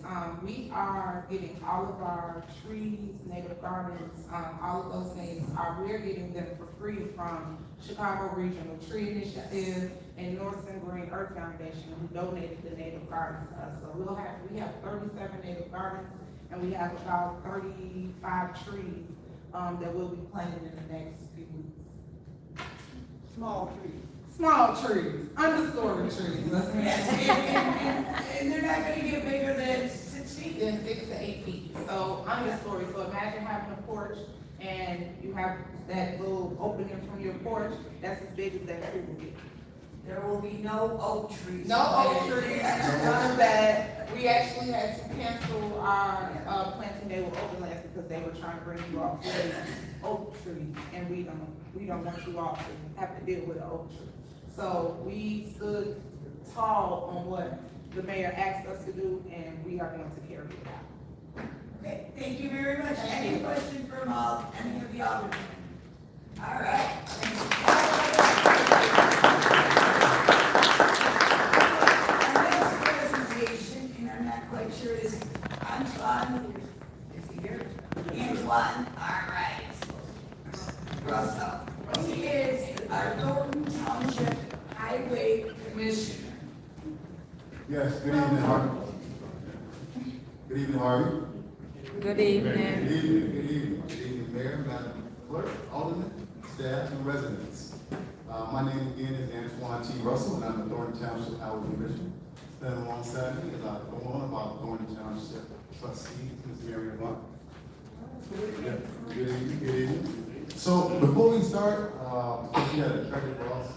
We are getting all of our trees, native gardens, all of those things, we're getting them for free from Chicago Regional Tree Initiative and Northern Green Earth Foundation, who donated the native gardens to us. So we have 37 native gardens, and we have about 35 trees that we'll be planting in the next few weeks. Small trees. Small trees, understory trees. And they're not gonna get bigger than 6 feet? Then 6 to 8 feet. So understory. So imagine having a porch and you have that little opening from your porch. That's as big as that tree will be. There will be no oak trees. No oak trees, none of that. We actually had to cancel our planting day with Overlands because they were trying to bring you off with oak trees, and we don't want you all to have to deal with an oak tree. So we stood tall on what the mayor asked us to do, and we are going to carry it out. Okay, thank you very much. Any questions from any of the aldermen? All right. Our next presentation, and I'm not quite sure, is Antoine. Is he here? Antoine, all right. Russell. He is our Thornton Township Highway Commissioner. Yes, good evening, Harvey. Good evening, Harvey. Good evening. Good evening, Mayor, Madam clerk, aldermen, staff, and residents. My name again is Antoine T. Russell, and I'm the Thornton Township Highway Commissioner. Standing alongside me is our going about Thornton Township trustee, Ms. Mary Blunt. Good evening, good evening. So before we start, we had a treasure cross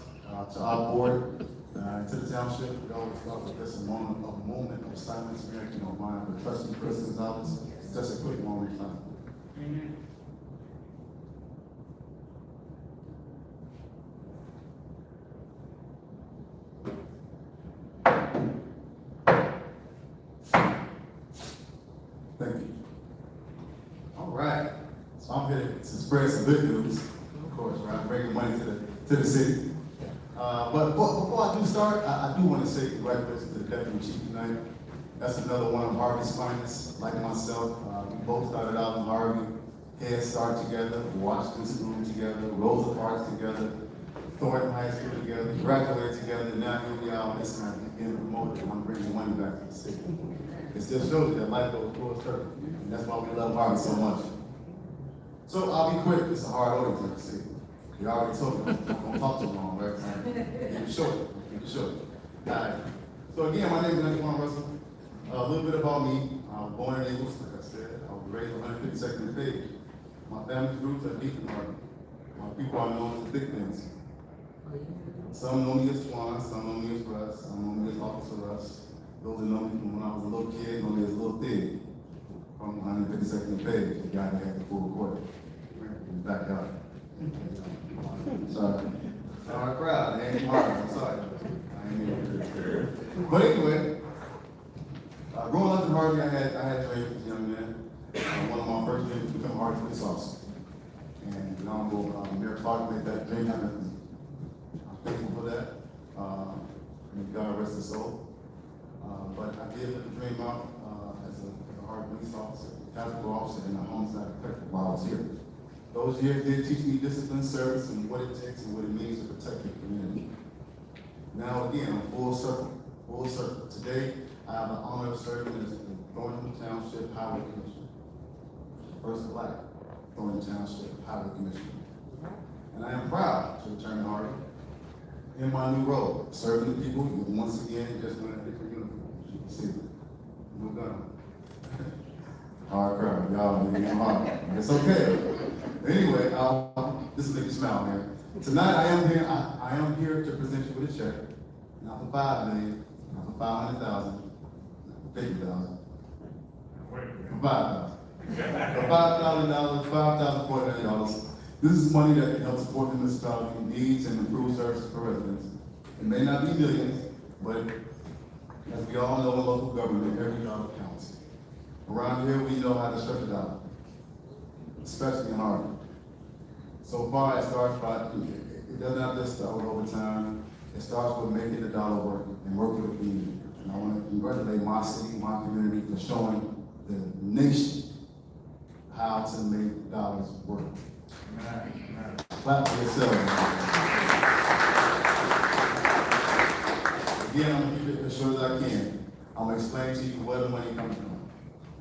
to our board, to the township. We always start with this a moment of silence, Mary, if you don't mind, for trustee Chris Gonzalez. Just a quick moment of silence. Thank you. All right. So I'm here to spread some good news, of course, right? Bringing money to the city. But before I do start, I do want to say congratulations to the Deputy Chief tonight. That's another one of Harvey's finest, like myself. We both started out in Harvey, Head Start together, Washington School together, Rosa Parks together, Thornton High School together, graduated together, and now here we are on this night, getting promoted, and I'm bringing money back to the city. It still shows you that life goes full circle, and that's why we love Harvey so much. So I'll be quick, it's a hard audience in the city. You already told me, I'm not gonna talk too long, right? Keep it short, keep it short. All right. So again, my name is Antoine Russell. A little bit about me. I was born in Naples, like I said. I was raised on 152nd page. My family's roots are deep in Harvey. My people are known as Big Things. Some know me as Twan, some know me as Russ, some know me as Officer Russ. Those that know me from when I was a little kid know me as Little Pig from 152nd page, the guy that had the full court. In the backyard. Sorry. Sorry, crowd. It ain't hard. I'm sorry. I ain't mean to. But anyway, growing up in Harvey, I had dreams as a young man. One of my first dreams was to become a Harvey police officer. And the Honorable Mayor Clark made that dream happen. I'm thankful for that. May God rest his soul. But I did live the dream out as a Harvey police officer, tactical officer, and a homicide detective while I was here. Those years did teach me discipline, service, and what it takes and what it means to protect your community. Now again, I'm full circle, full circle. Today, I have the honor of serving as the Thornton Township Highway Commissioner. First black Thornton Township Highway Commissioner. And I am proud to return to Harvey in my new role, serving the people, once again, just wearing a different uniform, as you can see. We're done. Hard crowd, y'all make me hard. It's okay. Anyway, this will make you smile, man. Tonight I am here to present you with a check, not for $5 million, not for $500,000, not for $50,000, for $5,000. For $5,000, $5,400. This is money that can help support the municipality needs and improve services for residents. It may not be millions, but as we all know in local government, every dollar counts. Around here, we know how to stretch it out, especially in Harvey. So far, it starts by, it doesn't have to start with overtime. It starts with making the dollar work and work with the community. And I want to congratulate my city, my community for showing the nation how to make dollars work. Clap for yourself. Again, I'm going to keep it as short as I can. I'm going to explain to you where the money comes from.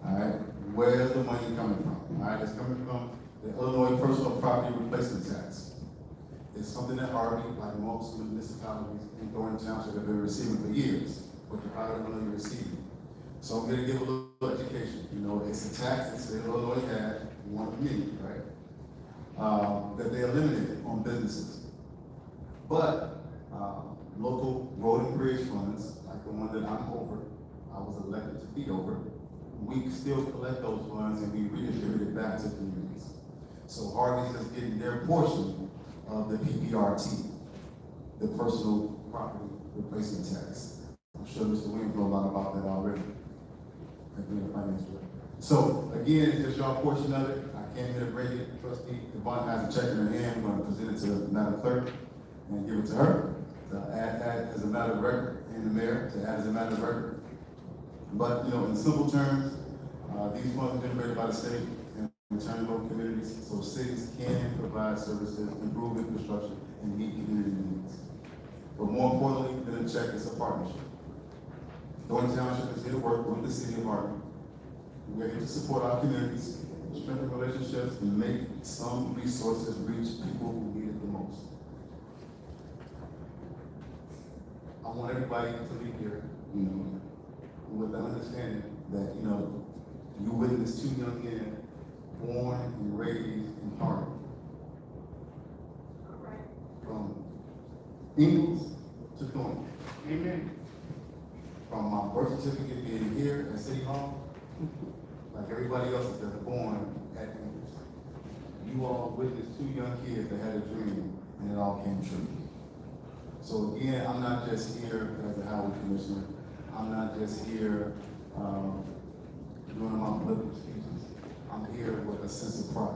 All right, where's the money coming from? All right, it's coming from the Illinois Personal Property Replacement Tax. It's something that Harvey, like most municipalities in Thornton Township, have been receiving for years, but you probably don't know you're receiving. So I'm going to give a little education. You know, it's a tax that the Illinois had, one of many, right? That they eliminated on businesses. But local road and bridge funds, like the one that I'm over, I was elected to be over, we still collect those funds and we redistribute it back to communities. So Harvey's is getting their portion of the PPRT, the Personal Property Replacement Tax. I'm sure Mr. Williams knows a lot about that already. So again, it's just your portion of it. I came here to bring it. Trustee Devon has a check in her hand. We're going to present it to Madam Clerk and give it to her to add as a matter of record, and the mayor to add as a matter of record. But, you know, in simple terms, these funds are generated by the state and returned to local communities so cities can provide services, improve infrastructure, and meet community needs. But more importantly than a check, it's a partnership. Thornton Township is here to work with the city of Harvey. We're here to support our communities, strengthen relationships, and make some resources reach people who need it the most. I want everybody to leave here, with the understanding that, you witnessed 2 young men born and raised in Harvey. From Ingles to Thornton. Amen. From my birth certificate being here at City Hall, like everybody else that are born at Ingles. You all witnessed 2 young kids that had a dream, and it all came true. So again, I'm not just here as a highway commissioner. I'm not just here doing my political speeches. I'm here with a sense of pride.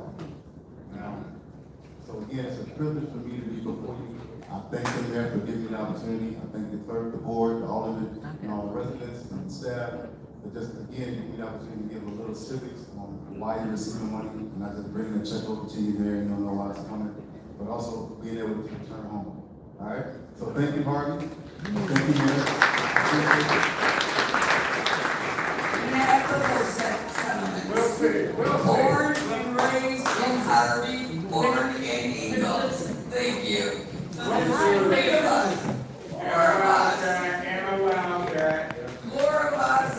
So again, it's a privilege for me to be before you. I thank the mayor for giving me the opportunity. I thank the clerk, the board, all of it, all the residents and the staff. But just again, give me the opportunity to give a little civics on why you're receiving money, and not just bringing the check over to you there and you don't know why it's coming, but also being able to return home. All right? So thank you, Harvey. Thank you, Mayor. Well said, well said. Born and raised in Harvey, born in Eagles. Thank you. 3 of us. More of us. More of us.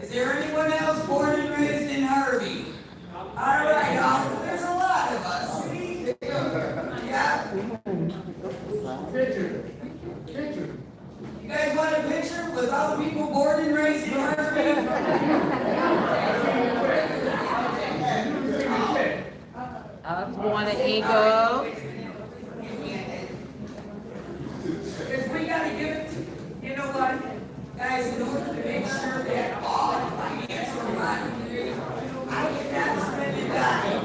Is there anyone else born and raised in Harvey? All right, there's a lot of us. See? Yeah. Picture. You guys want a picture with all the people born and raised in Harvey? I was born in Eagle. Because we gotta give it to, you know what, guys, in order to make sure that all financial money, I cannot spend a dime,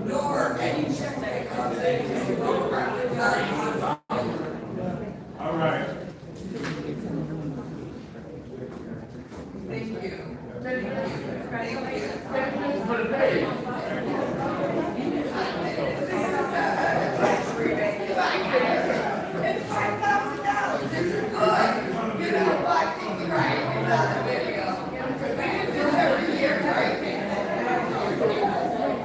nor any check that comes in can go directly to our All right. Thank you. It's $5,000. It's good. You know what? Right. Another video. We can do every year, right?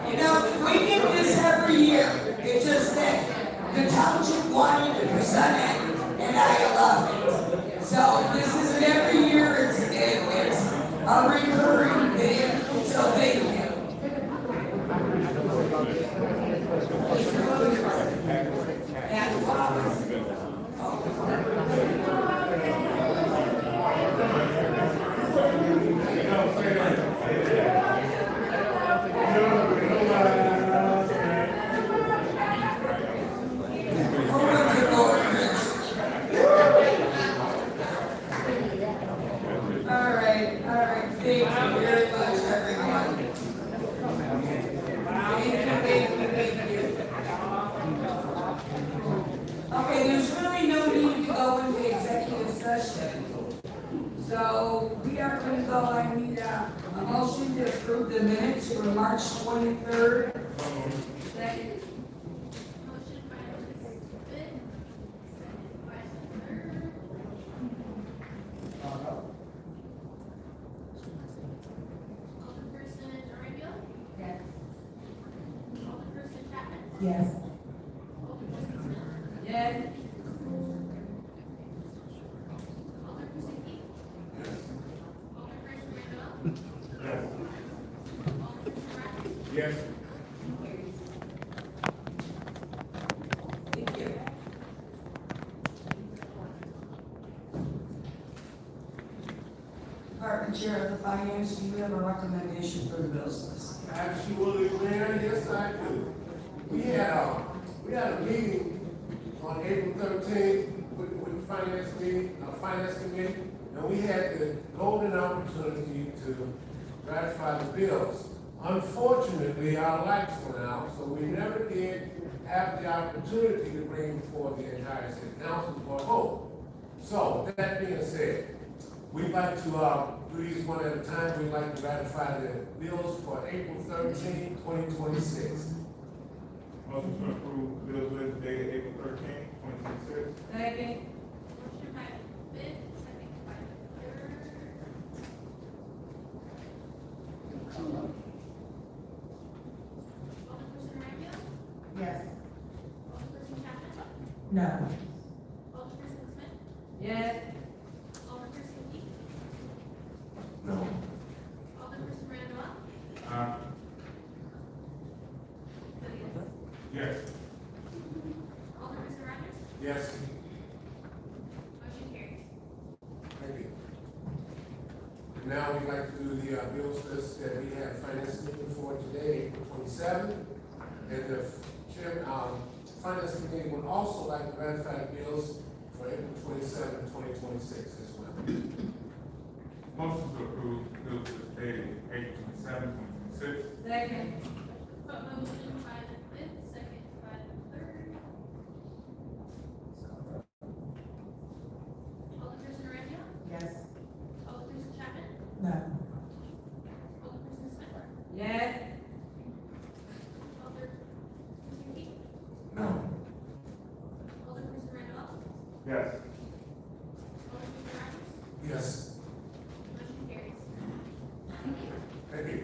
You know, we get this every year. It's just that the township wanted to present it, and I love it. So this isn't every year. It's a recurring thing. So thank you. All right. Thank you very much, everyone. Thank you. Okay, there's really no need to go into executive session. So we are going to go, I need a motion to approve the minutes for March 23rd. Second. Yes. Yes. Yes. Thank you. Department Chair of the Finance, do you have a recommendation for the bills list? Absolutely, Mayor, yes, I do. We had a meeting on April 13th with the finance committee, and we had the golden opportunity to ratify the bills. Unfortunately, our lights went out, so we never did have the opportunity to bring before the entire city council for a vote. So, that being said, we'd like to do these one at a time. We'd like to ratify the bills for April 13, 2026. Motion to approve bills list dated April 13, 2026. Second. No. Alderperson Smith? Yes. Alderperson Key? No. Alderperson Randolph? Yes. Alderperson Rogers? Yes. Motion carries. Thank you. And now we'd like to do the bills list that we have finance meeting for today, April 27th. And the finance committee would also like to ratify bills for April 27th, 2026 as well. Motion to approve bills for dated April 27, 2026. Second. Motion by the fifth, second by the third. Alderperson Randolph? Yes. Alderperson Chapman? No. Alderperson Smith? Yes. Alderperson Key? No. Alderperson Randolph? Yes. Alderperson Rogers? Yes. Motion carries. Thank you.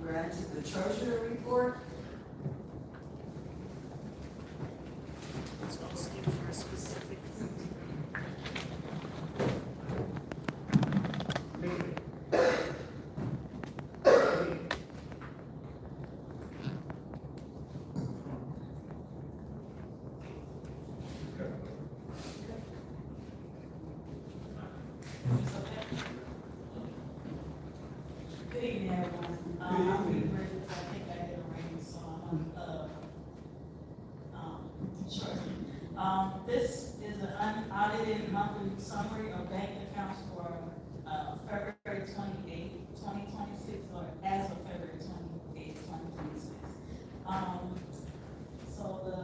We're on to the treasurer report. Good evening, everyone. I'm Pete Bridges. I think I did a ring, so sure. This is an unaudited monthly summary of bank accounts for February 28, 2026, or as of February 28, 2026. So the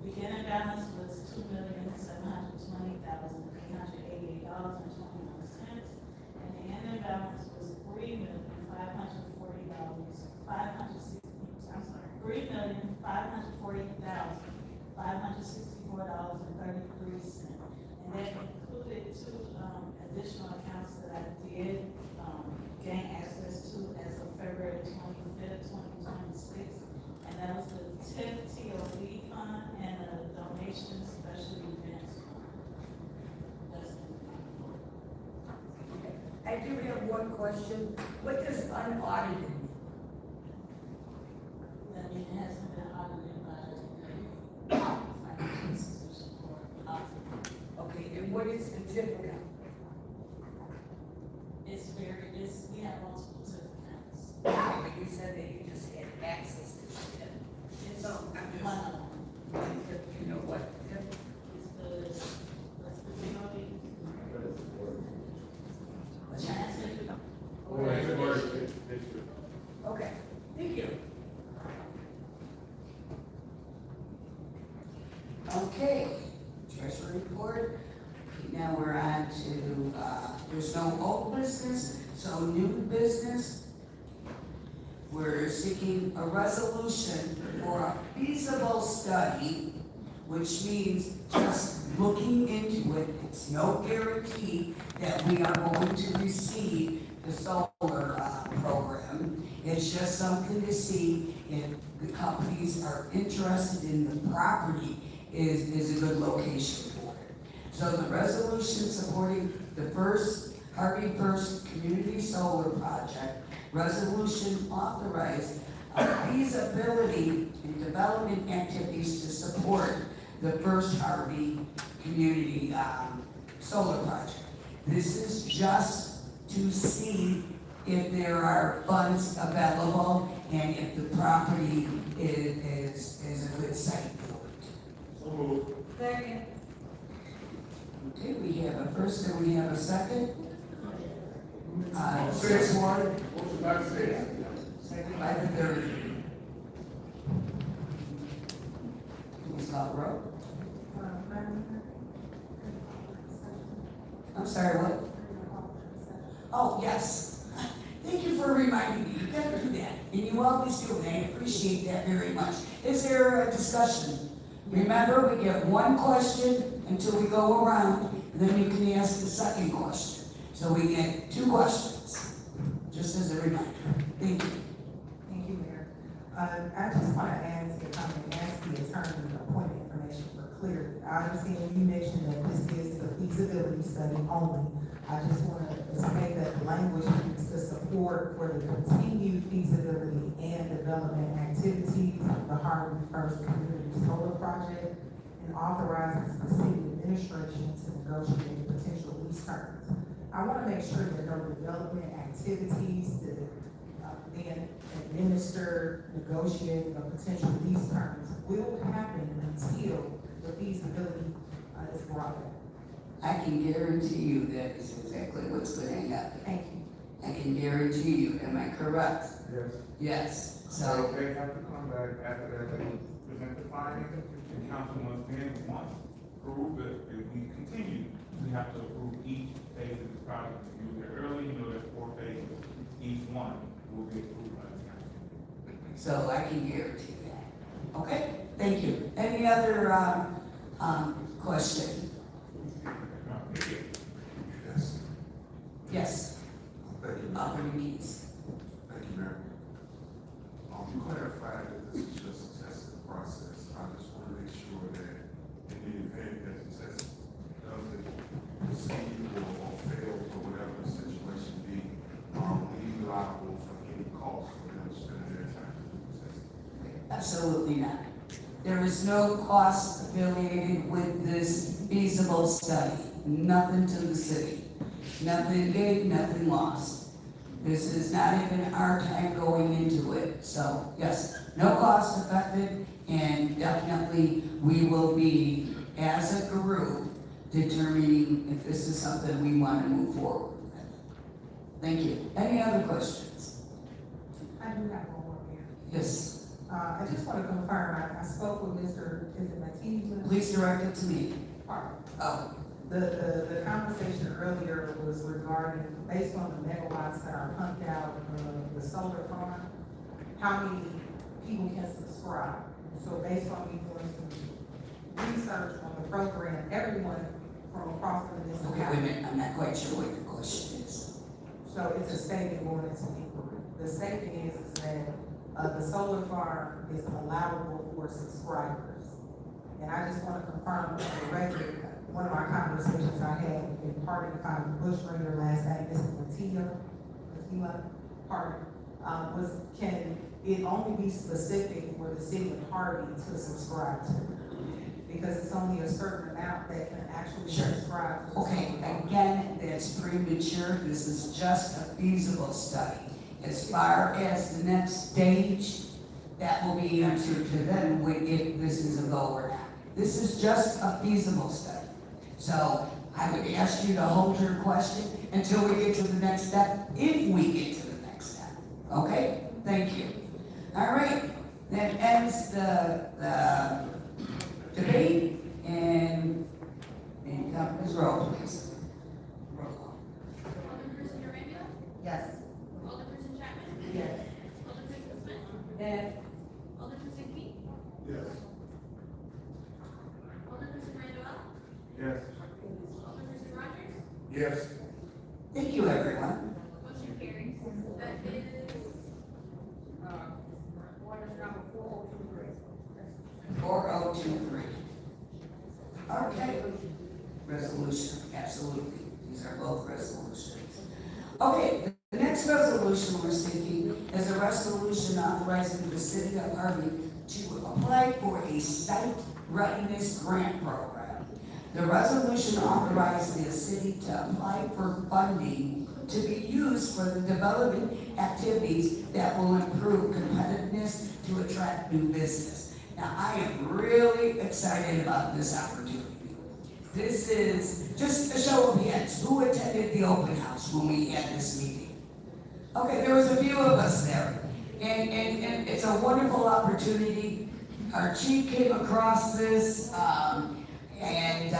beginning balance was $2,720,888.21. And the ending balance was $3,540,564.33. And that included two additional accounts that I did gain access to as of February 25th, 2026. And that was the TIF TOB fund and the donation special events fund. That's it. I do have one question. What does unaudited mean? That means it hasn't been audited by the financial institution or auditor. Okay, and what is the TIF account? We have multiple TIF accounts. But you said that you just had access to the TIF. It's So I'm just, one of them. you know what? TIF? It's the TOB. Okay, thank you. Okay, treasury report. Now we're on to, there's no old business, so new business. We're seeking a resolution for a feasible study, which means just looking into it. It's no guarantee that we are going to receive the solar program. It's just something to see if the companies are interested in the property is a good location for it. So the resolution supporting the Harvey First Community Solar Project, resolution authorized feasibility and development activities to support the first Harvey Community Solar Project. This is just to see if there are funds available and if the property is a good site for it. So moved. Second. Okay, we have a first and we have a second. Six. Six one, Motion by six. second by the third. Please call the roll. I'm sorry, what? Oh, yes. Thank you for reminding me. You gotta do that. And you always do, and I appreciate that very much. Is there a discussion? Remember, we get one question until we go around, and then you can ask the second question. So we get two questions, just as a reminder. Thank you. Thank you, Mayor. I just want to ask if I can ask the attorney to point of information for clarity. I understand you mentioned that this is the feasibility study only. I just want to make that language to support for the continued feasibility and development activities of the Harvey First Community Solar Project and authorizes the city administration to negotiate potential lease terms. I want to make sure that no development activities that then administer negotiating of potential lease terms will happen until the feasibility is brought back. I can guarantee you that is exactly what's going to happen. Thank you. I can guarantee you, am I correct? Yes. Yes, So so, they have to come back after that, they present the findings, and council must then once approve it, if we continue, we have to approve each phase of this project. If you were here early, you know there's 4 phases, each one will be approved by the council. so I can guarantee that. Okay, thank you. Any other, question? Yes. Yes, Thank you. Keys. Thank you, Mayor. You clarified that this is just a testing process. I just want to make sure that in the event that the test doesn't succeed or fail or whatever the situation be, we liable for any cost for them spending their time to do the testing. Absolutely not. There is no cost affiliated with this feasible study. Nothing to the city. Nothing gained, nothing lost. This is not even our time going into it. So, yes, no cost affected, and definitely we will be, as a group, determining if this is something we want to move forward with. Thank you. Any other questions? I do have one more here. Yes, I just want to confirm, I spoke with Mr., is it Matisse? please direct it to me. Oh, The conversation earlier was regarding, based on the megawatts that are pumped out of the solar farm, how many people can subscribe. So based on me doing some research on the program, everyone from across the okay, municipality. wait a minute, I'm not quite sure what the question is. So it's a statement going into inquiry. The statement is that the solar farm is allowable for subscribers. And I just want to confirm for the record, one of my conversations I had in part if I'm bushranger last night, Mrs. Matila, pardon, was can it only be specific for the city of Harvey to subscribe to? Because it's only a certain amount that can actually subscribe to. Okay, again, that's premature. This is just a feasible study. As far as the next stage, that will be answered to them if this is a go or not. This is just a feasible study. So I would ask you to hold your question until we get to the next step, if we get to the next step. Okay? Thank you. All right, that ends the debate, and come, Ms. Rowe, please. Roll call. Alderperson Urania? Yes. Alderperson Chapman? Yes. Alderperson Smith? Yes. Alderperson Key? Yes. Alderperson Randall? Yes. Alderperson Rogers? Yes. Thank you, everyone. Motion carries. That is, ordinance number 4023. 4023. Okay. Resolution, absolutely. These are both resolutions. Okay, the next resolution we're seeking is a resolution authorizing the city of Harvey to apply for a site readiness grant program. The resolution authorizes the city to apply for funding to be used for the development activities that will improve competitiveness to attract new business. Now, I am really excited about this opportunity. This is just a show of hands. Who attended the open house when we had this meeting? Okay, there was a few of us there. And it's a wonderful opportunity. Our chief came across this, and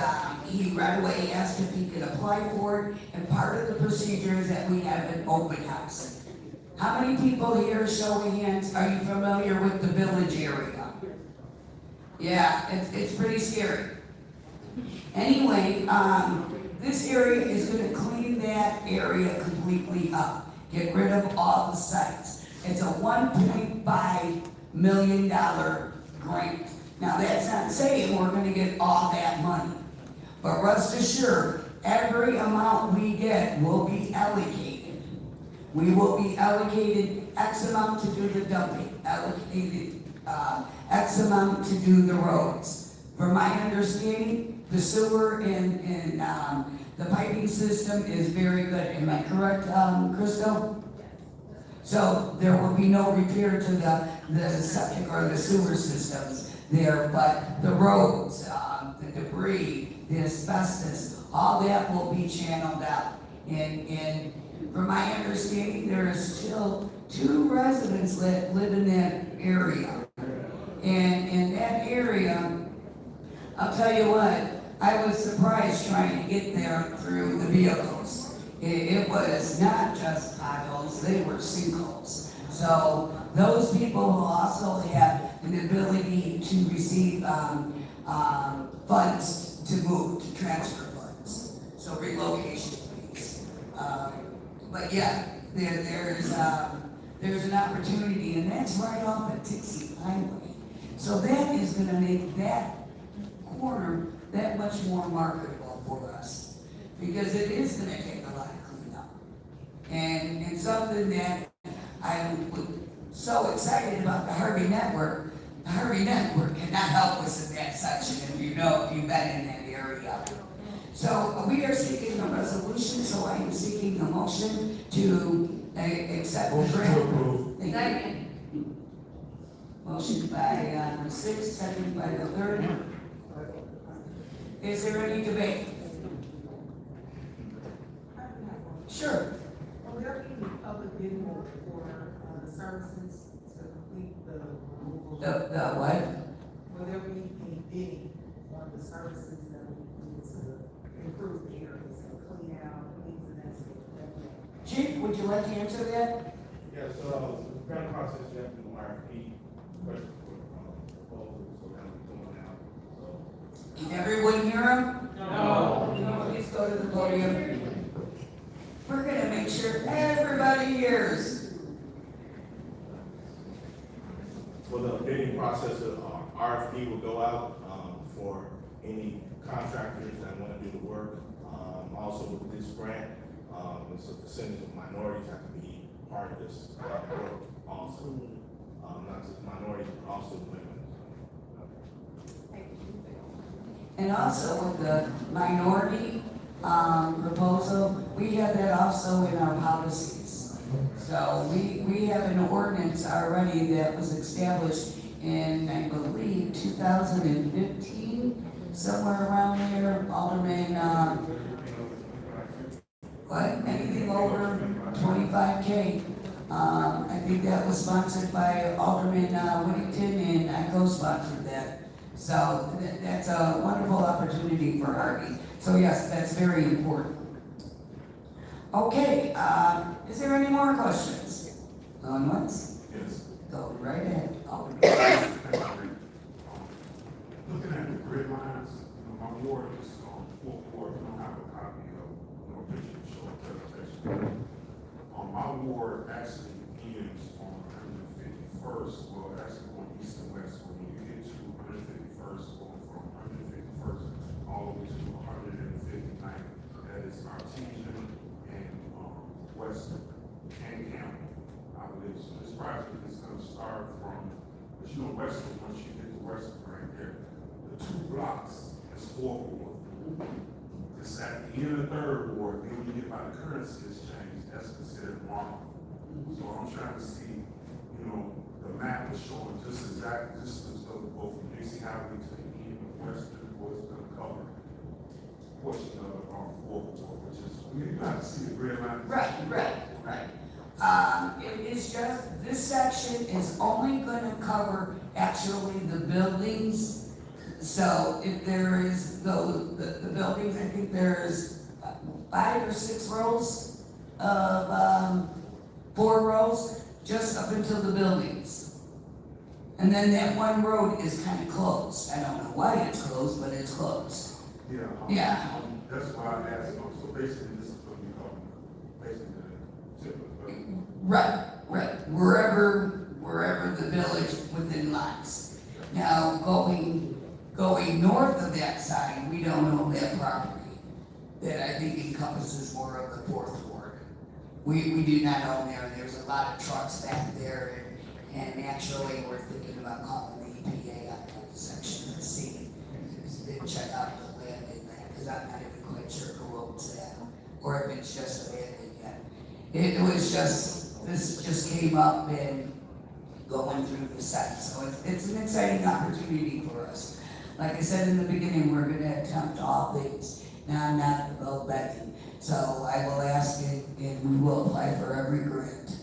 he right away asked if he could apply for it. And part of the procedure is that we have an open house. How many people here, show of hands, are you familiar with the village area? Yeah, it's pretty scary. Anyway, this area is going to clean that area completely up. Get rid of all the sites. It's a $1.5 million grant. Now, that's not saying we're gonna get all that money, but rest assured, every amount we get will be allocated. We will be allocated X amount to do the dumping, allocated X amount to do the roads. From my understanding, the sewer and the piping system is very good. Am I correct, Crystal? So there will be no repair to the septic or the sewer systems there, but the roads, the debris, the asbestos, all that will be channeled out. And from my understanding, there is still 2 residents that live in that area. And in that area, I'll tell you what, I was surprised trying to get there through the vehicles. It was not just potholes, they were sinkholes. So those people will also have an ability to receive funds to move, to transfer funds. So relocation fees. But yeah, there's an opportunity, and that's right off of Dixie Highway. So that is gonna make that corner that much more marketable for us, because it is gonna take a lot of cleanup. And something that I'm so excited about the Harvey Network cannot help us in that section, if you've been in that area. So we are seeking a resolution, so I am seeking a motion to accept the grant. Thank you. Motion by the 6th, second by the 3rd. Is there any debate? Sure. Will there be public bidding for the services to complete the removal? The what? Will there be any bidding on the services that we need to improve the areas and clean out, things of that sort? Chief, would you like to answer that? Yes, the grant process, you have to do RFP, question for proposals, so that'll be going out, so. Can everyone hear him? No. Please go to the podium. We're gonna make sure everybody hears. For the bidding process, RFP will go out for any contractors that want to do the work. Also with this grant, it's a percentage of minorities have to be part of this work also. Not just minorities, but also women. And also with the minority proposal, we have that also in our policies. So we have an ordinance already that was established in, I believe, 2015, somewhere around there. Alderman, anything over 25K. I think that was sponsored by Alderman Whittington, and I co-sponsored that. So that's a wonderful opportunity for Harvey. So yes, that's very important. Okay, is there any more questions? Going once? Yes. Go right ahead. Looking at the grid lines, my ward is on 4th Ward, we don't have a copy of, picture to show a presentation. My ward actually ends on 151st, well, actually on east and west, when you get to 151st, going from 151st all the way to 159th, that is Artesian and Western and Campbell, I believe. So this project is gonna start from, Western, once you get to Western right there, the 2 blocks is 4th Ward. It's at the end of the 3rd Ward, then when you get by the currency exchange, that's considered wrong. So I'm trying to see, the map is showing just exactly, just as though go from Dixie Highway to the end of Western, where it's gonna cover a portion of 4th Ward, which is, you have to see the grid line. Right. It is just, this section is only gonna cover actually the buildings. So if there is the buildings, I think there's 5 or 6 rows of 4 rows just up until the buildings. And then that one road is kind of closed. I don't know why it's closed, but it's closed. Yeah. That's why I asked, so basically this is gonna be called, basically the tip of the building. Right. wherever the village within lies. Now, going north of that sign, we don't own that property. That I think encompasses more of the 4th Ward. We do not own there. There's a lot of trucks back there, and actually we're thinking about calling the EPA on that section to see, check out the land in that, because I'm not even quite sure who owns that, or if it's just abandoned yet. It was just, this just came up and going through the site, so it's an exciting opportunity for us. Like I said in the beginning, we're gonna attempt all things. Now, I'm not about begging, so I will ask it, and we will apply for every grant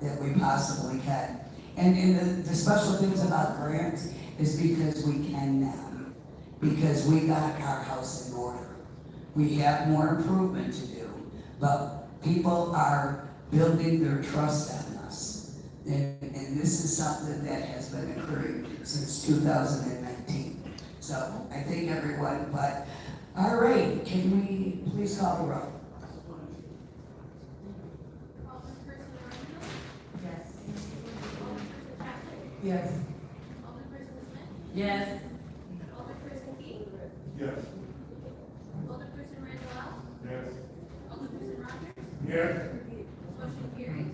that we possibly can. And the special things about grants is because we can now, because we got our house in order. We have more improvement to do, but people are building their trust on us. And this is something that has been occurring since 2019. So I thank everyone, but all right, can we please call the roll? Yes. Yes. Yes. Yes. Yes. Motion carries.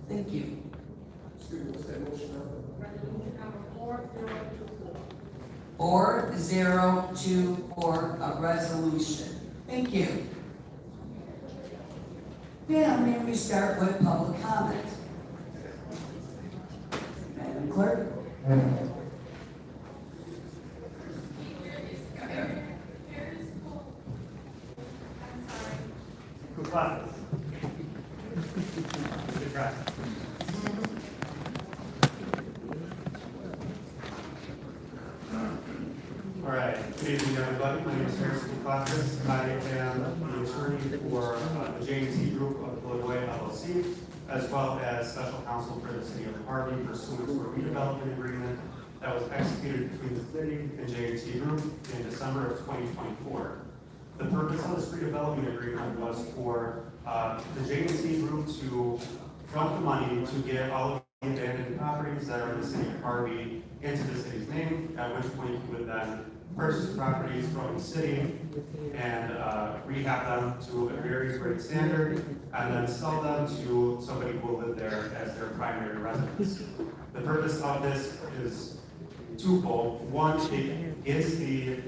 Thank you. Excuse me, what's that motion number? Resolution number 4024. 4024, a resolution. Thank you. Now, may we start with public comment? Madam Clerk? All right, good evening, everybody. My name is Harrison Kuklakas. I am the attorney for the J&T Group of Illinois LLC, as well as special counsel for the city of Harvey pursuant to a redevelopment agreement that was executed between the city and J&T Group in December of 2024. The purpose of this redevelopment agreement was for the J&T Group to front the money to get all of the abandoned properties that are in the city of Harvey into the city's name, at which point you would then purchase properties from the city and rehab them to a very great standard, and then sell them to somebody who will live there as their primary residence. The purpose of this is twofold. One, it gets the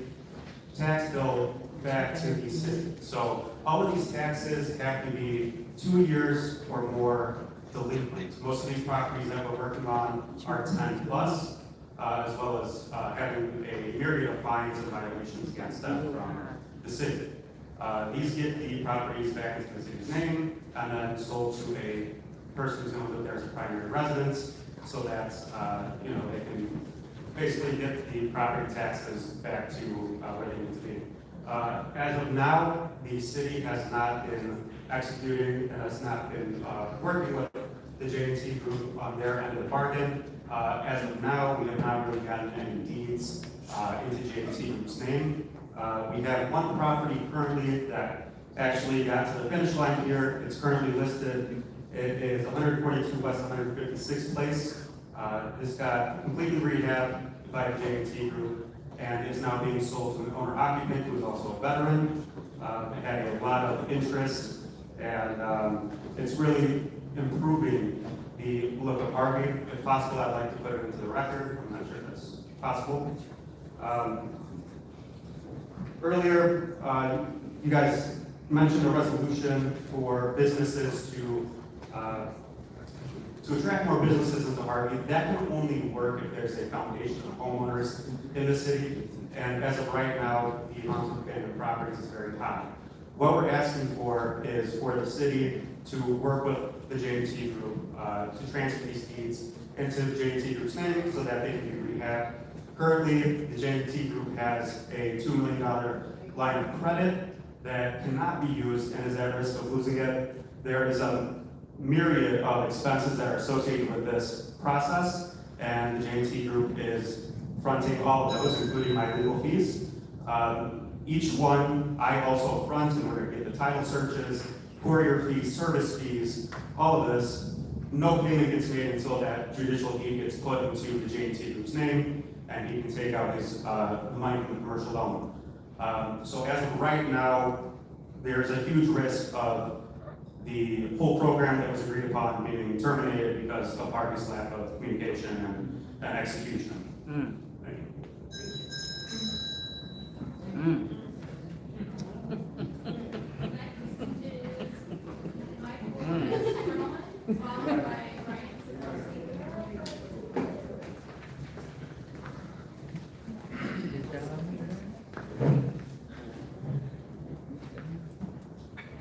tax bill back to the city. So all of these taxes have to be 2 years or more delinquent. Most of these properties that we're working on are 10 plus. As well as having a myriad of fines and violations against them from the city. These get the properties back into the city's name and then sold to a person who's going to live there as a primary residence, so that they can basically get the property taxes back to where they need to be. As of now, the city has not been executing and has not been working with the J&T Group on their end of the bargain. As of now, we have not really gotten any deeds into J&T Group's name. We have one property currently that actually got to the finish line here. It's currently listed. It is 142 West 156th Place. This got completely rehabbed by the J&T Group and is now being sold to an owner-occupant who is also a veteran. It had a lot of interest, and it's really improving the look of Harvey. If possible, I'd like to put it into the record. I'm not sure if that's possible. Earlier, you guys mentioned a resolution for businesses to attract more businesses into Harvey. That can only work if there's a foundation of homeowners in the city. And as of right now, the amount of abandoned properties is very high. What we're asking for is for the city to work with the J&T Group to transfer these deeds into the J&T Group's name so that they can be rehabbed. Currently, the J&T Group has a $2 million line of credit that cannot be used and is at risk of losing it. There is a myriad of expenses that are associated with this process, and the J&T Group is fronting all of those, including my legal fees. Each one I also front in order to get the title searches, courier fees, service fees, all of this. no payment gets made until that judicial deed gets put into the J&T Group's name, and he can take out his, the money from the commercial loan. So as of right now, there's a huge risk of the whole program that was agreed upon being terminated because of Harvey's lack of communication and execution. Thank you.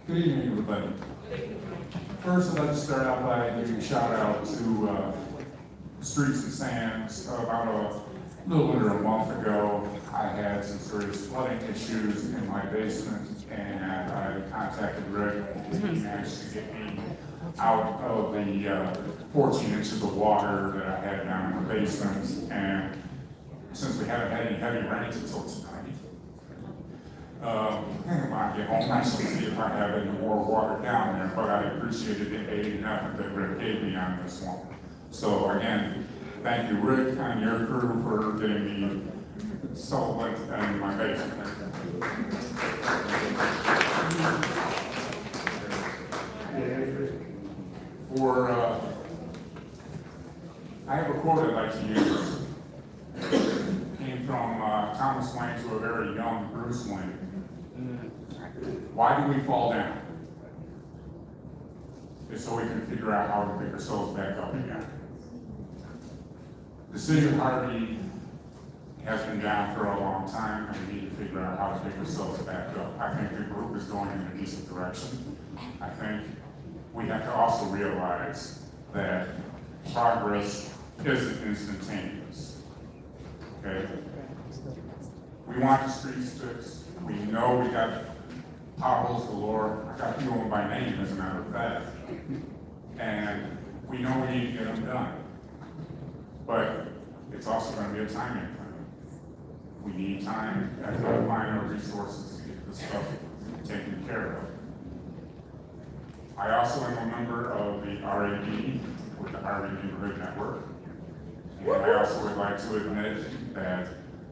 Good evening, everybody. First, I'd like to start out by giving a shout out to Streets and Sands. About a little under a month ago, I had some serious flooding issues in my basement, and I contacted Rick, and he managed to get me out of the 14 inches of water that I had down in the basement. And since we haven't had any heavy rains until tonight, when I get home, I shall see if I have any more water down there, but I appreciated the aid and effort that Rick gave me on this one. So again, thank you, Rick, and your crew for getting me solvent in my basement. I have a quote I'd like to use. It came from Thomas Wayne to a very young Bruce Wayne. Why do we fall down? It's so we can figure out how to pick ourselves back up again. The city of Harvey has been down for a long time, and we need to figure out how to pick ourselves back up. I think the group is going in a decent direction. I think we have to also realize that progress isn't instantaneous. Okay? We want the streets fixed. We know we got potholes galore. I got a few of them by name, as a matter of fact. And we know we need to get them done. But it's also going to be a timing thing. We need time and to find our resources to get this stuff taken care of. I also am a member of the RAD, with the Harvey Neighborhood Network. And I also would like to admit that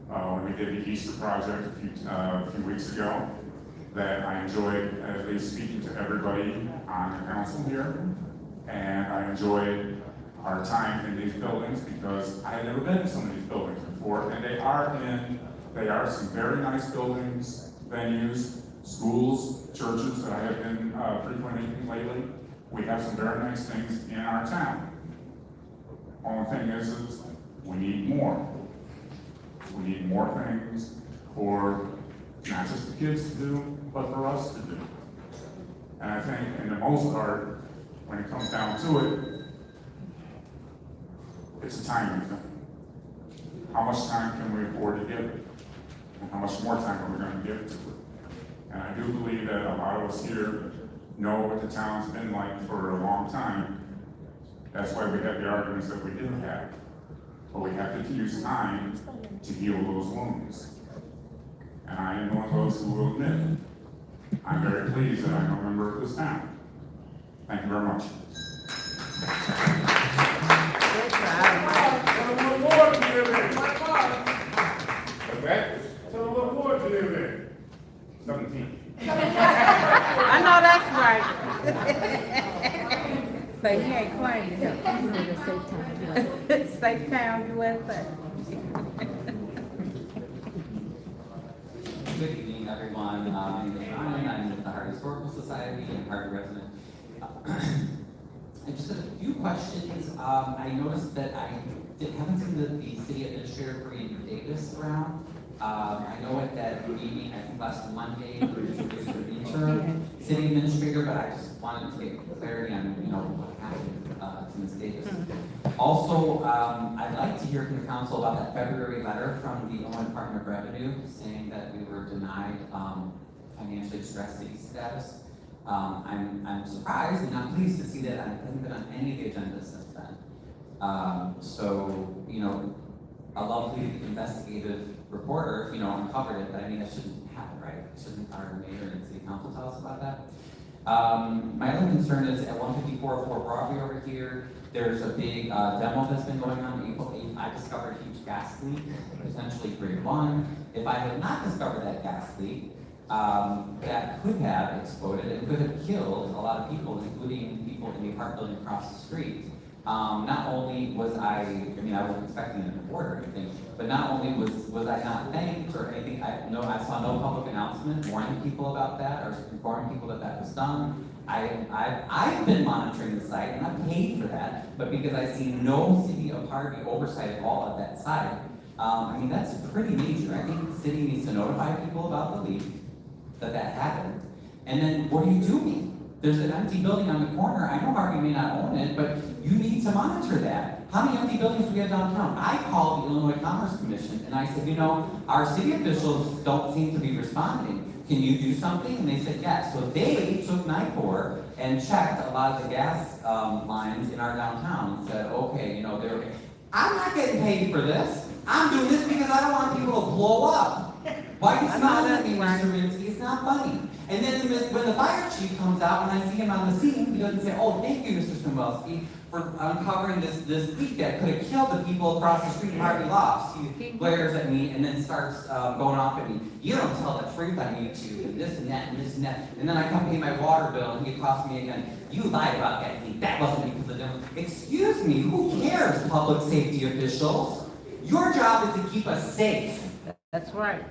when we did the Easter Project a few weeks ago, that I enjoyed at least speaking to everybody on the council here. And I enjoyed our time in these buildings because I had never been in some of these buildings before, and they are some very nice buildings, venues, schools, churches that I have been frequenting lately. We have some very nice things in our town. Only thing is we need more. We need more things for not just the kids to do, but for us to do. And I think in the most part, when it comes down to it, it's a timing thing. How much time can we afford to give it? And how much more time are we going to give to it? And I do believe that a lot of us here know what the town's been like for a long time. That's why we have the arguments that we do have. But we have to use time to heal those wounds. And I am one of those who will admit, I'm very pleased that I'm a member of this town. Thank you very much. Tell them what ward you live in. Tell them what ward you live in. 17. I know that's right. But he ain't claiming it. Safe Town, USA. Good evening, everyone. My name is Ryan. I'm with the Harvey Historical Society and Harvey resident. I just have a few questions. I noticed that I haven't seen the city administrator, Brian Davis, around. I know at that meeting, I think last Monday, we introduced an interim city administrator, but I just wanted to get clarity on, what happened to Ms. Davis. Also, I'd like to hear from the council about that February letter from the Illinois Department of Revenue saying that we were denied financially distressed city status. I'm surprised and not pleased to see that it hasn't been on any of the agendas since then. A lovely investigative reporter, uncovered it, but I mean, that shouldn't happen, right? Shouldn't our mayor and city council tell us about that? My other concern is at 154 Broadway over here, there's a big demo that's been going on April 8th. I discovered a huge gas leak, essentially grade 1. If I had not discovered that gas leak, that could have exploded and could have killed a lot of people, including people in the apartment building across the street. Not only was I wasn't expecting an award or anything, but not only was I not thanked or anything, I saw no public announcement warning people about that or informing people that that was done. I've been monitoring the site and I'm paid for that, but because I see no City of Harvey oversight at all of that site, that's pretty major. I think the city needs to notify people about the leak, that happened, and then what are you doing? There's an empty building on the corner. I know Harvey may not own it, but you need to monitor that. How many empty buildings do we have downtown? I called the Illinois Commerce Commission and I said, our city officials don't seem to be responding. Can you do something? And they said yes. So they took NICOR and checked a lot of the gas lines in our downtown and said, okay, I'm not getting paid for this. I'm doing this because I don't want people to blow up. Why are you smiling at me, Mr. Rinsky? It's not funny. And then when the fire chief comes out and I see him on the scene, he doesn't say, oh, thank you, Mr. Smolsky, for uncovering this leak that could have killed the people across the street in Harvey Lofts. He glares at me and then starts going off at me. You don't tell the truth on YouTube, and this and that and this and that. And then I come pay my water bill and he accosts me again. You lied about that leak. That wasn't because of them. Excuse me, who cares, public safety officials? Your job is to keep us safe. That's right.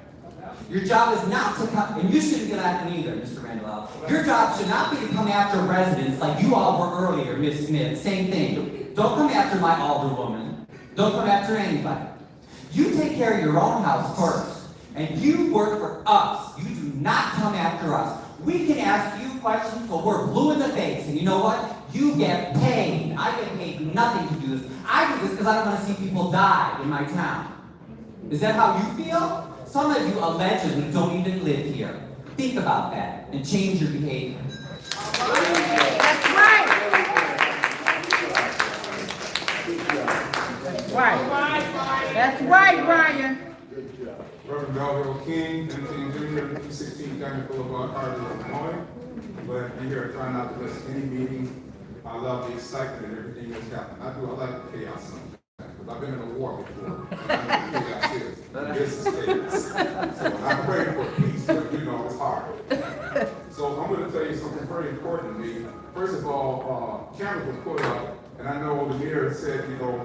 Your job is not to come, and you shouldn't get after me either, Mr. Randall. Your job should not be to come after residents like you all were earlier, Ms. Smith. Same thing. Don't come after my alderwoman. Don't come after anybody. You take care of your own house first, and you work for us. You do not come after us. We can ask you questions till we're blue in the face, and you know what? You get paid. I get paid nothing to do this. I do this because I don't want to see people die in my town. Is that how you feel? Some of you allegedly don't even live here. Think about that and change your behavior. That's right. That's right, Brian. Reverend Melville King, 17 Junior, 216 County Boulevard, Harvey, Illinois. But be here, try not to miss any meeting. I love the excitement and everything that's happening. I like the chaos sometimes. I've been in a war before. This is chaos. So I'm praying for peace, but it's hard. So I'm going to tell you something very important to me. First of all, cameras were put up, and I know the mayor said,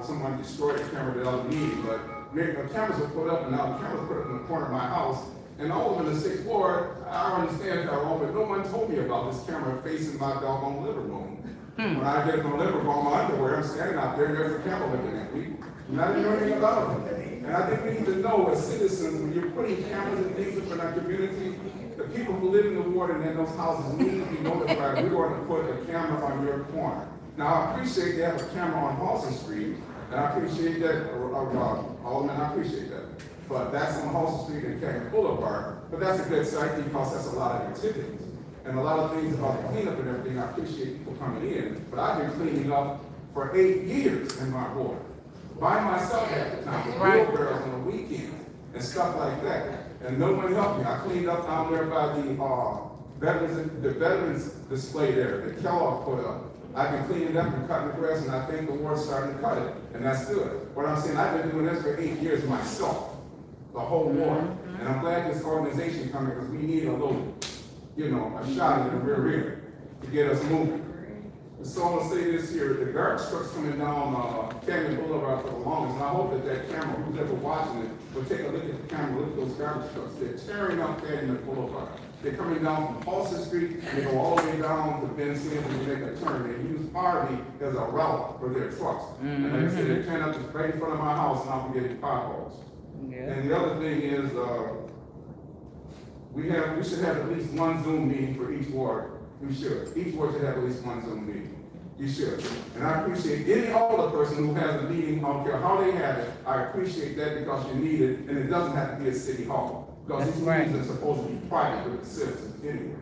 someone destroyed the camera the other meeting, but cameras were put up, and now the cameras put up in the corner of my house. And all of them in the 6th Ward, I understand that wrong, but no one told me about this camera facing my doggone living room. When I get in the living room, my underwear, I'm standing out there, and there's a camera looking at me. And I didn't know anything about it. And I think we need to know as citizens, when you're putting cameras and things up in our community, the people who live in the ward and in those houses need to be notified. We're going to put a camera on your corner. Now, I appreciate they have a camera on Halsey Street, and I appreciate that, Alderman, I appreciate that. But that's on Halsey Street and Canyon Boulevard. But that's a good site because that's a lot of activities. And a lot of things about the cleanup and everything, I appreciate people coming in. But I've been cleaning up for 8 years in my ward. By myself at the time, with wheelbarrows on the weekend and stuff like that. And no one helped me. I cleaned up down there by the veterans display there that Kellogg put up. I've been cleaning up and cutting the grass, and I think the ward's starting to cut it. And that's good. What I'm saying, I've been doing this for 8 years myself, the whole ward. And I'm glad this organization coming because we need a little, a shot in the rear end to get us moving. So I'm gonna say this here, the garbage truck's coming down Canyon Boulevard for the longest, and I hope that camera, who's ever watching it, will take a look at the camera, look at those garbage trucks. They're tearing up Canyon Boulevard. They're coming down from Halsey Street, and they go all the way down to Ben Sims and they make a turn. They use Harvey as a route for their trucks. And like I said, they're tearing up right in front of my house, and I'm getting potholes. And the other thing is, we should have at least one Zoom meeting for each ward. We should. Each ward should have at least one Zoom meeting. You should. And I appreciate any older person who has a meeting, I don't care how they have it, I appreciate that because you need it, and it doesn't have to be a city hall. Because these meetings are supposed to be private with the citizens anyway.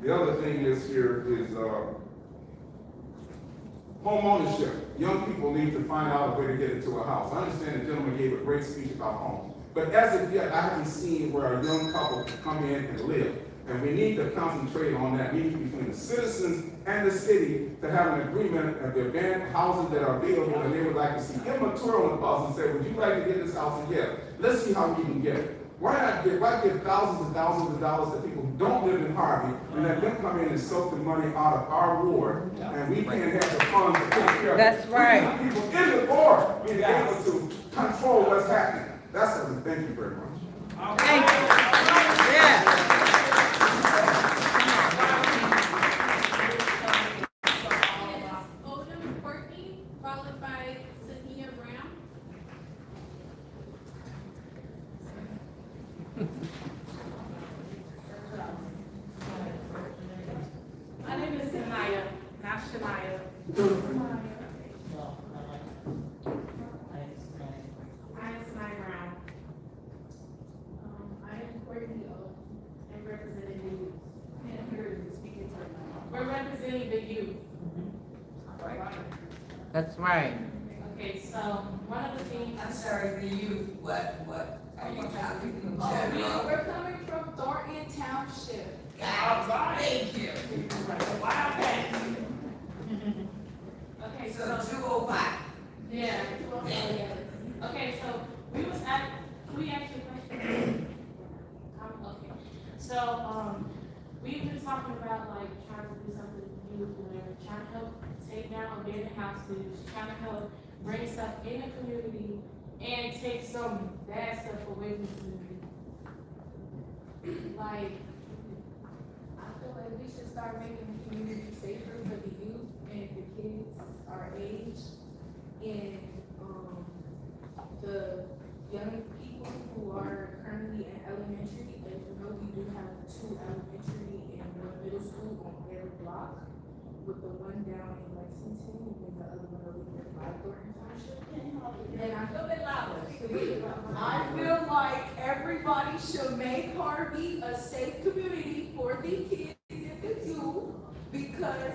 The other thing is here is home ownership. Young people need to find out a way to get into a house. I understand the gentleman gave a great speech about homes. But as of yet, I haven't seen where a young couple can come in and live. And we need to concentrate on that meeting between the citizens and the city to have an agreement of the abandoned houses that are available and they would like to see. Give them a tour on the bus and say, would you like to get this house? And yeah, let's see how we can get it. Why give thousands and thousands of dollars to people who don't live in Harvey and let them come in and soak the money out of our ward and we can't have the funds to take care of it? That's right. We need people in the board being able to control what's happening. That's everything. Thank you very much. Thank you. Yeah. Odom Courtney, followed by Sania Brown. My name is Sanaya, not Shania. I am Sanaya Brown. I am Courtney O, and representing the youth. And here is speaking to them. We're representing the youth. That's right. Okay, so one of the things. I'm sorry, the youth, what are you talking about? Oh, we're coming from Thornton Township. Thank you. Okay, So so. 205. Yeah. Okay, so we was at, can we ask you a question? Okay, so, we've been talking about like trying to do something new, where trying to help take down abandoned houses, trying to help bring stuff in the community and take some bad stuff away from the community. Like, I feel like we should start making the community safer for the youth and the kids our age. And, the young people who are currently in elementary, as you know, we do have 2 elementary and 1 middle school on every block, with the one down in Lexington and the other one over here by Thornton Township. And I feel it louder. I feel like everybody should make Harvey a safe community for the kids and the youth, because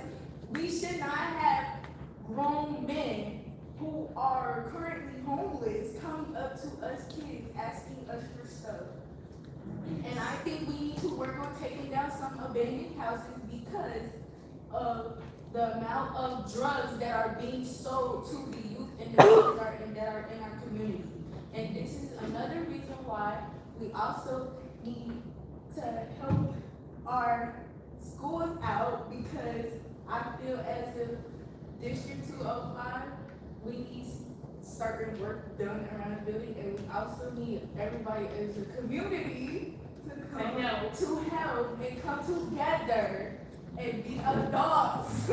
we should not have grown men who are currently homeless coming up to us kids asking us for stuff. And I think we need to work on taking down some abandoned houses because of the amount of drugs that are being sold to the youth and the kids that are in our community. And this is another reason why we also need to help our schools out, because I feel as if District 205, we need certain work done around the building, and we also need everybody as a community to help and come together and be adults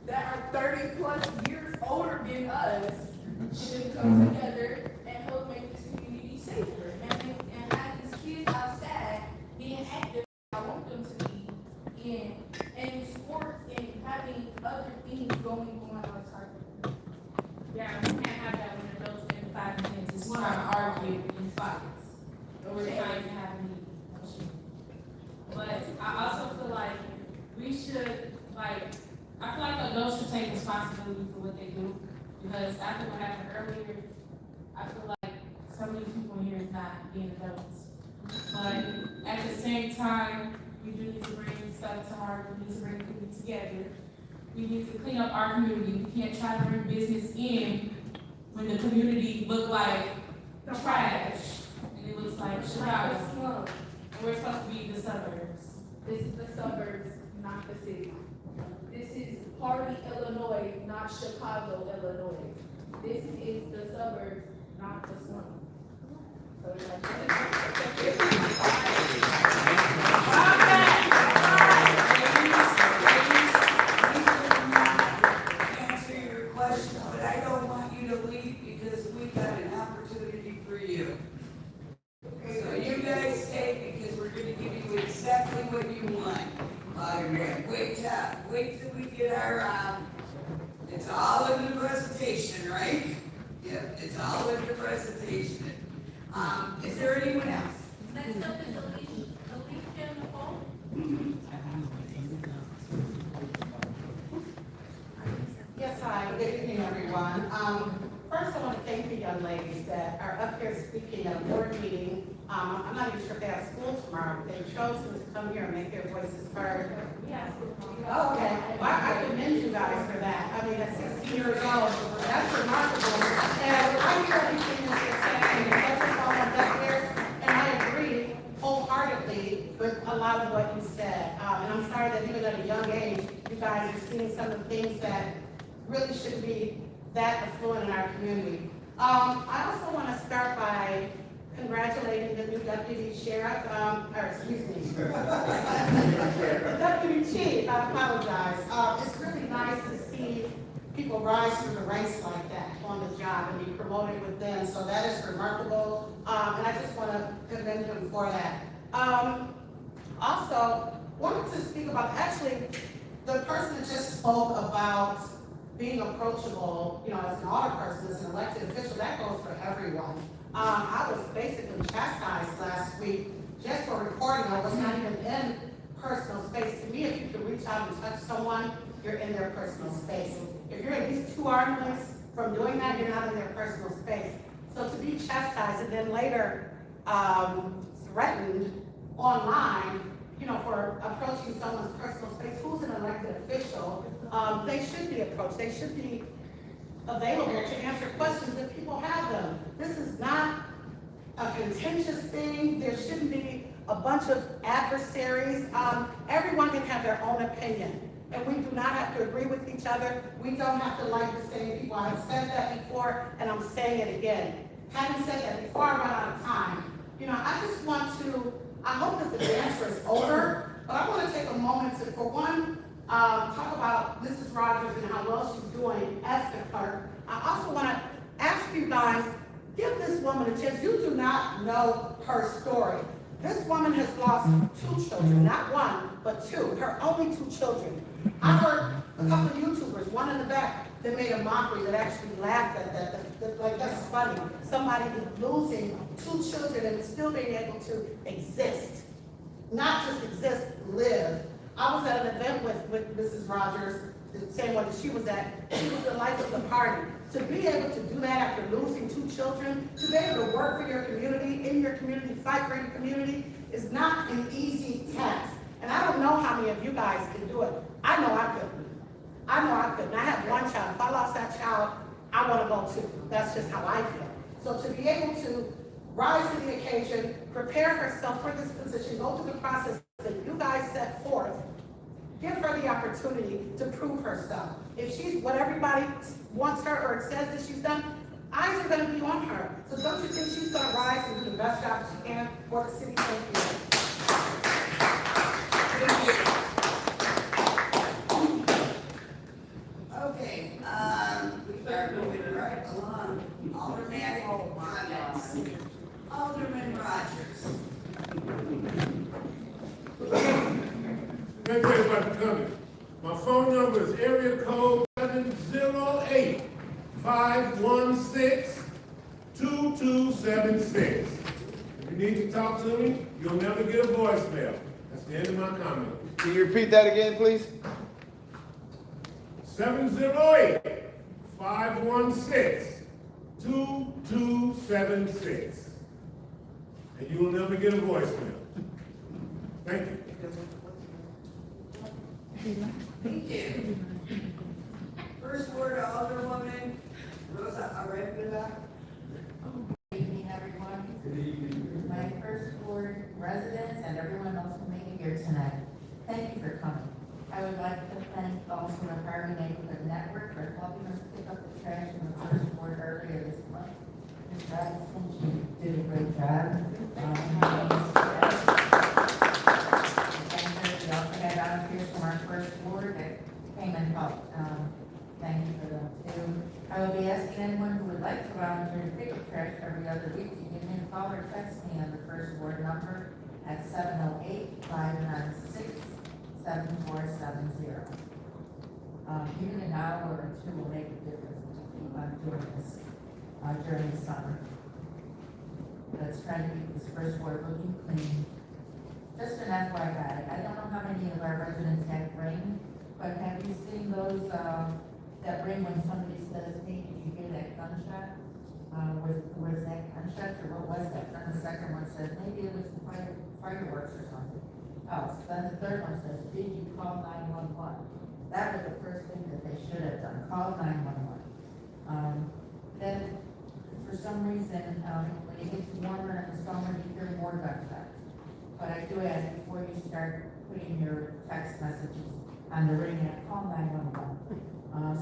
that are 30 plus years older than us should come together and help make this community safer and have these kids outside being active. I want them to be in sports and having other things going on outside. Yeah, we can't have that when adults in 5 minutes is We're trying trying to to argue. argue in fights. Or we're trying to have a meeting. But I also feel like we should, like, I feel like adults should take responsibility for what they do. Because after what happened earlier, I feel like some of these people here is not being adults. But at the same time, we do need to bring stuff to heart, we need to bring people together. We need to clean up our community. We can't try to bring business in when the community look like trash. And it looks like Chicago. And we're supposed to be the suburbs. This is the suburbs, not the city. This is Harvey, Illinois, not Chicago, Illinois. This is the suburbs, not the slum. So it's Answer your question, but I don't want you to leave because we got an opportunity for you. So you guys stay because we're gonna give you exactly what you want. Wait till we get our, it's all in the presentation, right? Yep, it's all in the presentation. Is there anyone else? Next up is Alicia Nicole. Yes, hi, good evening, everyone. First, I want to thank the young ladies that are up here speaking at a board meeting. I'm I'm not even sure if they have school tomorrow, but they've chosen to come here and make their voices heard. Oh, okay, well, I commend you guys for that. I mean, at 16 years old, that's remarkable. And I hear everything that you're saying, and that's all on deaf ears, and I agree wholeheartedly with a lot of what you said. And I'm sorry that even at a young age, you guys are seeing some of the things that really shouldn't be that affluent in our community. I also want to start by congratulating the new deputy sheriff, deputy chief, I apologize. It's really nice to see people rise through the ranks like that on the job and be promoted with them, so that is remarkable, and I just want to commend him for that. Also, wanted to speak about, actually, the person that just spoke about being approachable, you know, as an audit person, as an elected official, that goes for everyone. I was basically chastised last week just for reporting. I was not even in personal space. To me, if you can reach out and touch someone, you're in their personal space. If you're at least 2 arm lengths from doing that, you're not in their personal space. So to be chastised and then later threatened online, you know, for approaching someone's personal space, who's an elected official, they should be approached. They should be available to answer questions if people have them. This is not a contentious thing. There shouldn't be a bunch of adversaries. Everyone can have their own opinion, and we do not have to agree with each other. We don't have to like the same people. I've said that before, and I'm saying it again. Having said that, before I run out of time, you know, I just want to, I hope that the dancer is over, but I want to take a moment to, for one, talk about Mrs. Rogers and how well she's doing as the clerk. I also want to ask you guys, give this woman a chance. You do not know her story. This woman has lost 2 children, not 1, but 2, her only 2 children. I heard a couple of YouTubers, one in the back, that made a mockery, that actually laughed at that, like that's funny. Somebody losing 2 children and still being able to exist. Not just exist, live. I was at an event with Mrs. Rogers, the same one that she was at. She was the life of the party. To be able to do that after losing 2 children, to be able to work for your community, in your community, fight for your community, is not an easy task. And I don't know how many of you guys can do it. I know I couldn't. I know I couldn't. I have 1 child. If I lost that child, I want to go too. That's just how I feel. So to be able to rise to the occasion, prepare herself for this position, go through the process that you guys set forth, give her the opportunity to prove herself. If she's what everybody wants her or says that she's done, eyes are going to be on her. So don't you think she's going to rise and do the best job she can for the city? Okay, we start moving right along. Alderman comments. Alderman Rogers. Let me tell you about the comment. My phone number is area code 708-516-2276. If you need to talk to me, you'll never get a voicemail. That's the end of my comment. Can you repeat that again, please? 708-516-2276. And you will never get a voicemail. Thank you. Thank you. First word, Alderwoman Rosa Arevalo. Good evening, everyone. My first ward residents and everyone else who made it here tonight, thank you for coming. I would like to thank also the Harvey Neighborhood Network for helping us pick up the trash in the first ward earlier this month. Ms. Robinson, she did a great job. We also had volunteers from our first ward that came and helped. Thank you for them too. I will be asking anyone who would like to volunteer to pick up trash every other week to give me a call or text me on the first ward number at 708-596-7470. Even an hour or 2 will make a difference if you keep on doing this during the summer. Let's try to keep this first ward looking clean. Just an FYI, I don't know how many of our residents have ring, but have you seen those that ring when somebody says, hey, did you hear that gunshot? Where the was that construction, what was that? Then the second one says, maybe it was fireworks or something else. Then the third one says, did you call 911? That was the first thing that they should have done, call 911. Then, for some reason, when it gets warmer in the summer, you hear more gunshots. But I do ask before you start putting your text messages on the ring, call 911.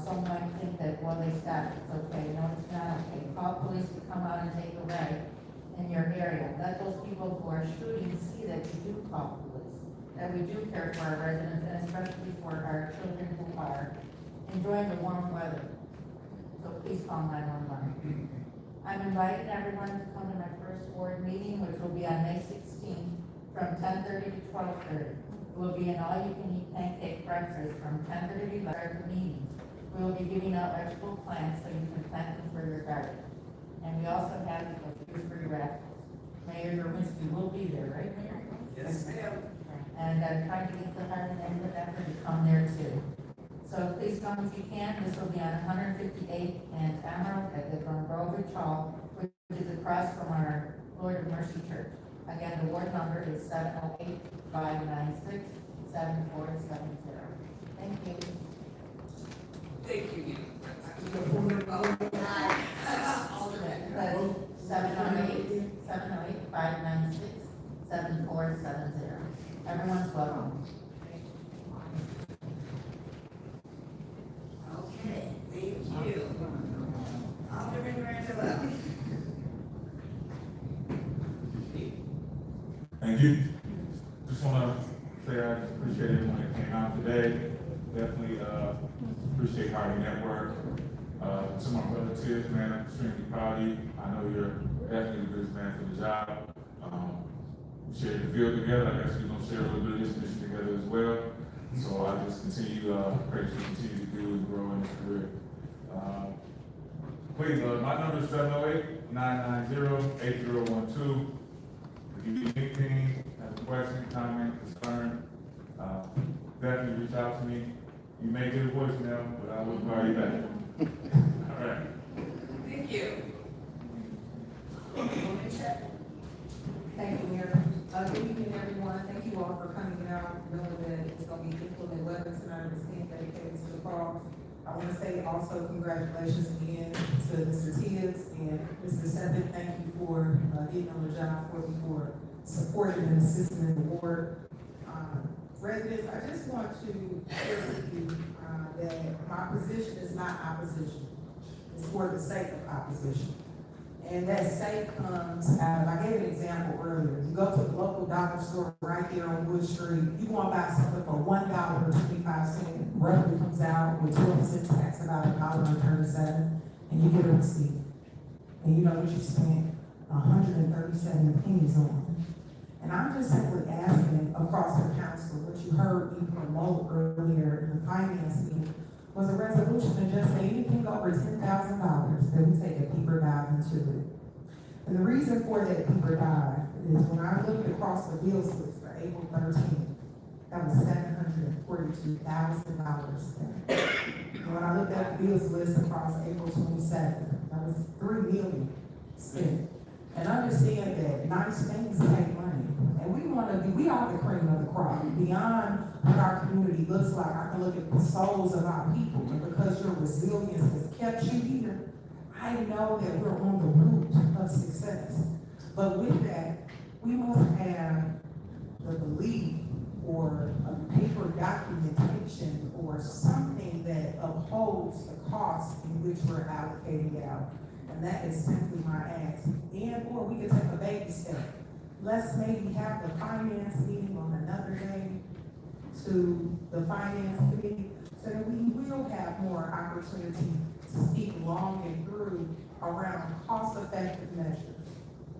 Some might think that, well, they stopped, it's okay. No, it's not okay. Call police to come out and take a ride in your area. Let those people who are shooting see that you do call police, that we do care for our residents, and especially for our children who are enjoying the warm weather. So please call 911. I'm inviting everyone to come to my first board meeting, which will be on May 16th from 10:30 to 12:30. It will be an all-you-can-eat pancake breakfast from 10:30 to 11:30 meeting. We will be giving out vegetable plants so you can plant them for your garden. And we also have a few free raffles. Mayor Derwinski will be there, right, Mayor? Yes, ma'am. And I'm trying to get the Harvey neighborhood to come there too. So please come if you can. This will be on 158th and Emerald at the Gombrowicz Hall, which is across from our Lord of Mercy Church. Again, the ward number is 708-596-7470. Thank you. Thank you. 708-596-7470. Everyone's welcome. Okay, thank you. Alderman Randall. Thank you. Just want to say I appreciate everyone that came out today. Definitely appreciate Harvey Network. To my brother Tiz, man, I'm extremely proud of you. I know you're definitely the biggest man for the job. We shared the field together. I guess we're going to share a little bit of this mission together as well. So I just continue, pray that you continue to do and grow in this career. Please, my number is 708-990-8012. If you need anything, have a question, comment, concern, definitely reach out to me. You may get a voicemail, but I will call you back. All right. Thank you. Thank you, Mayor. Good evening, everyone. Thank you all for coming out, knowing that it's going to be inclement weather tonight. I understand dedicated to the cause. I want to say also congratulations again to Mr. Tibbs and Mr. Seven. Thank you for getting on the job for supporting and assisting in the ward. Residents, I just want to share with you that my position is not opposition. It's for the sake of opposition. And that sake comes out of, I gave an example earlier. You go to the local dollar store right there on Wood Street, you want to buy something for $1.25. Revenue comes out with 12% tax, about $1.37, and you get a receipt. And you know what you spent 137 pennies on. And I'm just simply asking across the council, what you heard me promote earlier in the finance meeting was a resolution to just say anything over $10,000 that we take a deeper dive into it. And the reason for that deeper dive is when I looked across the bills list for April 13th, that was $742,000 spent. And when I looked at the bills list across April 27th, that was $3 million spent. And understand that nice things take money. And we are the cream of the crop. Beyond what our community looks like, I can look at the souls of our people. And because your resilience has kept you here, I know that we're on the route of success. But with that, we must have the belief or a paper documentation or something that upholds the cost in which we're allocating out. And that is simply my ask. And or we could take a baby step. Let's maybe have the finance meeting on another day to the finance committee so that we will have more opportunity to speak long and through around cost-effective measures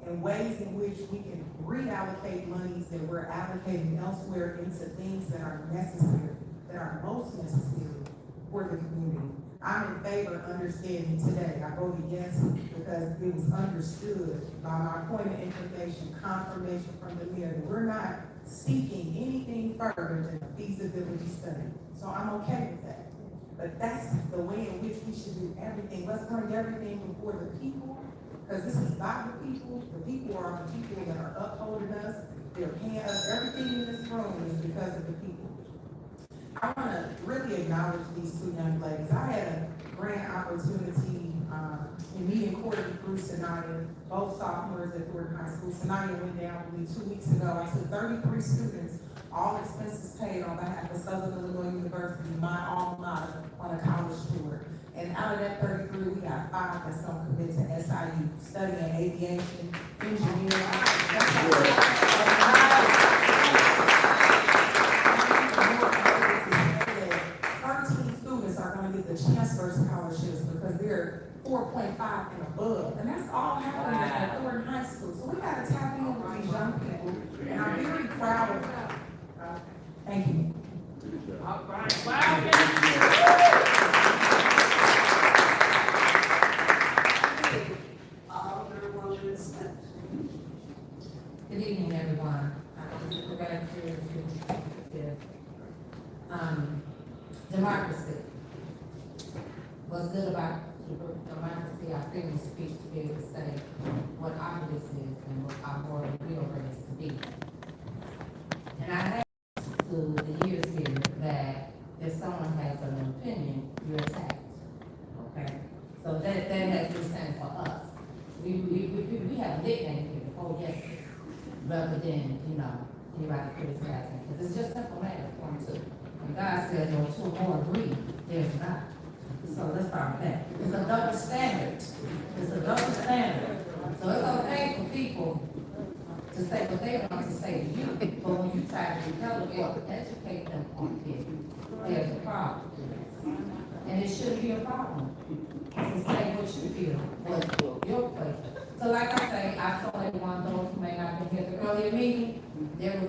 and ways in which we can reallocate monies that we're allocating elsewhere into things that are necessary, that are most necessary for the community. I'm in favor of understanding today. I voted yes because it was understood by my point of information, confirmation from the mayor that we're not seeking anything further than a feasibility study. So I'm okay with that. But that's the way in which we should do everything. Let's bring everything before the people Because this is not the people are the people that are upholding us, they're paying us, everything in this room is because of the people. I wanna really acknowledge these two young ladies. I had a grand opportunity, in meeting Courtney through Sanaya, both sophomores at Thornton High School. Sanaya went down with me 2 weeks ago. I took 33 students, all expenses paid on behalf of Southern Illinois University, my alma mater, on a college tour. And out of that 33, we got 5 that's gonna commit to SIU, studying aviation, engineering. 13 students are gonna get the chancellor scholarships because they're 4.5 and above. And that's all happening at Thornton High School. So we gotta tap in with these young people. And I'm very proud of them. Thank you. All right, wow. Good evening, everyone. Democracy. What's good about democracy, I freely speak to be able to say what our belief is and what our moral will is to be. And I have to the years here that if someone has an opinion, you're attacked. Okay? So that has been said for us. We have a nickname here, oh yes, rather than, anybody criticizing. Because it's just simple matter, 1, 2. When God says, no, 2 more agree, there's not. So let's start with that. It's a double standard. It's a double standard. So it's okay for people to say what they want to say to you, but when you try to develop or educate them on it, there's a problem. And it shouldn't be a problem to say what you feel, what your place. So like I say, I told everyone, those who may not have been here at the earlier meeting, there will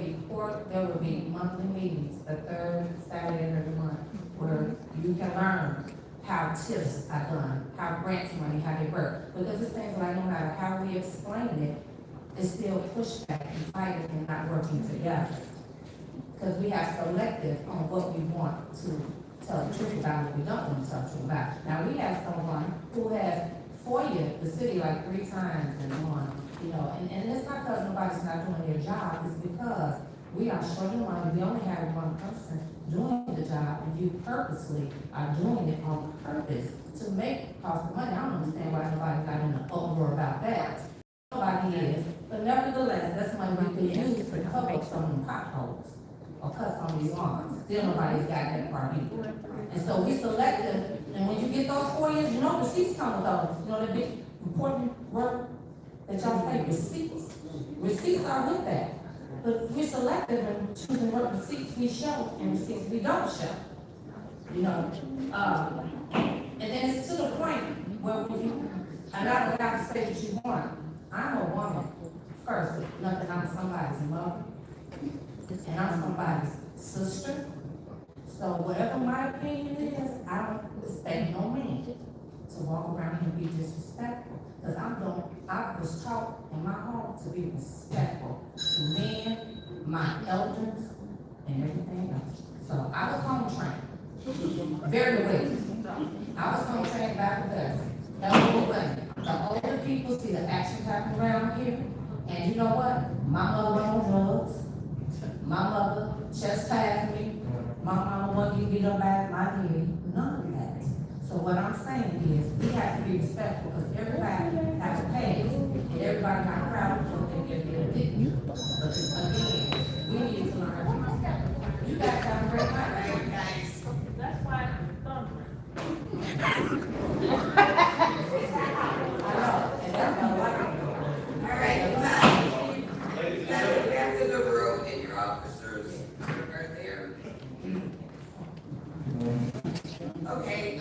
be monthly meetings, the 3rd Saturday of every month, where you can learn how TIFs are done, how grants money, how they work. Because it's things like no matter how we explain it, it's still pushback and fighting and not working together. Because we have selective on what we want to tell the truth about, what we don't want to tell the truth about. Now, we have someone who has FOIA the city like 3 times in one, and it's not because nobody's not doing their job, it's because we are short of money, we only have one person doing the job, and you purposely are doing it on purpose to make cost of money. I don't understand why nobody's not in an uproar about that. Nobody is, but nevertheless, that's money we can use to cover up some of them potholes or cut some of these lawns. Still nobody's got that part either. And so we selected, and when you get those 4 years, the receipts come with those. The big important work that y'all say, receipts. Receipts are with that. But we're selective in choosing what receipts we show and receipts we don't show. And then it's to the point where when you are not allowed to say what you want. I'm a woman first, nothing, I'm somebody's mother, and I'm somebody's sister. So whatever my opinion is, I don't expect no man to walk around and be disrespectful. Because I was taught in my home to be respectful to men, my elders, and everything else. So I was home trained, very well. I was home trained back with us. Elderly women. The older people see the actions happen around here, and you know what? My mother on drugs. My mother chastised me. My mama wasn't even beat up by my daddy. None of that. So what I'm saying is, we have to be respectful because everybody has a past, and everybody got proud of what they did. But again, we need to learn how to be respectful. You guys have a great night, guys. That's why I'm thundering. All right, now go back to the room and your officers are there. Okay,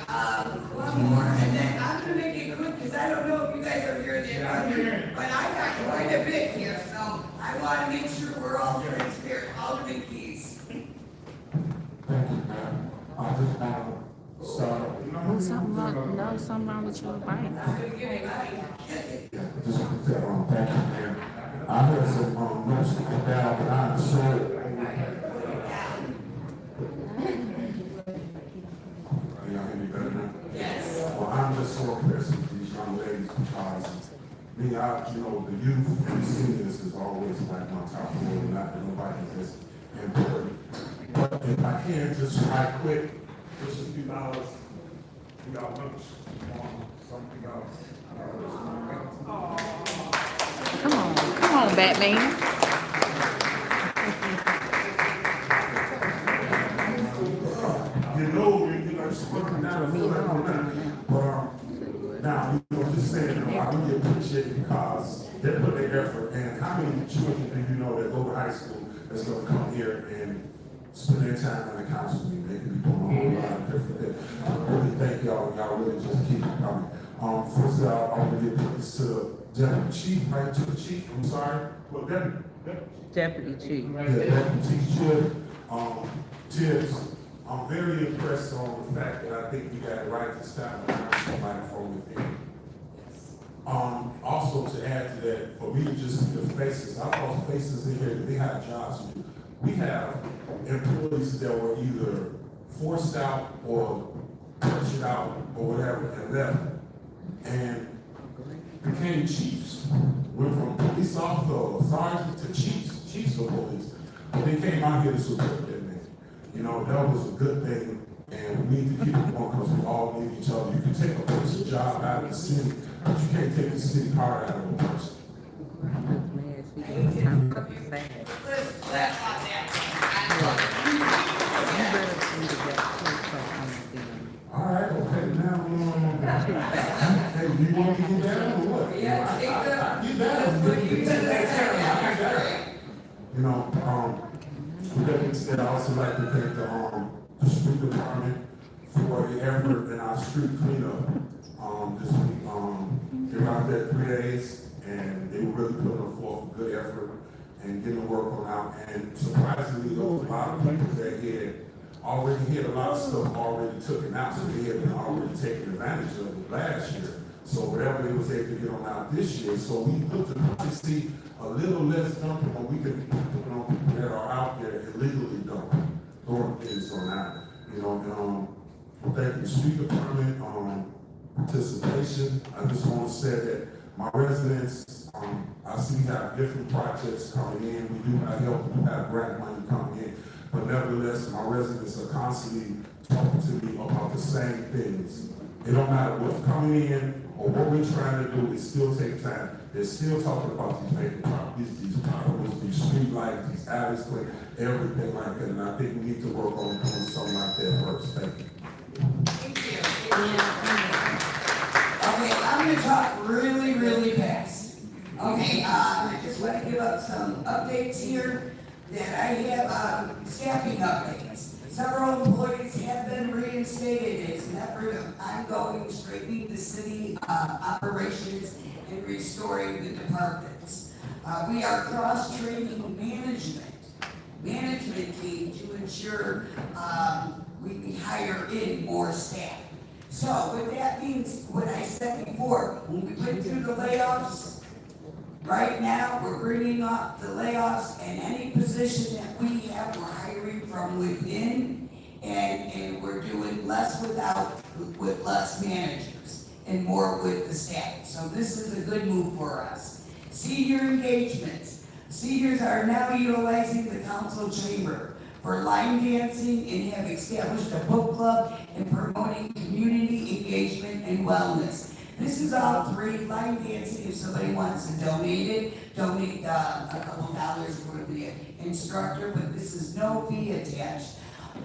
one more, and then I'm gonna make it quick, because I don't know if you guys are here, but I got quite a bit here, so I wanna make sure we're all transparent. Alderman Keys. Thank you, ma'am. I just want to start. Something wrong with your bike. Just want to tell thank you, ma'am. I heard some notes taken down, but I'm sure. Y'all hear me better now? Yes. Well, I'm just so impressed with these young ladies because me, the youth and the seniors is always like my top priority, not that nobody is important. But if I can, just right quick, just a few dollars, we got lunch on something else. Come on, Batman. Just working out, I feel like we're not. But, now, just saying, I really appreciate it because they put their effort, and how many children do you know that go to high school that's gonna come here and spend their time in the council meeting? They could be doing a whole lot of different things. I really thank y'all, and y'all really just keep it coming. First of all, I want to give this to Deputy Chief, right to the Chief, I'm sorry, well, Deputy Chief. Deputy Chief, Tibbs. I'm very impressed on the fact that I think we got it right this time around somebody from within. Also to add to that, for me to just see the faces, I thought faces in here, they had jobs to do. We have employees that were either forced out or pushed out or whatever and left and became chiefs. Went from police officer or sergeant to chiefs of police. But they came out here to support them. That was a good thing, and we need to keep it going because we all need each other. You can take a person's job out of the city, but you can't take the city heart out of a person. All right, okay, now, hey, do you want to get down or what? Yeah, get down. With that being said, I also like to thank the street department for the effort in our street cleanup. This week, they were out there 3 days, and they were really putting forth a good effort and getting the work on out. And surprisingly, there was a lot of people that had a lot of stuff already taken out, so they had been already taking advantage of it last year. So whatever they was able to get on out this year, so we looked to see a little less dumping, but we can put on people that are out there illegally dumping, throwing things on out. Thank you, the street department, participation. I just want to say that my residents, I see we have different projects coming in. We do have help, we do have grant money coming in, but nevertheless, my residents are constantly talking to me about the same things. It don't matter what's coming in or what we're trying to do, it still takes time. They're still talking about these vacant properties, these potholes, these street lights, these alleys, everything like that. And I think we need to work on doing something like that first. Thank you. Okay, I'm gonna talk really, really fast. Okay, I just want to give up some updates here that I have, staffing updates. Several employees have been reinstated as an effort of ongoing straightening the city operations and restoring the departments. We are cross-training management team to ensure we hire in more staff. So what that means, what I said before, when we went through the layoffs, right now we're bringing up the layoffs, and any position that we have, we're hiring from within, and we're doing less with less managers and more with the staff. So this is a good move for us. Senior engagements. Seniors are now utilizing the council chamber for line dancing and have established a book club and promoting community engagement and wellness. This is all free. Line dancing, if somebody wants to donate it, donate a couple dollars for the instructor, but this is no fee attached.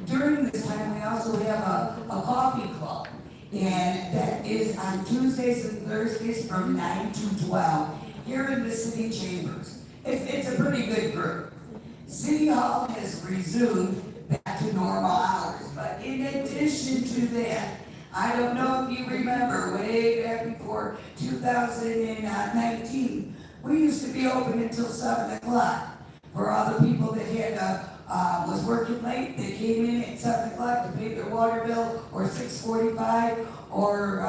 During this time, we also have a coffee club, and that is on Tuesdays and Thursdays from 9 to 12 here in the city chambers. It's a pretty good group. City Hall has resumed back to normal hours, but in addition to that, I don't know if you remember, way back before 2019, we used to be open until 7 o'clock. For all the people that had was working late, they came in at 7 o'clock to pay their water bill, or 6:45, or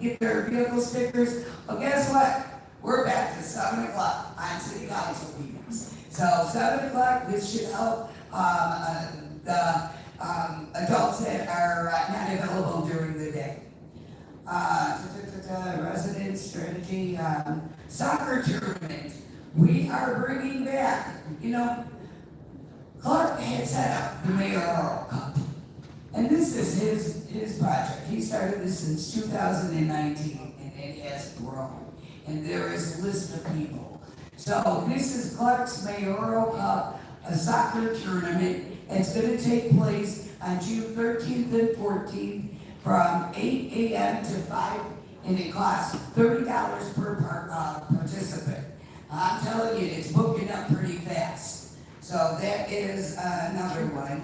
get their vehicle stickers. Well, guess what? We're back to 7 o'clock on city council meetings. So 7 o'clock, this should help the adults that are not available during the day. Resident strategy, soccer tournament. We are bringing back, Clark had set up the mayoral cup. And this is his project. He started this since 2019, and it has grown. And there is a list of people. So this is Clark's Mayoral Cup, a soccer tournament. It's going to take place on June 13th and 14th from 8 a.m. to 5, and it costs $30 per participant. I'm telling you, it's booking up pretty fast. So that is another one.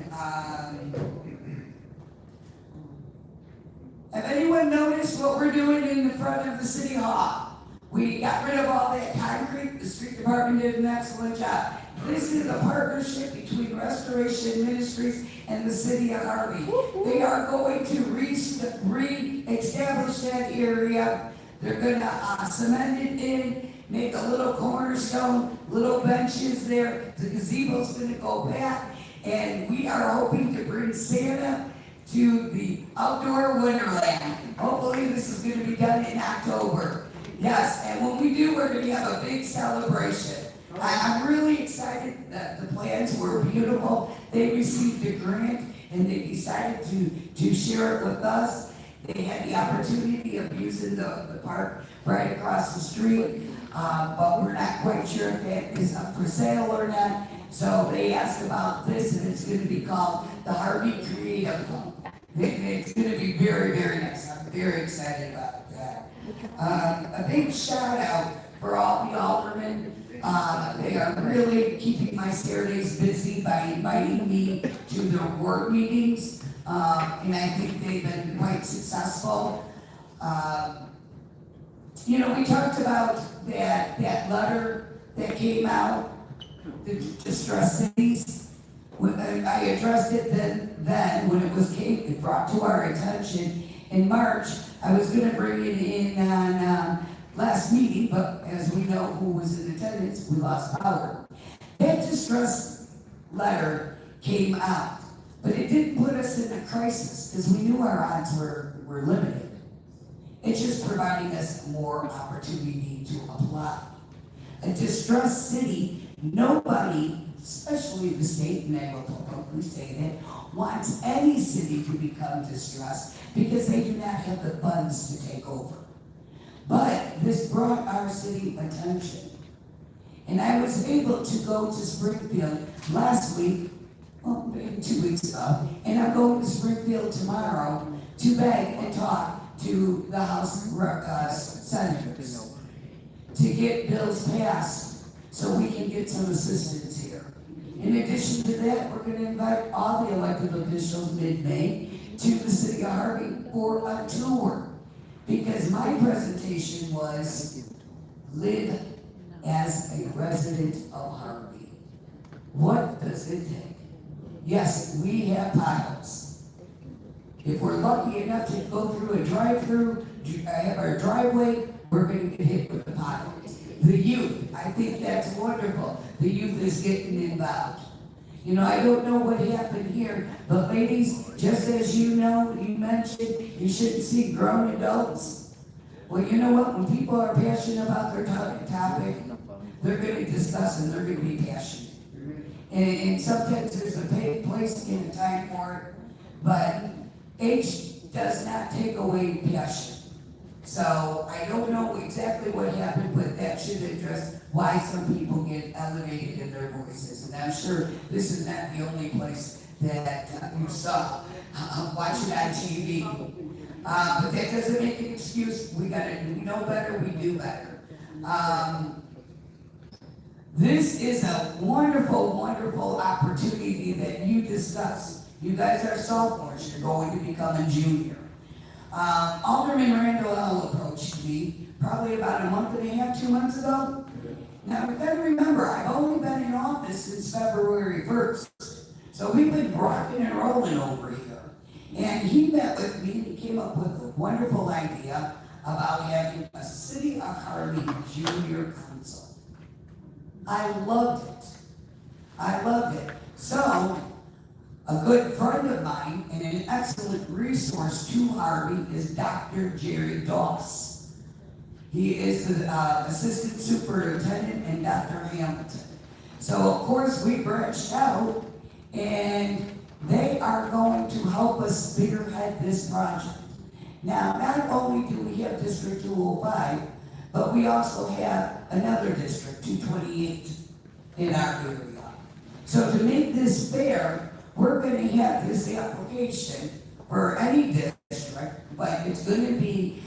Have anyone noticed what we're doing in the front of the city hall? We got rid of all that concrete. The street department did an excellent job. This is a partnership between Restoration Ministries and the city of Harvey. They are going to re-establish that area. They're gonna cement it in, make a little cornerstone, little benches there. The gazebo's gonna go back, and we are hoping to bring Santa to the outdoor wonderland. Hopefully this is gonna be done in October. Yes, and when we do, we're gonna have a big celebration. I'm really excited that the plans were beautiful. They received a grant and they decided to share it with us. They had the opportunity of using the park right across the street, but we're not quite sure if that is up for sale or not. So they asked about this, and it's gonna be called the Harvey Creative Club. It's gonna be very, very nice. I'm very excited about that. A big shout out for all the aldermen. They are really keeping my Saturdays busy by inviting me to their board meetings, and I think they've been quite successful. We talked about that letter that came out, the distressed cities. When I addressed it then when it brought to our attention in March. I was going to bring it in on last meeting, but as we know who was in attendance, we lost power. That distress letter came out, but it didn't put us in a crisis because we knew our odds were limited. It's just providing us more opportunity to apply. A distressed city, nobody, especially the state, and I will publicly say that, wants any city to become distressed because they do not have the funds to take over. But this brought our city attention. And I was able to go to Springfield last week, maybe 2 weeks ago, and I'm going to Springfield tomorrow to beg and talk to the House senators to get bills passed so we can get some assistance here. In addition to that, we're going to invite all the elected officials mid-May to the city of Harvey for a tour. Because my presentation was live as a resident of Harvey. What does it take? Yes, we have potholes. If we're lucky enough to go through a drive-through, have our driveway, we're going to get hit with the potholes. The youth, I think that's wonderful. The youth is getting involved. I don't know what happened here, but ladies, just as you mentioned, you shouldn't see grown adults. Well, you know what? When people are passionate about their topic, they're going to discuss and they're going to be passionate. And sometimes there's a place and a time for it, but age does not take away passion. So I don't know exactly what happened, but that should address why some people get elevated in their voices. And I'm sure this is not the only place that you saw. Watch it on TV. But that doesn't make an excuse. We know better, we do better. This is a wonderful, wonderful opportunity that you discussed. You guys are sophomores, you're going to become a junior. Alderman Randall L. approached me probably about a month and a half, 2 months ago. Now, you gotta remember, I've only been in office since February 1st. So we've been rocking and rolling over here. And he met with me and he came up with a wonderful idea about having a City of Harvey Junior Council. I loved it. I loved it. So, a good friend of mine and an excellent resource to Harvey is Dr. Jerry Doss. He is the assistant superintendent, and Dr. Hamilton. So of course we branched out, and they are going to help us spearhead this project. Now, not only do we have District 205, but we also have another district, 228, in our area. So to make this fair, we're gonna have this application for any district, but it's gonna be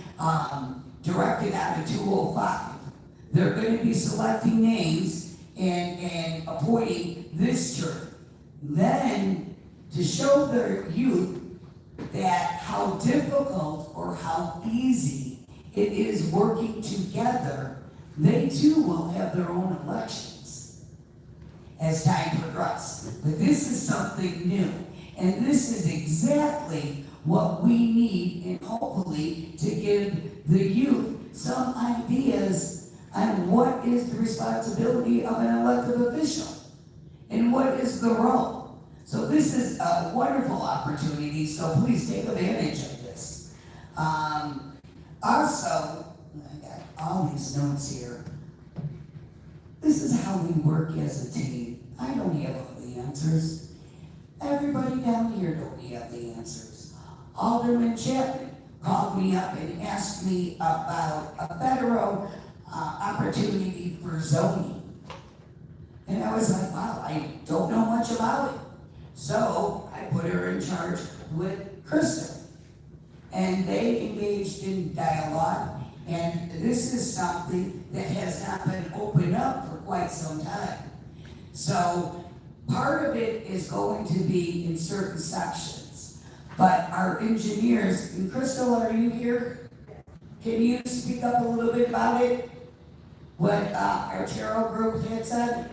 directed out of 205. They're gonna be selecting names and appointing this jury. Then, to show the youth that how difficult or how easy it is working together, they too will have their own elections as time progresses. But this is something new, and this is exactly what we need, and hopefully to give the youth some ideas on what is the responsibility of an elected official and what is the role. So this is a wonderful opportunity, so please take advantage of this. Also, I got all these notes here. This is how we work as a team. I don't have all the answers. Everybody down here don't have the answers. Alderman Chapman called me up and asked me about a federal opportunity for zoning. And I was like, wow, I don't know much about it. So I put her in charge with Kristen. And they engaged in dialogue, and this is something that has not been opened up for quite some time. So part of it is going to be in certain sections, but our engineers, and Crystal, are you here? Can you speak up a little bit about it? What our Artero group had said?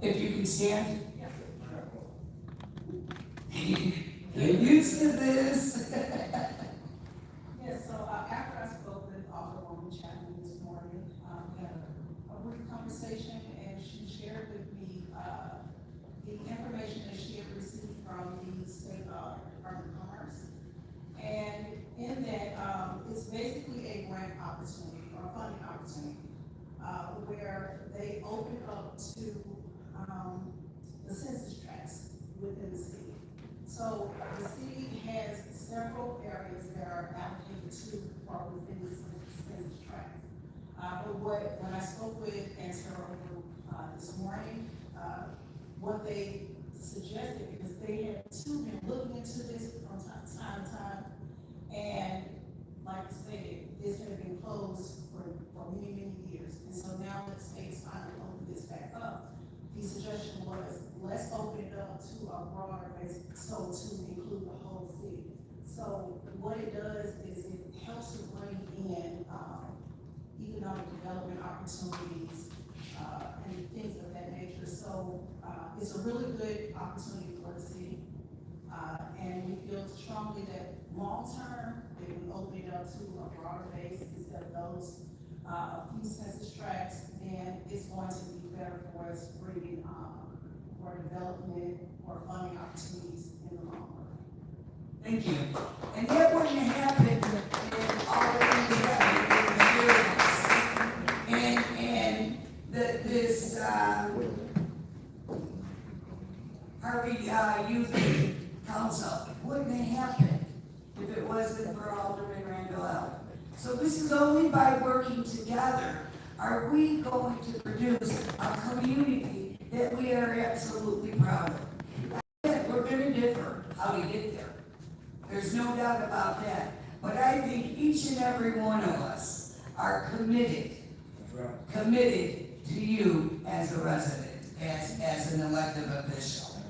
If you can stand. Get used to this. Yes, so after I spoke with Alderwoman Chapman this morning, we had a brief conversation, and she shared with me the information that she had received from the State Department of Commerce. And in that, it's basically a grant opportunity or funding opportunity where they open up to the census tracts within the city. So the city has several areas that are allocated to or within the census tract. But when I spoke with Antero Group this morning, what they suggested, because they had too been looking into this from time to time, and like I stated, this had been closed for many years. And so now that the state's finally opened this back up, the suggestion was, let's open it up to a broader base, so to include the whole city. So what it does is it helps to bring in economic development opportunities and things of that nature. So it's a really good opportunity for the city. And we feel strongly that long-term, if we open it up to a broader base instead of those few census tracts, then it's going to be better for us bringing more development or funding opportunities in the long run. Thank you. And that wouldn't happen in all of the and this Harvey Youth Council wouldn't have happened if it wasn't for Alderman Randall. So this is only by working together are we going to produce a community that we are absolutely proud of. We're going to differ how we get there. There's no doubt about that. But I think each and every one of us are committed to you as a resident, as an elected official.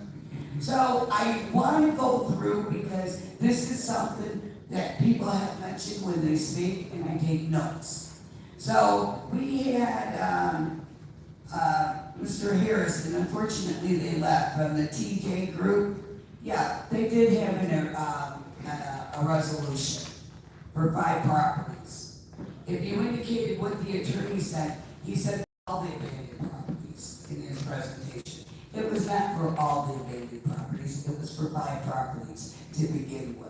So I want to go through, because this is something that people have mentioned when they speak, and I take notes. So we had Mr. Harrison. Unfortunately, they left from the TJ group. Yeah, they did have a resolution for 5 properties. If you indicated what the attorney said, he said all the abandoned properties in his presentation. It was not for all the abandoned properties, it was for 5 properties to begin with.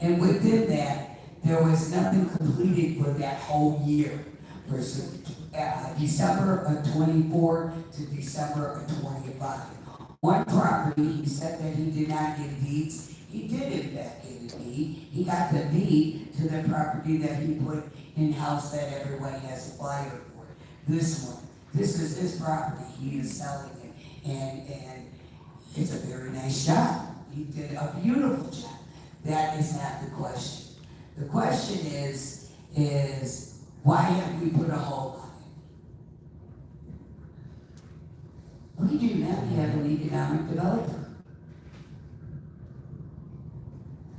And within that, there was nothing completed for that whole year. For December of 24 to December of 25. One property, he said that he did not get deeds. He did in fact get a deed. He got the deed to the property that he put in-house that everyone has a flyer for. This one. This is his property. He is selling it. And it's a very nice job. He did a beautiful job. That is not the question. The question is why have we put a hold on it? We do not have an economic developer.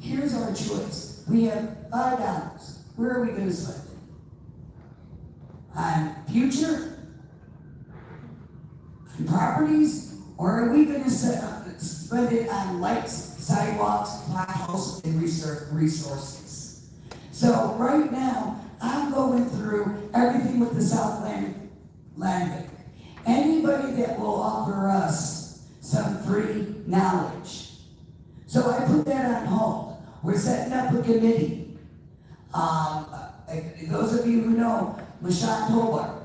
Here's our choice. We have $5. Where are we going to spend it? On future? On properties? Or are we going to spend it on lights, sidewalks, potholes, and resources? So right now, I'm going through everything with the Southland Land Bank. Anybody that will offer us some free knowledge. So I put that on hold. We're setting up a committee. Those of you who know, Mashawn Hobart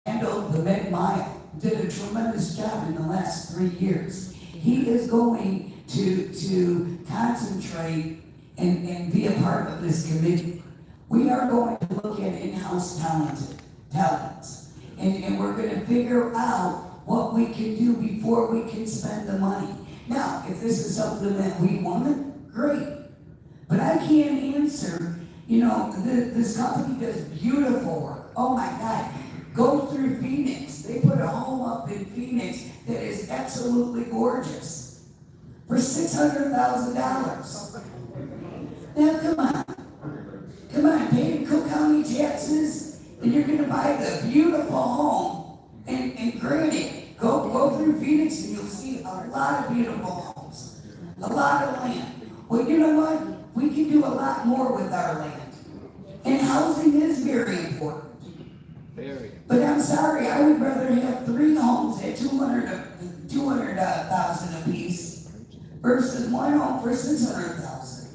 handled the Med Mile, did a tremendous job in the last 3 years. He is going to concentrate and be a part of this committee. We are going to look at in-house talents. And we're going to figure out what we can do before we can spend the money. Now, if this is something that we want, great. But I can't answer, this company does beautiful work. Oh my God. Go through Phoenix. They put a home up in Phoenix that is absolutely gorgeous for $600,000. Now, come on. Come on, pay Cook County taxes, and you're going to buy the beautiful home. And granted, go through Phoenix and you'll see a lot of beautiful homes, a lot of land. Well, you know what? We can do a lot more with our land. And housing is very important. But I'm sorry, I would rather have 3 homes at $200,000 apiece versus 1 home for $600,000.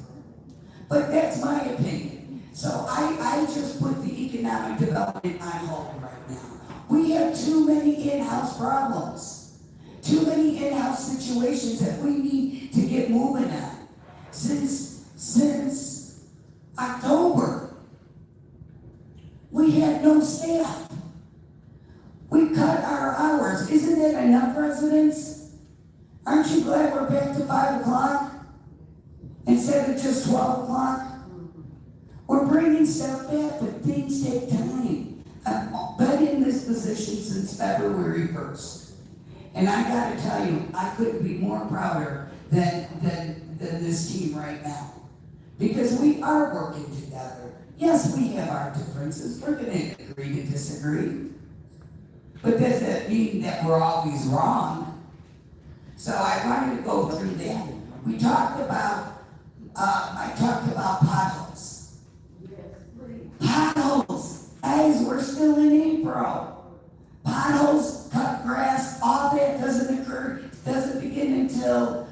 But that's my opinion. So I just put the economic development on hold right now. We have too many in-house problems, too many in-house situations that we need to get moving on. Since October, we had no staff. We cut our hours. Isn't that enough, residents? Aren't you glad we're back to 5 o'clock instead of just 12 o'clock? We're bringing stuff back, but things take time. I've been in this position since February 1st. And I gotta tell you, I couldn't be more prouder than this team right now. Because we are working together. Yes, we have our differences. We're gonna agree to disagree. But does that mean that we're always wrong? So I wanted to go through that. We talked about, I talked about potholes. Potholes. Guys, we're still in April. Potholes, cut grass, all that doesn't begin until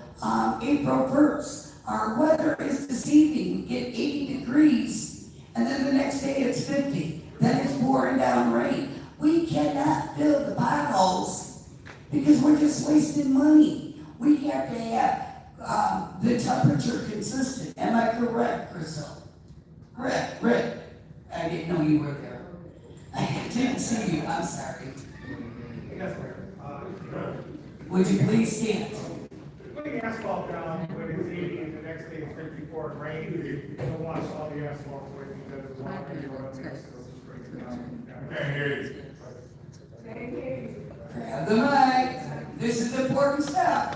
April 1st. Our weather is deceiving. We get 80 degrees, and then the next day it's 50. Then it's pouring down rain. We cannot fill the potholes because we're just wasting money. We have to have the temperature consistent. Am I correct, Crystal? Rick. I didn't know you were there. I didn't see you. I'm sorry. Yes, Mayor. Would you please stand? Putting asphalt down when it's 80 and the next day it's 54 and rain, you'll wash all the asphalt away because it's water and oil mix, so it's breaking down. Can't hear you. Grab the mic. This is important stuff.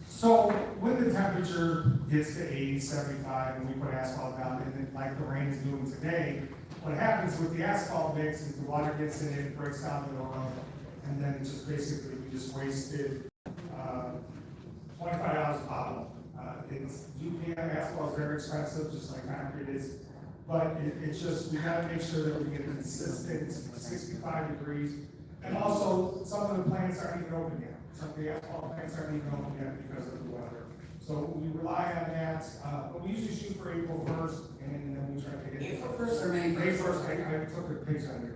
So when the temperature gets to 80, 75, and we put asphalt down, and then like the rain is doing today, what happens with the asphalt mix is the water gets in it, breaks down the oil, and then it just basically, we just wasted $25 a bottle. UPM asphalt is very expensive, just like concrete is, but it's just, we gotta make sure that we get consistent 65 degrees. And also, some of the plants aren't even open yet. Some of the asphalt plants aren't even open yet because of the weather. So we rely on that, but we usually shoot for April 1st, and then we try to get it. April 1st or May 1st? May 1st, I took a page on here.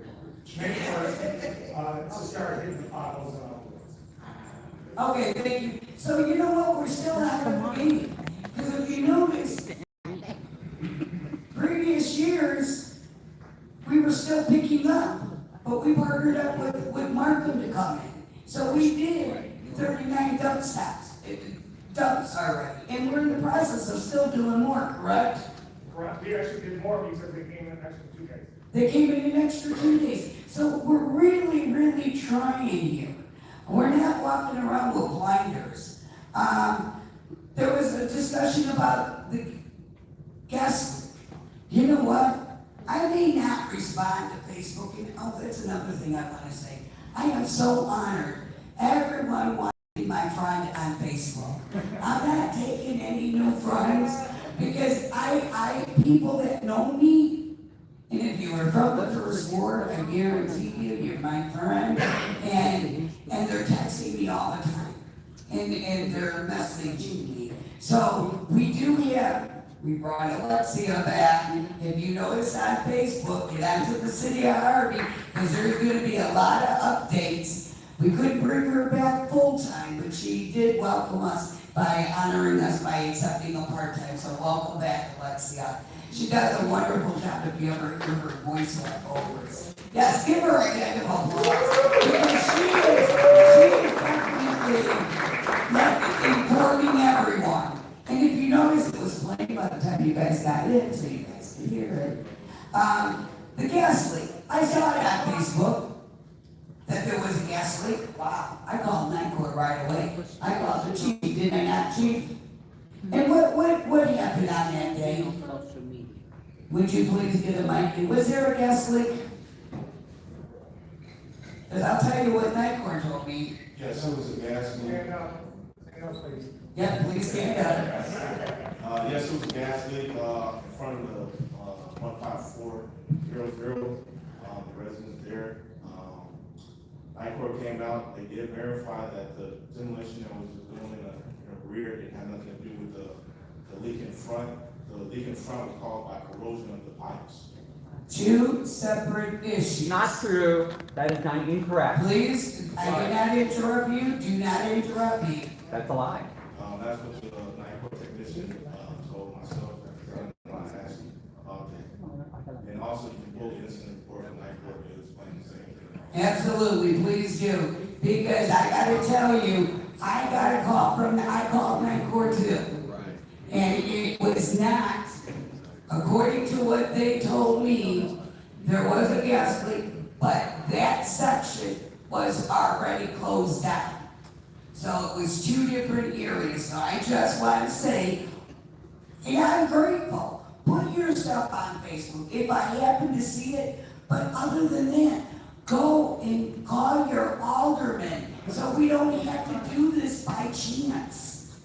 May 1st, to start hitting the potholes and all the roads. Okay, thank you. So you know what, we're still out of the game. Because if you notice, previous years, we were still picking up, but we partnered up with Markham to come in. So we did 39 dump stops, dumps already, and we're in the process of still doing more, correct? Correct, we actually did more because they came in extra 2 days. They came in an extra 2 days. So we're really, really trying here. We're not walking around with blinders. There was a discussion about the gas. You know what? I may not respond to Facebook. That's another thing I want to say. I am so honored. Everyone wants to be my friend on Facebook. I'm not taking any new friends because I people that know me, and if you were from the first ward, I guarantee you're my friend, and they're texting me all the time, and they're messaging me. So we brought Alexia back. If you notice on Facebook, get onto the city of Harvey, because there's gonna be a lot of updates. We couldn't bring her back full-time, but she did welcome us by honoring us by accepting a part-time, so welcome back, Alexia. She does a wonderful job if you ever hear her voice overs. Yes, give her a hand of applause. Because she is definitely informing everyone. And if you notice, it was playing by the time you guys got in, so you guys could hear it. The gas leak, I saw it on Facebook, that there was a gas leak. Wow, I called NICOR right away. I called the chief, did I not, chief? And what happened on that day? Social media. Would you please get a mic? Was there a gas leak? Because I'll tell you what NICOR told me. Yes, it was a gas leak. Stand up, please. Yeah, please stand up. Yes, it was a gas leak, in front of the, 15400, the residents there. NICOR came out, they did verify that the demolition that was doing in the rear, it had nothing to do with the leak in front. The leak in front was caused by corrosion of the pipes. Two separate issues. Not true. That is not incorrect. Please, I did not interrupt you. Do not interrupt me. That's a lie. That's what the NICOR technician told myself. I asked him about that. And also, you can pull the incident report from NICOR to explain the same thing. Absolutely, please do. Because I gotta tell you, I got a call I called NICOR too. And it was not, according to what they told me, there was a gas leak, but that section was already closed down. So it was 2 different areas. So I just want to say, yeah, I'm grateful. Put your stuff on Facebook if I happen to see it. But other than that, go and call your alderman so we don't have to do this by chance.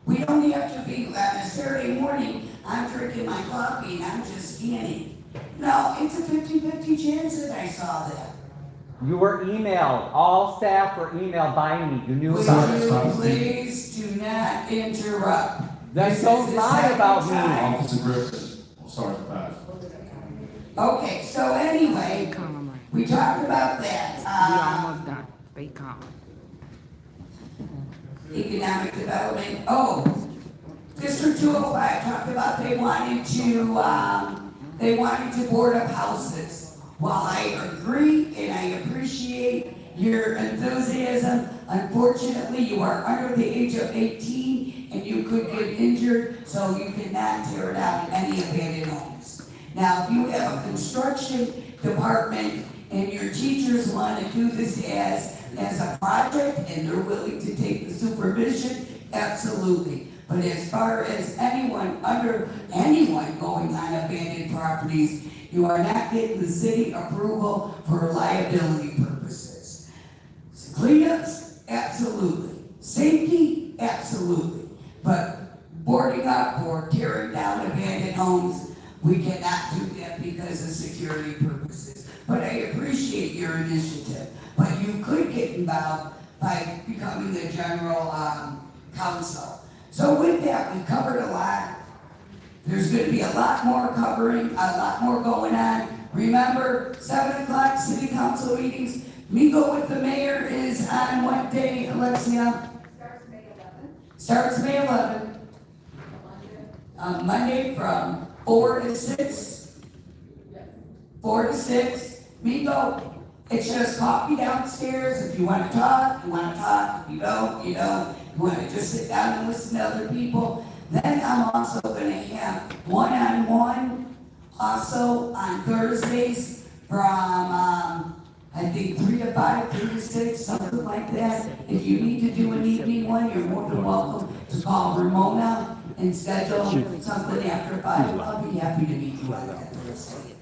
We don't have to be, on a Saturday morning, I'm drinking my coffee and I'm just scanning. No, it's a 50-50 chance that I saw that. You were emailed. All staff were emailed by me. You knew about it. Please do not interrupt. Then don't lie about me. Officer Griffin, Sergeant Bass. Okay, so anyway, we talked about that. We almost done. Stay calm. Economic development, District 205 talked about they wanted to board up houses. While I agree and I appreciate your enthusiasm, unfortunately, you are under the age of 18 and you could get injured, so you cannot tear down any abandoned homes. Now, if you have a construction department and your teachers want to do this as a project and they're willing to take the supervision, absolutely. But as far as anyone going on abandoned properties, you are not getting the city approval for liability purposes. Cleanups, absolutely. Safety, absolutely. But boarding up or tearing down abandoned homes, we cannot do that because of security purposes. But I appreciate your initiative. But you could get involved by becoming the general counsel. So with that, we covered a lot. There's gonna be a lot more covering, a lot more going on. Remember, 7 o'clock city council meetings. Mingle with the mayor is on what day, Alexia? Starts May 11th. Monday from 4 to 6. 4 to 6. Mingle. It's just coffee downstairs. If you want to talk, you want to talk. If you don't, you don't. You want to just sit down and listen to other people. Then I'm also going to have one-on-one also on Thursdays from, I think 3 to 5, 3 to 6, something like that. If you need to do an evening one, you're more than welcome to call Ramona and schedule something after 5. I'll be happy to meet you on that Thursday.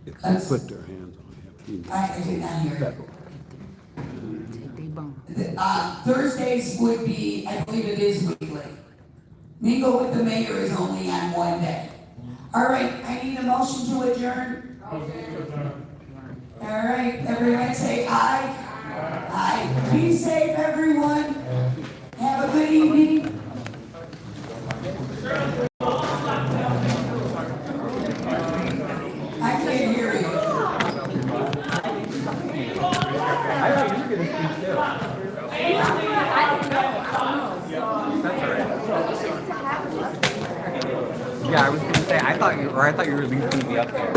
Put their hands on him. I did not hear it. Thursdays would be, I believe it is weekly. Mingle with the mayor is only on one day. All right, I need a motion to adjourn. All right, everyone say aye. Aye. Be safe, everyone. Have a good evening. I can't hear you. Yeah, I was gonna say, I thought you were at least gonna be up there.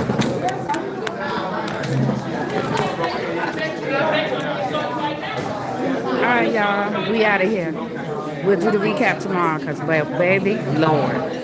All right, y'all, we out of here. We'll do the recap tomorrow, cause baby, Lord.